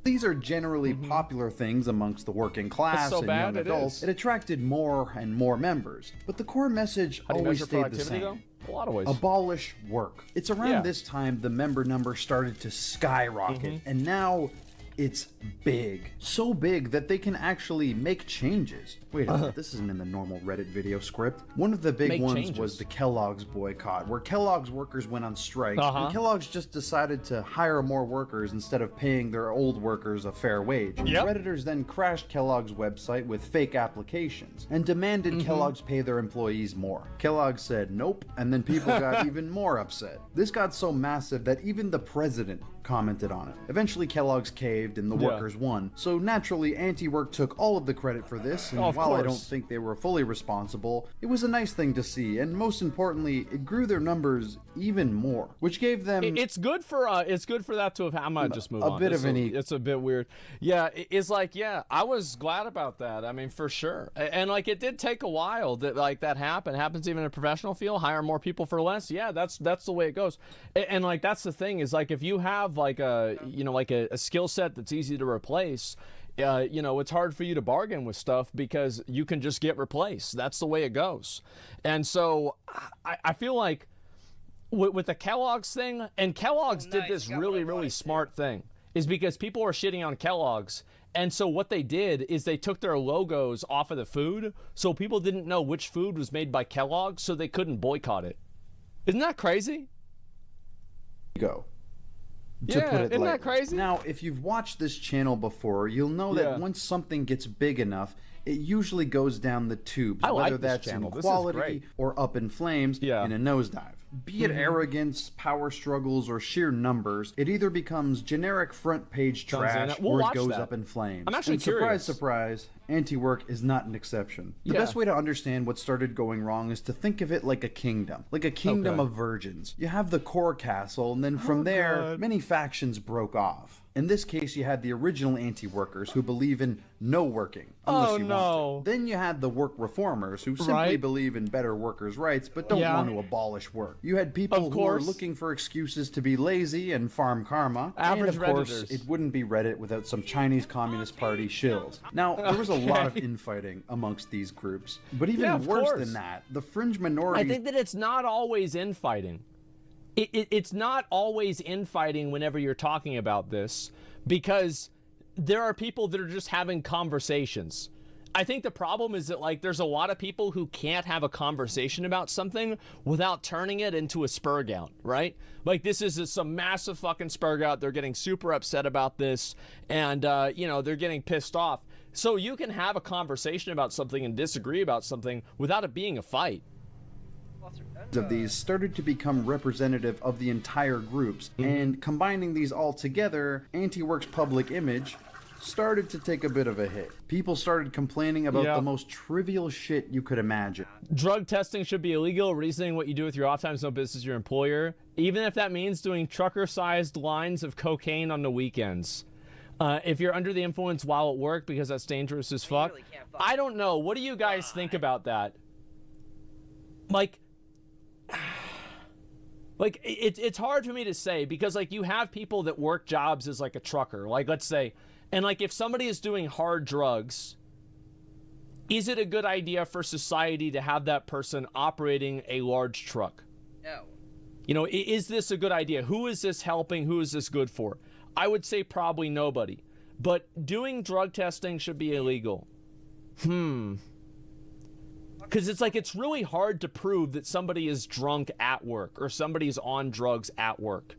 These are generally popular things amongst the working class and young adults. It attracted more and more members. But the core message always stayed the same. Though? A lot of ways. Abolish work. It's around this time the member number started to skyrocket. And now it's big. So big that they can actually make changes. Wait a minute, this isn't in the normal Reddit video script. One of the big ones was the Kellogg's boycott, where Kellogg's workers went on strike, and Kellogg's just decided to hire more workers instead of paying their old workers a fair wage. Redditors then crashed Kellogg's website with fake applications and demanded Kellogg's pay their employees more. Kellogg said nope, and then people got even more upset. This got so massive that even the president commented on it. Eventually Kellogg's caved and the workers won. So naturally Anti-Work took all of the credit for this, and while I don't think they were fully responsible, it was a nice thing to see, and most importantly, it grew their numbers even more, which gave them it's good for that to have I might just move on. It's a bit weird. Yeah, it's like, yeah, I was glad about that. I mean, for sure. And like, it did take a while that like that happened. It happens even in a professional field, hire more people for less. Yeah, that's the way it goes. And like, that's the thing, is like, if you have like a skill set that's easy to replace, it's hard for you to bargain with stuff because you can just get replaced. That's the way it goes. And so I feel like with the Kellogg's thing, and Kellogg's did this really smart thing, is because people are shitting on Kellogg's. And so what they did is they took their logos off of the food, so people didn't know which food was made by Kellogg's, so they couldn't boycott it. Isn't that crazy? Go. Isn't that crazy? Now, if you've watched this channel before, you'll know that once something gets big enough, it usually goes down the tubes, whether that's in quality or up in flames in a nosedive. Be it arrogance, power struggles, or sheer numbers, it either becomes generic front page trash or it goes up in flames. I'm actually curious. Surprise, Anti-Work is not an exception. The best way to understand what started going wrong is to think of it like a kingdom of virgins. You have the core castle, and then from there, many factions broke off. In this case, you had the original anti-workers who believe in no working unless you want to. Then you had the work reformers who simply believe in better workers' rights but don't want to abolish work. You had people who were looking for excuses to be lazy and farm karma. And of course, it wouldn't be Reddit without some Chinese Communist Party shills. Now, there was a lot of infighting amongst these groups. But even worse than that, the fringe minorities... I think that it's not always infighting. It's not always infighting whenever you're talking about this, because there are people that are just having conversations. I think the problem is that, like, there's a lot of people who can't have a conversation about something without turning it into a spur gout, right? Like, this is some massive fucking spur gout. They're getting super upset about this, and, they're getting pissed off. So you can have a conversation about something and disagree about something without it being a fight. Of these started to become representative of the entire groups, and combining these all together, Anti-Work's public image started to take a bit of a hit. People started complaining about the most trivial shit you could imagine. Drug testing should be illegal. Reasoning what you do with your off time is no business your employer, even if that means doing trucker-sized lines of cocaine on the weekends. If you're under the influence while at work, because that's dangerous as fuck. I don't know. What do you guys think about that? Like Like, it's hard for me to say because, like, you have people that work jobs as, like, a trucker. Like, let's say, and, like, if somebody is doing hard drugs, is it a good idea for society to have that person operating a large truck? No. You know, is this a good idea? Who is this helping? Who is this good for? I would say probably nobody. But doing drug testing should be illegal. Because it's like, it's really hard to prove that somebody is drunk at work or somebody's on drugs at work.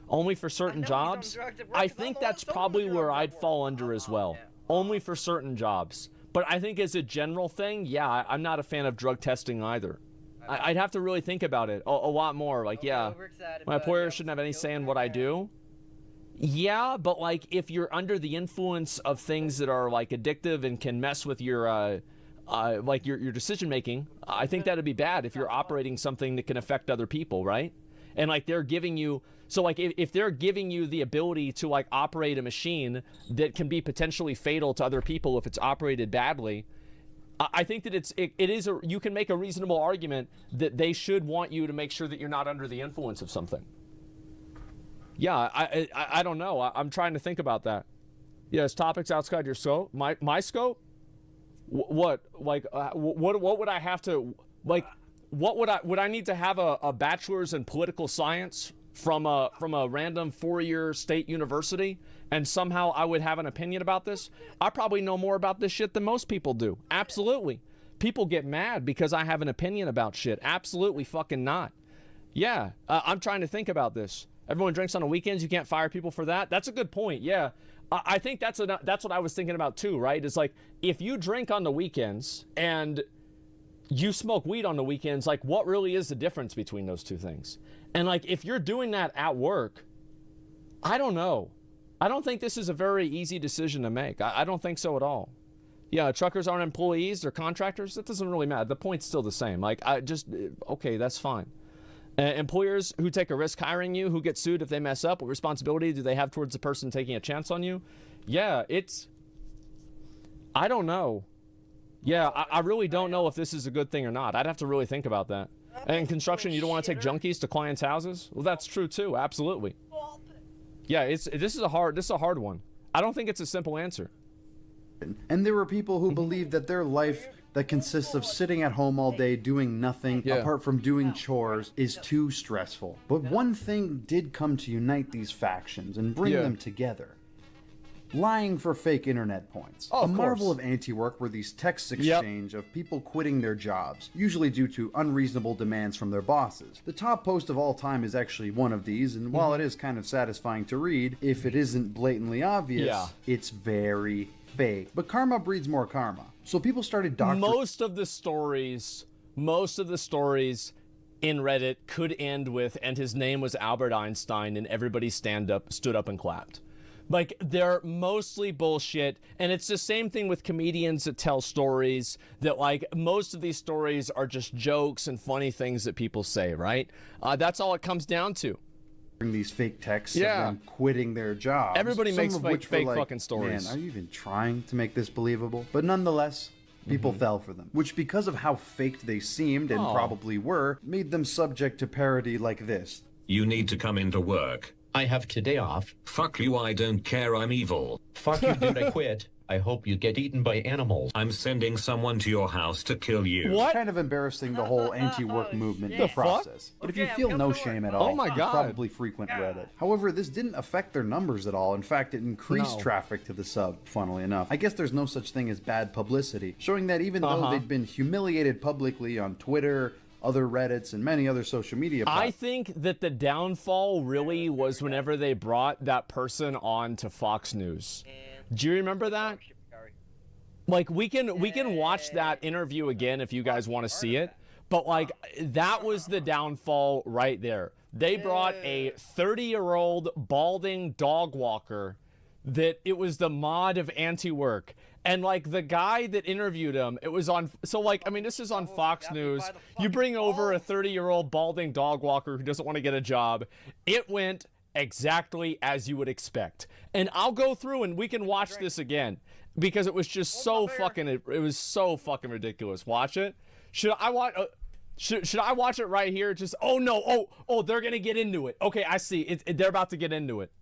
Only for certain jobs. I think that's probably where I'd fall under as well. Only for certain jobs. But I think as a general thing, yeah, I'm not a fan of drug testing either. I'd have to really think about it a lot more. Like, yeah, my employer shouldn't have any say in what I do. Yeah, but like if you're under the influence of things that are like addictive and can mess with your like your decision making, I think that'd be bad if you're operating something that can affect other people, right? And like they're giving you, so like if they're giving you the ability to like operate a machine that can be potentially fatal to other people if it's operated badly, I think that you can make a reasonable argument that they should want you to make sure that you're not under the influence of something. Yeah, I don't know. I'm trying to think about that. Yes, topics outside your scope. My scope. What like what would I have to like? What would I need to have a bachelor's in political science from a random 4-year state university, and somehow I would have an opinion about this? I probably know more about this shit than most people do. Absolutely. People get mad because I have an opinion about shit. Absolutely fucking not. Yeah, I'm trying to think about this. Everyone drinks on the weekends. You can't fire people for that. That's a good point. Yeah, I think that's what I was thinking about too. Right? It's like if you drink on the weekends and you smoke weed on the weekends, like what really is the difference between those two things? And like if you're doing that at work, I don't know. I don't think this is a very easy decision to make. I don't think so at all. Yeah, truckers aren't employees, they're contractors. That doesn't really matter. The point's still the same. Like okay, that's fine. Employers who take a risk hiring you, who get sued if they mess up, what responsibility do they have towards the person taking a chance on you? Yeah, I don't know. Yeah, I really don't know if this is a good thing or not. I'd have to really think about that. And in construction, you don't want to take junkies to clients' houses? Well, that's true too, absolutely. Yeah, this is a hard one. I don't think it's a simple answer. And there were people who believed that their life that consists of sitting at home all day doing nothing apart from doing chores is too stressful. But one thing did come to unite these factions and bring them together. Lying for fake internet points. A marvel of anti-work were these texts exchange of people quitting their jobs, usually due to unreasonable demands from their bosses. The top post of all time is actually one of these, and while it is kind of satisfying to read, if it isn't blatantly obvious, it's very fake. But karma breeds more karma. So people started Most of the stories in Reddit could end with, and his name was Albert Einstein, and everybody stood up and clapped. Like, they're mostly bullshit, and it's the same thing with comedians that tell stories that, like, most of these stories are just jokes and funny things that people say, right? That's all it comes down to. These fake texts of them quitting their jobs. Everybody makes fake like, fucking stories. Man, are you even trying to make this believable? But nonetheless, people fell for them, which because of how faked they seemed and probably were, made them subject to parody like this. You need to come into work. I have today off. Fuck you, I don't care, I'm evil. Fuck you, dude, I quit. I hope you get eaten by animals. I'm sending someone to your house to kill you. What? Kind of embarrassing the whole anti-work movement in the process. But if you feel no shame at all, you probably frequent Reddit. However, this didn't affect their numbers at all. In fact, it increased traffic to the sub, funnily enough. I guess there's no such thing as bad publicity, showing that even though they'd been humiliated publicly on Twitter, other Reddits, and many other social media platforms. I think that the downfall really was whenever they brought that person on to Fox News. Do you remember that? Like, we can watch that interview again if you guys want to see it, but like that was the downfall right there. They brought a 30-year-old balding dog walker that it was the mod of anti-work. And like the guy that interviewed him, it was on, so like, I mean, this is on Fox News. You bring over a 30-year-old balding dog walker who doesn't want to get a job. It went exactly as you would expect. And I'll go through and we can watch this again because it was just so fucking, it was so fucking ridiculous. Watch it. Should Should I watch it right here? Just, oh no, oh, they're gonna get into it. Okay, I see. They're about to get into it.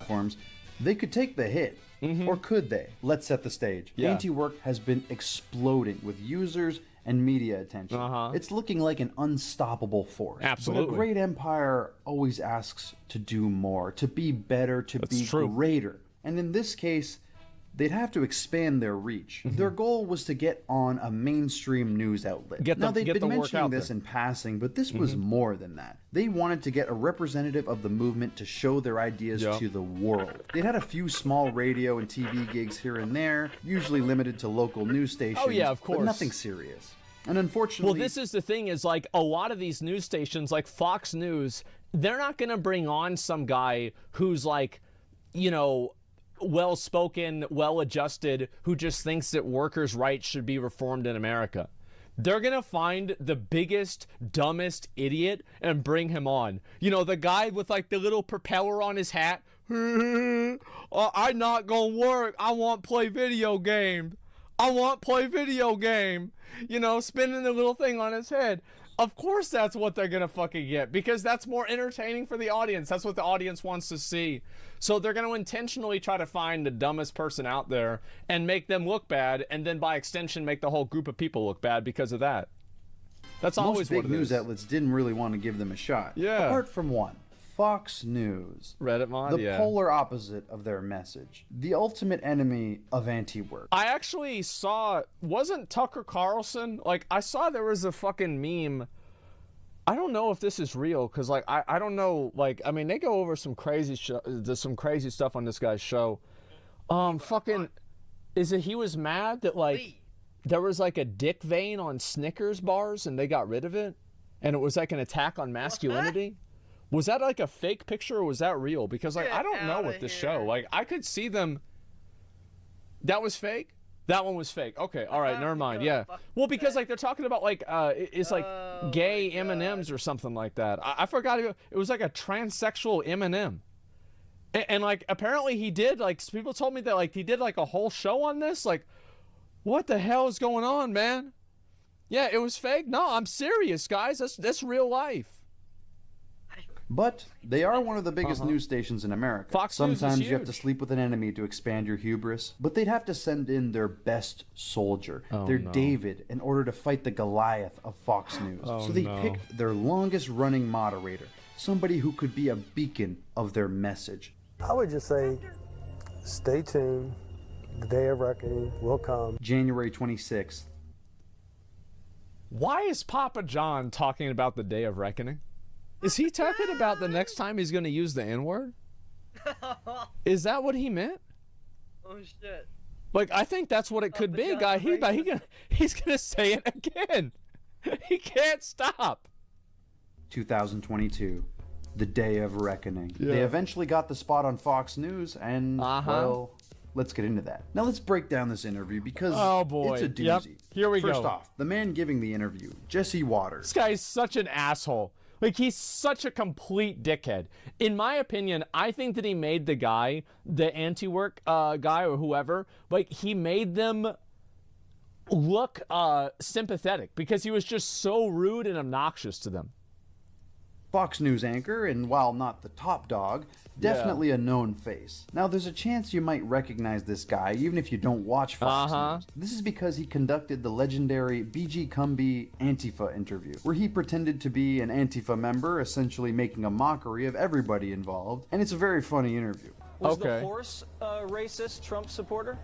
Forms, they could take the hit, or could they? Let's set the stage. Yeah. Anti-work has been exploding with users and media attention. It's looking like an unstoppable force. Absolutely. But a great empire always asks to do more, to be better, to be greater. And in this case, they'd have to expand their reach. Their goal was to get on a mainstream news outlet. Now, they've been mentioning this in passing, but this was more than that. They wanted to get a representative of the movement to show their ideas to the world. They'd had a few small radio and TV gigs here and there, usually limited to local news stations. Oh yeah, of course. But nothing serious. And unfortunately... Well, this is the thing, is like a lot of these news stations, like Fox News, they're not going to bring on some guy who's like, you know, well-spoken, well-adjusted, who just thinks that workers' rights should be reformed in America. They're gonna find the biggest, dumbest idiot and bring him on. You know, the guy with like the little propeller on his hat. I'm not gonna work. I want to play video game. I want to play video game. You know, spinning the little thing on his head. Of course that's what they're gonna fucking get, because that's more entertaining for the audience. That's what the audience wants to see. So they're gonna intentionally try to find the dumbest person out there and make them look bad, and then by extension make the whole group of people look bad because of that. That's always what it is. Most big news outlets didn't really want to give them a shot. Yeah. Apart from one. Fox News. Reddit mod, the polar opposite of their message. The ultimate enemy of anti-work. I actually saw, wasn't Tucker Carlson, like, I saw there was a fucking meme. I don't know if this is real, because, like, I don't know, like, I mean, they go over some crazy stuff on this guy's show. Fucking, is it he was mad that, like, there was, like, a dick vein on Snickers bars and they got rid of it? And it was, like, an attack on masculinity? Was that like a fake picture or was that real? Because like I don't know with this show. Like I could see them. That was fake? That one was fake. Okay, all right, never mind. Yeah. Well, because like they're talking about like it's like gay M&Ms or something like that. I forgot it was like a transsexual M&M. And like apparently he did, like people told me that like he did like a whole show on this. Like what the hell is going on, man? Yeah, it was fake. No, I'm serious, guys. That's real life. But they are one of the biggest news stations in America. Fox News is Sometimes you have huge. to sleep with an enemy to expand your hubris. But they'd have to send in their best soldier, their David, in order to fight the Goliath of Fox News. So they picked their longest running moderator, somebody who could be a beacon of their message. I would just say, stay tuned. The day of reckoning will come. January 26th. Why is Papa John talking about the day of reckoning? Is he talking about the next time he's going to use the N-word? Is that what he meant? Oh shit. Like, I think that's what it could be, guy. He's gonna say it again. He can't stop. 2022, the day of reckoning. Yeah. They eventually got the spot on Fox News, and well, let's get into that. Now let's break down this interview because it's a doozy. Yep. Here we First go. off, the man giving the interview, Jesse Waters. This guy's such an asshole. Like, he's such a complete dickhead. In my opinion, I think that he made the guy, the anti-work guy or whoever, like, he made them look sympathetic because he was just so rude and obnoxious to them. Fox News anchor, and while not the top dog, definitely a known face. Now, there's a chance you might recognize this guy, even if you don't watch Fox News. This is because he conducted the legendary BG Cumby Antifa interview, where he pretended to be an Antifa member, essentially making a mockery of everybody involved, and it's a very funny interview. Was the horse a racist Trump supporter?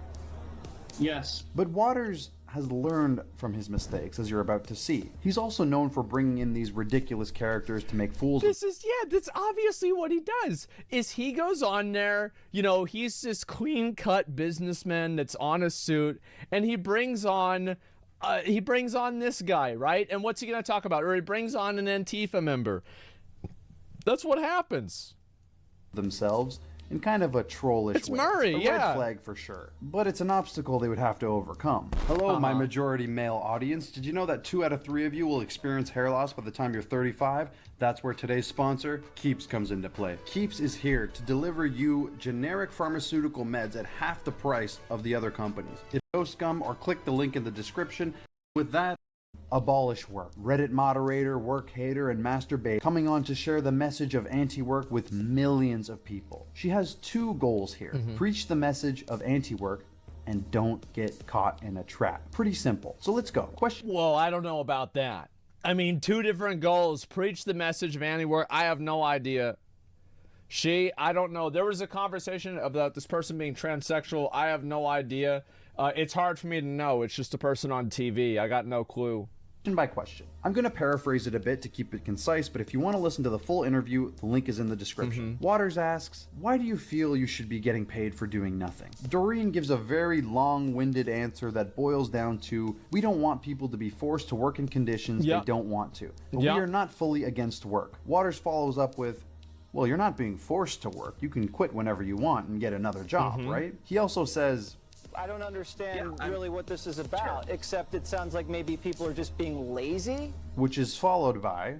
Yes. But Waters has learned from his mistakes, as you're about to see. He's also known for bringing in these ridiculous characters to make fools of. That's obviously what he does, is he goes on there, you know, he's this clean-cut businessman that's on a suit, and he brings on this guy, right? And what's he gonna talk about? Or he brings on an Antifa member. That's what happens. Themselves in kind of a trollish It's way. Murray, a yeah. red flag for sure. But it's an obstacle they would have to overcome. Hello, my majority male audience. Did you know that 2 out of 3 of you will experience hair loss by the time you're 35? That's where today's sponsor, Keeps, comes into play. Keeps is here to deliver you generic pharmaceutical meds at half the price of the other companies. If you go scum or click the link in the description. With that, Abolish work. Reddit moderator, work hater, and masturbate coming on to share the message of anti-work with millions of people. She has two goals here. Preach the message of anti-work and don't get caught in a trap. Pretty simple. So let's go. Question. Whoa, I don't know about that. I mean, two different goals. Preach the message of anti-work. I have no idea. I don't know. There was a conversation about this person being transsexual. I have no idea. It's hard for me to know. It's just a person on TV. I got no clue. Question by question. I'm going to paraphrase it a bit to keep it concise, but if you want to listen to the full interview, the link is in the description. Waters asks, why do you feel you should be getting paid for doing nothing? Doreen gives a very long-winded answer that boils down to, we don't want people to be forced to work in conditions they don't want to. But we are not fully against work. Waters follows up with, well, you're not being forced to work. You can quit whenever you want and get another job, right? He also says, I don't understand really what this is about, except it sounds like maybe people are just being lazy. which is followed by...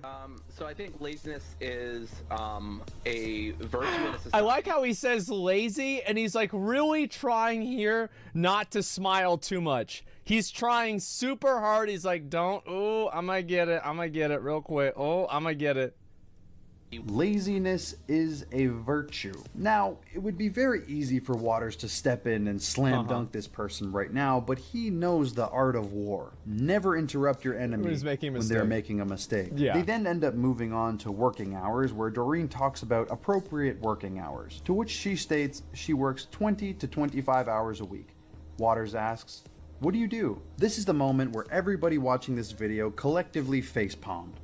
So I think laziness is a virtue in a society. I like how he says lazy, and he's like really trying here not to smile too much. He's trying super hard. He's like, don't, oh, I'm gonna get it real quick. Oh, I'm gonna get it. Laziness is a virtue. Now, it would be very easy for Waters to step in and slam dunk this person right now, but he knows the art of war. Never interrupt your enemy when they're making a mistake. They then end up moving on to working hours, where Doreen talks about appropriate working hours, to which she states she works 20 to 25 hours a week. Waters asks, what do you do? This is the moment where everybody watching this video collectively facepalmed.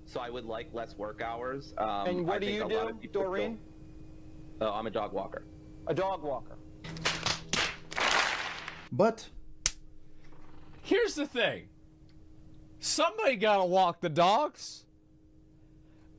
So I would like less work hours. And what do you do, Doreen? I'm a dog walker. A dog walker. But here's the thing. Somebody gotta walk the dogs.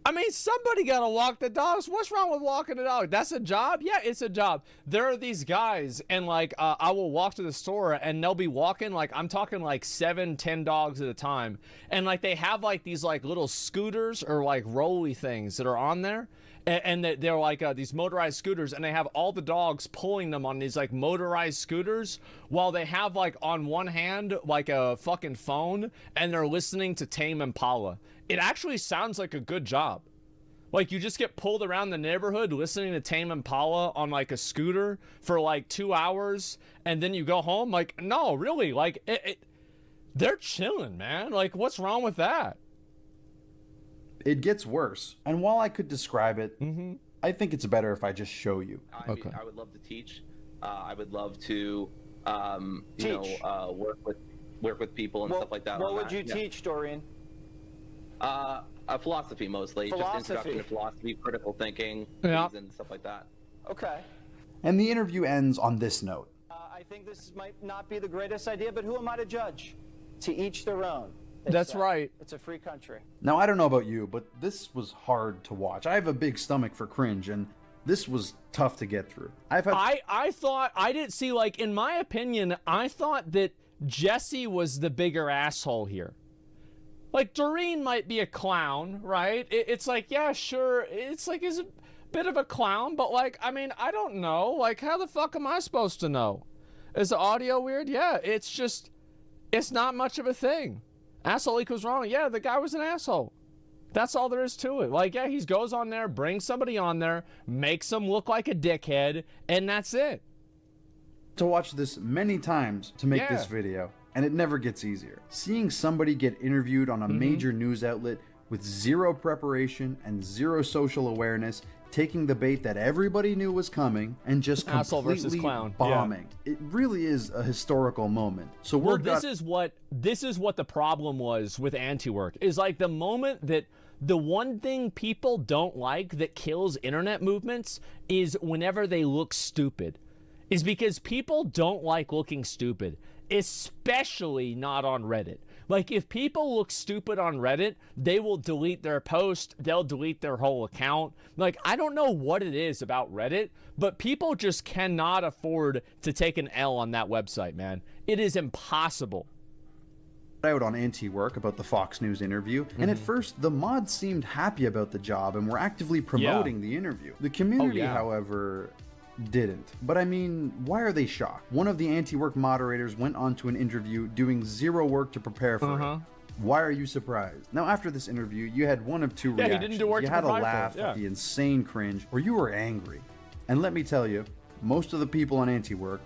I mean, somebody gotta walk the dogs. What's wrong with walking the dog? That's a job? Yeah, it's a job. There are these guys, and like, I will walk to the store, and they'll be walking, like, I'm talking like 7-10 dogs at a time. And like, they have like these like little scooters or like rolly things that are on there. And they're like these motorized scooters, and they have all the dogs pulling them on these like motorized scooters, while they have like on one hand like a fucking phone, and they're listening to Tame Impala. It actually sounds like a good job. Like, you just get pulled around the neighborhood listening to Tame Impala on like a scooter for like 2 hours, and then you go home. Like, no, really, like they're chilling, man. Like, what's wrong with that? It gets worse. And while I could describe it, I think it's better if I just show you. I mean, I would love to teach. I would love to, work with people and stuff like that. What would you teach, Doreen? Philosophy mostly. Just introduction to philosophy, critical thinking, and stuff like that. Okay. And the interview ends on this note. I think this might not be the greatest idea, but who am I to judge? To each their own. That's right. It's a free country. Now, I don't know about you, but this was hard to watch. I have a big stomach for cringe, and this was tough to get through. I thought, I didn't see, like, in my opinion, I thought that Jesse was the bigger asshole here. Like, Doreen might be a clown, right? It's like, yeah, sure. It's like, he's a bit of a clown, but like, I mean, I don't know. Like, how the fuck am I supposed to know? Is the audio weird? Yeah, it's just, it's not much of a thing. Asshole equals wrong. Yeah, the guy was an asshole. That's all there is to it. Like, yeah, he goes on there, brings somebody on there, makes him look like a dickhead, and that's it. To watch this many times to make this video, and it never gets easier. Seeing somebody get interviewed on a major news outlet with zero preparation and zero social awareness, taking the bait that everybody knew was coming, and just completely bombing. It really is a historical moment. So this is what the problem was with anti-work, is like the moment that the one thing people don't like that kills internet movements is whenever they look stupid. Is because people don't like looking stupid, especially not on Reddit. Like, if people look stupid on Reddit, they will delete their post, they'll delete their whole account. Like, I don't know what it is about Reddit, but people just cannot afford to take an L on that website, man. It is impossible. Out on anti-work about the Fox News interview, and at first the mods seemed happy about the job and were actively promoting the interview. The community, however, didn't. But I mean, why are they shocked? One of the anti-work moderators went on to an interview doing zero work to prepare for it. Why are you surprised? Now, after this interview, you had one of two reactions. He didn't do work you to had a prepare laugh for it. Yeah. at the insane cringe, or you were angry. And let me tell you, most of the people on anti-work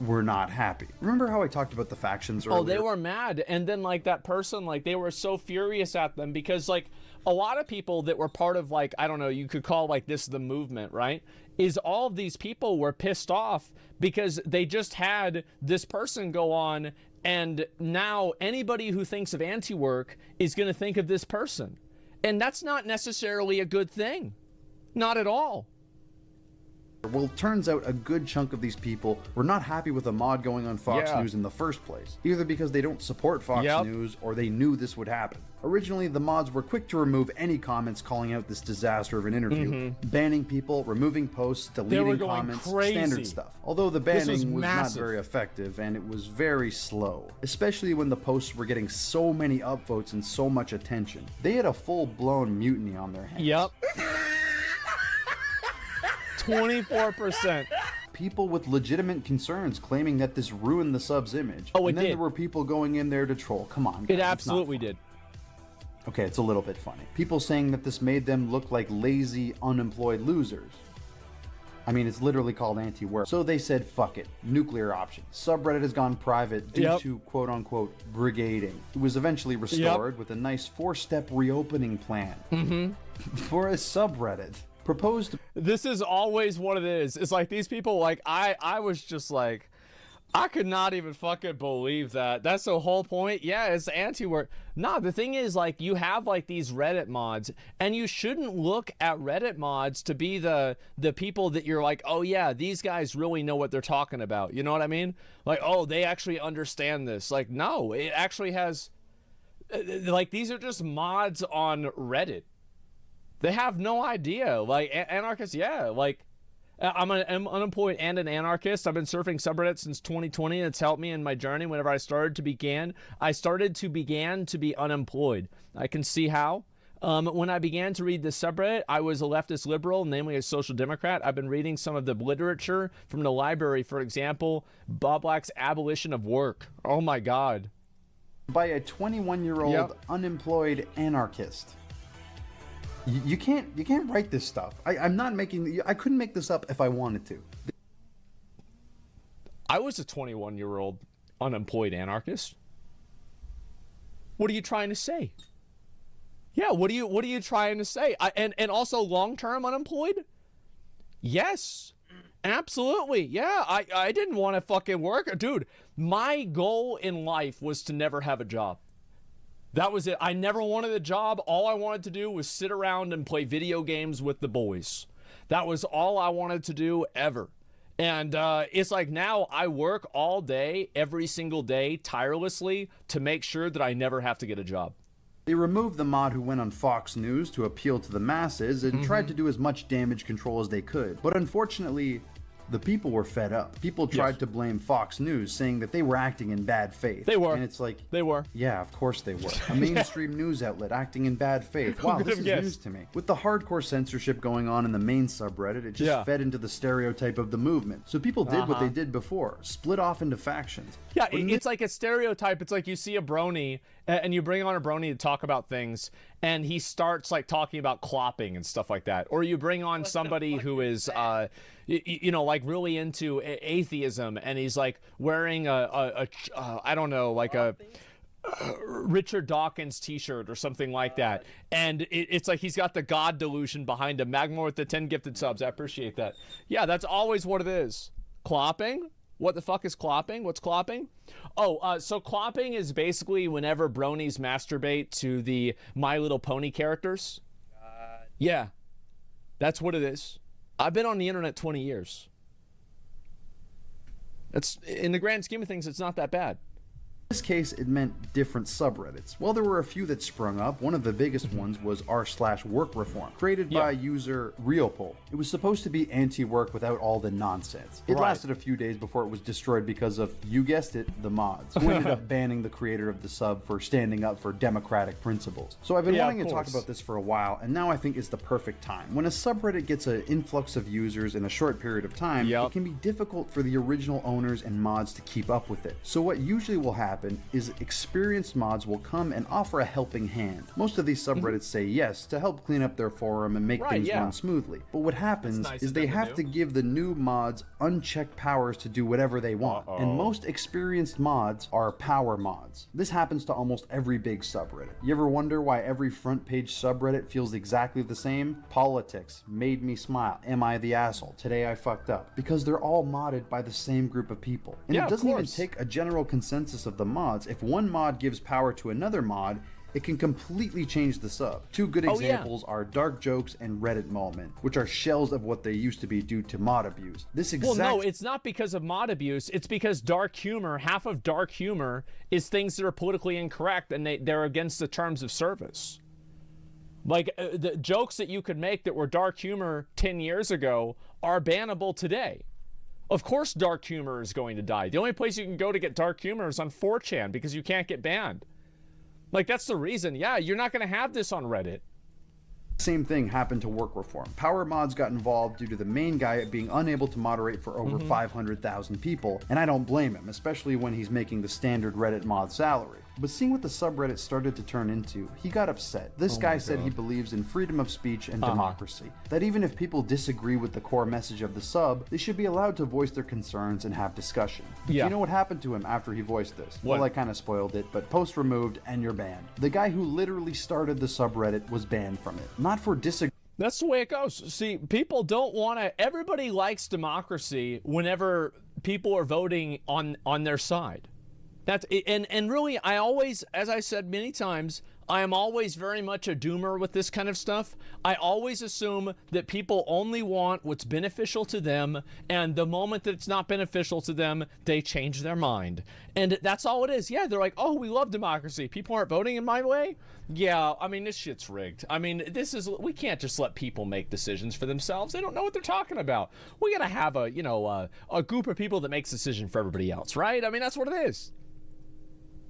were not happy. Remember how I talked about the factions earlier? Oh, they were mad. And then, like, that person, like, they were so furious at them because, like, a lot of people that were part of, like, I don't know, you could call, like, this the movement, right? Is all of these people were pissed off because they just had this person go on, and now anybody who thinks of anti-work is going to think of this person. And that's not necessarily a good thing. Not at all. Well, it turns out a good chunk of these people were not happy with a mod going on Fox News in the first place, either because they don't support Fox News or they knew this would happen. Originally, the mods were quick to remove any comments calling out this disaster of an interview, banning people, removing posts, deleting comments, standard stuff. Although the banning was not very effective and it was very slow, especially when the posts were getting so many upvotes and so much attention. They had a full-blown mutiny on their hands. Yep. 24%. People with legitimate concerns claiming that this ruined the sub's image. Oh, it and then did. there were people going in there to troll. Come on, guys, It absolutely did. Okay, it's a little bit funny. People saying that this made them look like lazy, unemployed losers. I mean, it's literally called anti-work. So they said, fuck it. Nuclear option. Subreddit has gone private due to quote-unquote brigading. It was eventually restored with a nice 4-step reopening plan for a subreddit. Proposed. This is always what it is. It's like these people, like, I was just like, I could not even fucking believe that. That's the whole point. Yeah, it's anti-work. Nah, the thing is, like, you have, like, these Reddit mods, and you shouldn't look at Reddit mods to be the people that you're like, oh, yeah, these guys really know what they're talking about. You know what I mean? Like, oh, they actually understand this. Like, no, it actually has, like, these are just mods on Reddit. They have no idea. Like, anarchists, yeah. Like, I'm unemployed and an anarchist. I've been surfing subreddit since 2020. It's helped me in my journey whenever I started to begin to be unemployed. I can see how. When I began to read this subreddit, I was a leftist liberal, namely a social democrat. I've been reading some of the literature from the library. For example, Bob Black's Abolition of Work. Oh, my God. By a 21-year-old unemployed anarchist. You can't write this stuff. I'm not making. I couldn't make this up if I wanted to. I was a 21-year-old unemployed anarchist. What are you trying to say? Yeah, what are you trying to say? And also long-term unemployed? Yes, absolutely. Yeah, I didn't want to fucking work, dude. My goal in life was to never have a job. That was it. I never wanted a job. All I wanted to do was sit around and play video games with the boys. That was all I wanted to do ever. And it's like now I work all day, every single day, tirelessly to make sure that I never have to get a job. They removed the mod who went on Fox News to appeal to the masses and tried to do as much damage control as they could. But unfortunately, the people were fed up. People tried to blame Fox News, saying that they were acting in bad faith. They were. And it's like... They were. Yeah, of course they were. A mainstream news outlet acting in bad faith. Wow, this is news to me. With the hardcore censorship going on in the main subreddit, it just fed into the stereotype of the movement. So people did what they did before, split off into factions. Yeah, it's like a stereotype. It's like you see a brony, and you bring on a brony to talk about things, and he starts like talking about clopping and stuff like that. Or you bring on somebody who is... you know, like really into atheism, and he's like wearing I don't know, like a Richard Dawkins t-shirt or something like that, and it's like he's got the God delusion behind him. Magmore with the 10 gifted subs. I appreciate that. Yeah, that's always what it is. Clopping? What the fuck is clopping? What's clopping? Oh, so clopping is basically whenever bronies masturbate to the My Little Pony characters. Yeah, that's what it is. I've been on the internet 20 years. It's in the grand scheme of things, it's not that bad. In this case, it meant different subreddits. Well, there were a few that sprung up. One of the biggest ones was r/work reform, created by user Realpol. It was supposed to be anti-work without all the nonsense. It lasted a few days before it was destroyed because of, you guessed it, the mods, who ended up banning the creator of the sub for standing up for democratic principles. So I've been wanting to talk about this for a while, and now I think is the perfect time. When a subreddit gets an influx of users in a short period of time, it can be difficult for the original owners and mods to keep up with it. So what usually will happen is experienced mods will come and offer a helping hand. Most of these subreddits say yes to help clean up their forum and make things run smoothly. But what happens is they have to give the new mods unchecked powers to do whatever they want. And most experienced mods are power mods. This happens to almost every big subreddit. You ever wonder why every front page subreddit feels exactly the same? Politics, made me smile, am I the asshole, today I fucked up. Because they're all modded by the same group of people. And it doesn't even take a general consensus of the mods. If one mod gives power to another mod, it can completely change the sub. Two good examples are Dark Jokes and Reddit Moment, which are shells of what they used to be due to mod abuse. Well, no, it's not because of mod abuse. It's because dark humor, half of dark humor is things that are politically incorrect and they're against the terms of service. Like, the jokes that you could make that were dark humor 10 years ago are bannable today. Of course dark humor is going to die. The only place you can go to get dark humor is on 4chan because you can't get banned. Like, that's the reason. Yeah, you're not going to have this on Reddit. Same thing happened to work reform. Power mods got involved due to the main guy being unable to moderate for over 500,000 people, and I don't blame him, especially when he's making the standard Reddit mod salary. But seeing what the subreddit started to turn into, he got upset. This guy said he believes in freedom of speech and democracy. That even if people disagree with the core message of the sub, they should be allowed to voice their concerns and have discussion. Do you know what happened to him after he voiced this? Well, I kind of spoiled it, but post removed and you're banned. The guy who literally started the subreddit was banned from it. Not for disagreeing. That's the way it goes. See, people don't want to... Everybody likes democracy whenever people are voting on their side. That's and really, I always, as I said many times, I am always very much a doomer with this kind of stuff. I always assume that people only want what's beneficial to them, and the moment that it's not beneficial to them, they change their mind. And that's all it is. Yeah, they're like, oh, we love democracy. People aren't voting in my way? Yeah, I mean, this shit's rigged. I mean, we can't just let people make decisions for themselves. They don't know what they're talking about. We gotta have a group of people that makes decisions for everybody else, right? I mean, that's what it is.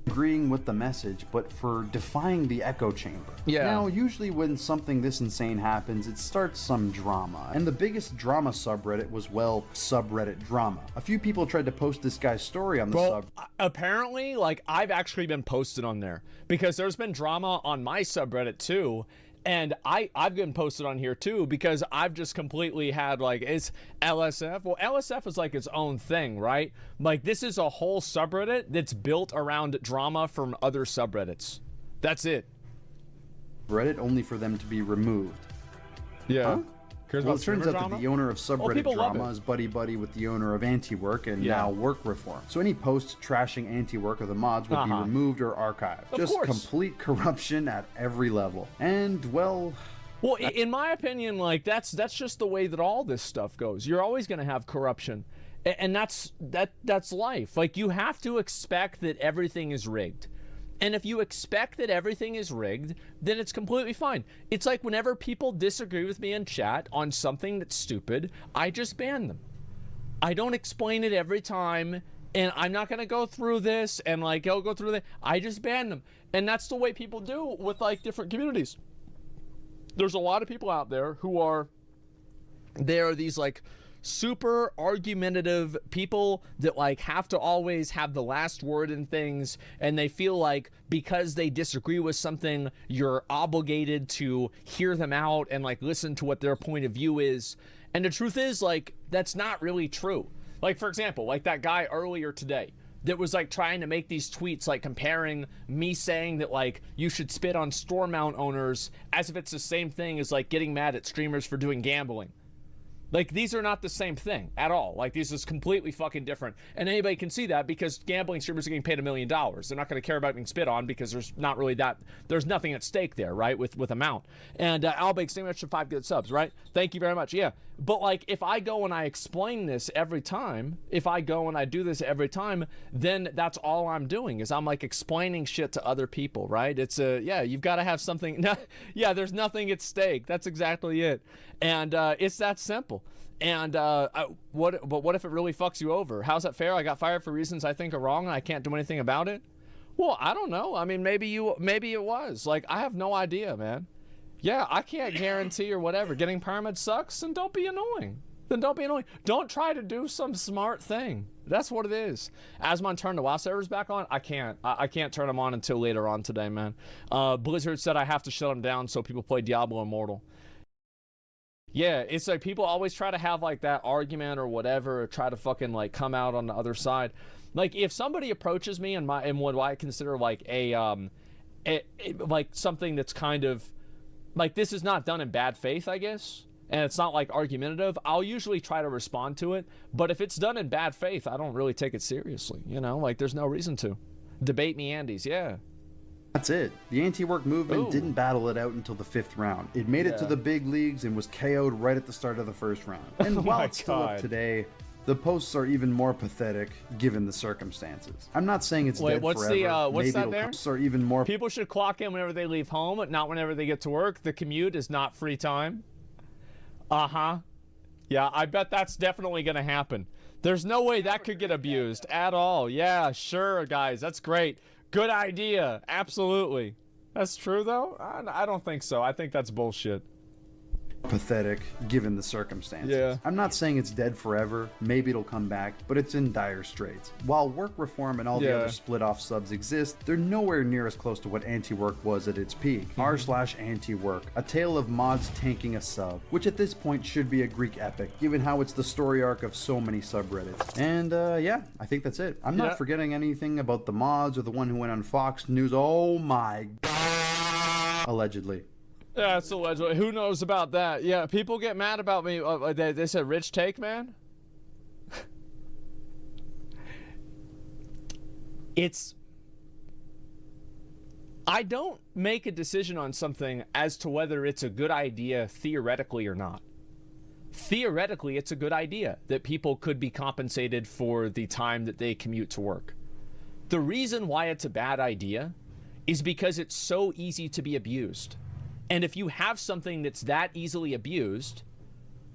Agreeing with the message, but for defying the echo chamber. Now, usually when something this insane happens, it starts some drama. And the biggest drama subreddit was, well, subreddit drama. A few people tried to post this guy's story on the sub. Apparently, like, I've actually been posted on there because there's been drama on my subreddit too. And I've been posted on here too because I've just completely had, like, it's LSF. Well, LSF is like its own thing, right? Like, this is a whole subreddit that's built around drama from other subreddits. That's it. Reddit only for them to be removed. Yeah. Well, it turns out that the owner of subreddit drama is buddy-buddy with the owner of anti-work and now work reform. So any posts trashing anti-work or the mods would be removed or archived. Just complete corruption at every level. And, well... Well, in my opinion, like, that's just the way that all this stuff goes. You're always going to have corruption. And that's life. Like, you have to expect that everything is rigged. And if you expect that everything is rigged, then it's completely fine. It's like whenever people disagree with me in chat on something that's stupid, I just ban them. I don't explain it every time, and I'm not going to go through this and, like, I'll go through that. I just ban them. And that's the way people do with, like, different communities. There's a lot of people out there who are, they are these, like, super argumentative people that, like, have to always have the last word in things, and they feel like because they disagree with something, you're obligated to hear them out and, like, listen to what their point of view is. And the truth is, like, that's not really true. Like, for example, like that guy earlier today that was, like, trying to make these tweets, like, comparing me saying that, like, you should spit on store mount owners as if it's the same thing as, like, getting mad at streamers for doing gambling. Like, these are not the same thing at all. Like, this is completely fucking different. And anybody can see that because gambling streamers are getting paid $1 million. They're not going to care about being spit on because there's not really there's nothing at stake there, right, with amount. And Albake, stay much for 5 good subs, right? Thank you very much. Yeah. But like, if I go and I explain this every time, if I go and I do this every time, then that's all I'm doing is I'm like explaining shit to other people, right? It's yeah, you've got to have something. Yeah, there's nothing at stake. That's exactly it. And it's that simple. And but what if it really fucks you over? How's that fair? I got fired for reasons I think are wrong and I can't do anything about it? Well, I don't know. I mean, maybe it was. Like, I have no idea, man. Yeah, I can't guarantee or whatever. Getting permits sucks, and don't be annoying. Then don't be annoying. Don't try to do some smart thing. That's what it is. Asmon turned the WoW servers back on. I can't. I can't turn them on until later on today, man. Blizzard said I have to shut them down so people play Diablo Immortal. Yeah, it's like people always try to have like that argument or whatever, or try to fucking like come out on the other side. Like, if somebody approaches me in what I consider like like something that's kind of like, this is not done in bad faith, I guess, and it's not like argumentative, I'll usually try to respond to it. But if it's done in bad faith, I don't really take it seriously, you know? Like, there's no reason to. Debate me Andes, yeah. That's it. The anti-work movement didn't battle it out until the 5th round. It made it to the big leagues and was KO'd right at the start of the 1st round. And while it's still up today, the posts are even more pathetic given the circumstances. I'm not saying it's dead what's forever. What's Maybe that there? Posts are even more. People should clock in whenever they leave home, not whenever they get to work. The commute is not free time. Uh-huh. Yeah, I bet that's definitely going to happen. There's no way that could get abused at all. Yeah, sure, guys. That's great. Good idea. Absolutely. That's true, though? I don't think so. I think that's bullshit. Pathetic given the circumstances. Yeah. I'm not saying it's dead forever. Maybe it'll come back, but it's in dire straits. While work reform and all the other split off subs exist, they're nowhere near as close to what anti-work was at its peak. r/anti-work, a tale of mods tanking a sub, which at this point should be a Greek epic, given how it's the story arc of so many subreddits. And yeah, I think that's it. I'm not forgetting anything about the mods or the one who went on Fox News. Oh my god. Allegedly. Yeah, it's allegedly. Who knows about that? Yeah, people get mad about me. They said rich take, man. I don't make a decision on something as to whether it's a good idea theoretically or not. Theoretically, it's a good idea that people could be compensated for the time that they commute to work. The reason why it's a bad idea is because it's so easy to be abused. And if you have something that's that easily abused,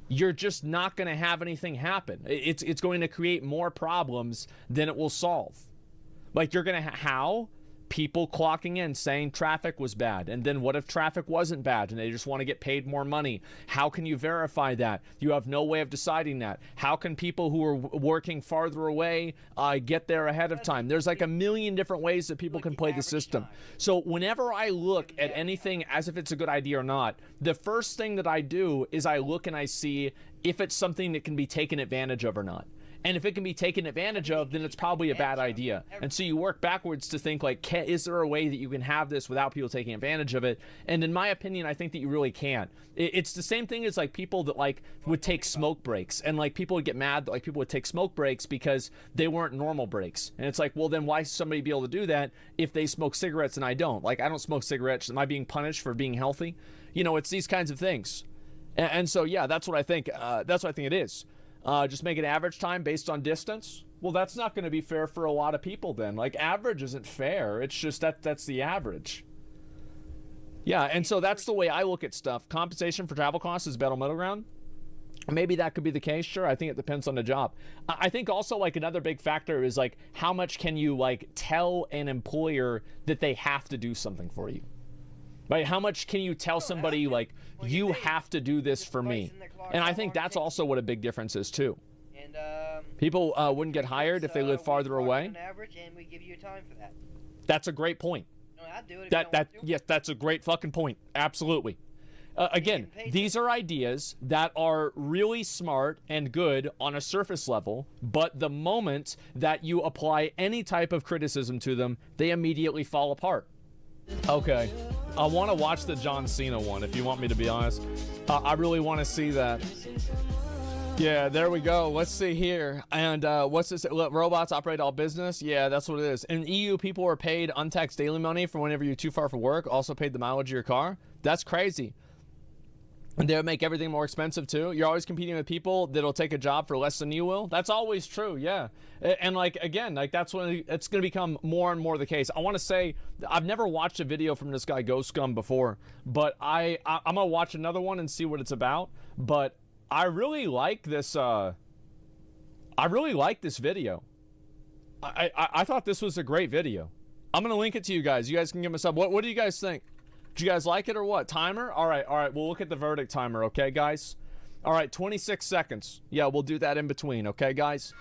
you're just not going to have anything happen. It's going to create more problems than it will solve. Like, you're going to how? People clocking in saying traffic was bad. And then what if traffic wasn't bad and they just want to get paid more money? How can you verify that? You have no way of deciding that. How can people who are working farther away get there ahead of time? There's like a million different ways that people can play the system. So whenever I look at anything as if it's a good idea or not, the first thing that I do is I look and I see if it's something that can be taken advantage of or not. And if it can be taken advantage of, then it's probably a bad idea. And so you work backwards to think, like, is there a way that you can have this without people taking advantage of it? And in my opinion, I think that you really can't. It's the same thing as, like, people that, like, would take smoke breaks. And, like, people would get mad that, like, people would take smoke breaks because they weren't normal breaks. And it's like, well, then why should somebody be able to do that if they smoke cigarettes and I don't? Like, I don't smoke cigarettes. Am I being punished for being healthy? You know, it's these kinds of things. And so, yeah, that's what I think. That's what I think it is. Just make it average time based on distance. Well, that's not going to be fair for a lot of people then. Like, average isn't fair. It's just that's the average. Yeah, and so that's the way I look at stuff. Compensation for travel costs is better middle ground. Maybe that could be the case. Sure, I think it depends on the job. I think also, like, another big factor is, like, how much can you, like, tell an employer that they have to do something for you? Right? How much can you tell somebody, like, you have to do this for me? And I think that's also what a big difference is, too. And, people wouldn't get hired if they live farther away. Average, and we give you time for that. That's a great point. No, I'd do it Yes, that's a great fucking point. Absolutely. Again, these are ideas that are really smart and good on a surface level, but the moment that you apply any type of criticism to them, they immediately fall apart. Okay, I want to watch the John Cena one, if you want me to be honest. I really want to see that. Yeah, there we go. Let's see here. And what's this? Robots operate all business? Yeah, that's what it is. In EU, people are paid untaxed daily money for whenever you're too far for work, also paid the mileage of your car. That's crazy. And they'll make everything more expensive too. You're always competing with people that'll take a job for less than you will. That's always true, yeah. And like, again, like that's when it's going to become more and more the case. I want to say, I've never watched a video from this guy Ghost Scum before, but I'm going to watch another one and see what it's about. But I really like this, I really like this video. I thought this was a great video. I'm going to link it to you guys. You guys can give me a sub. What do you guys think? Do you guys like it or what? Timer? All right. We'll look at the verdict timer, okay, guys? All right, 26 seconds. Yeah, we'll do that in between, okay, guys?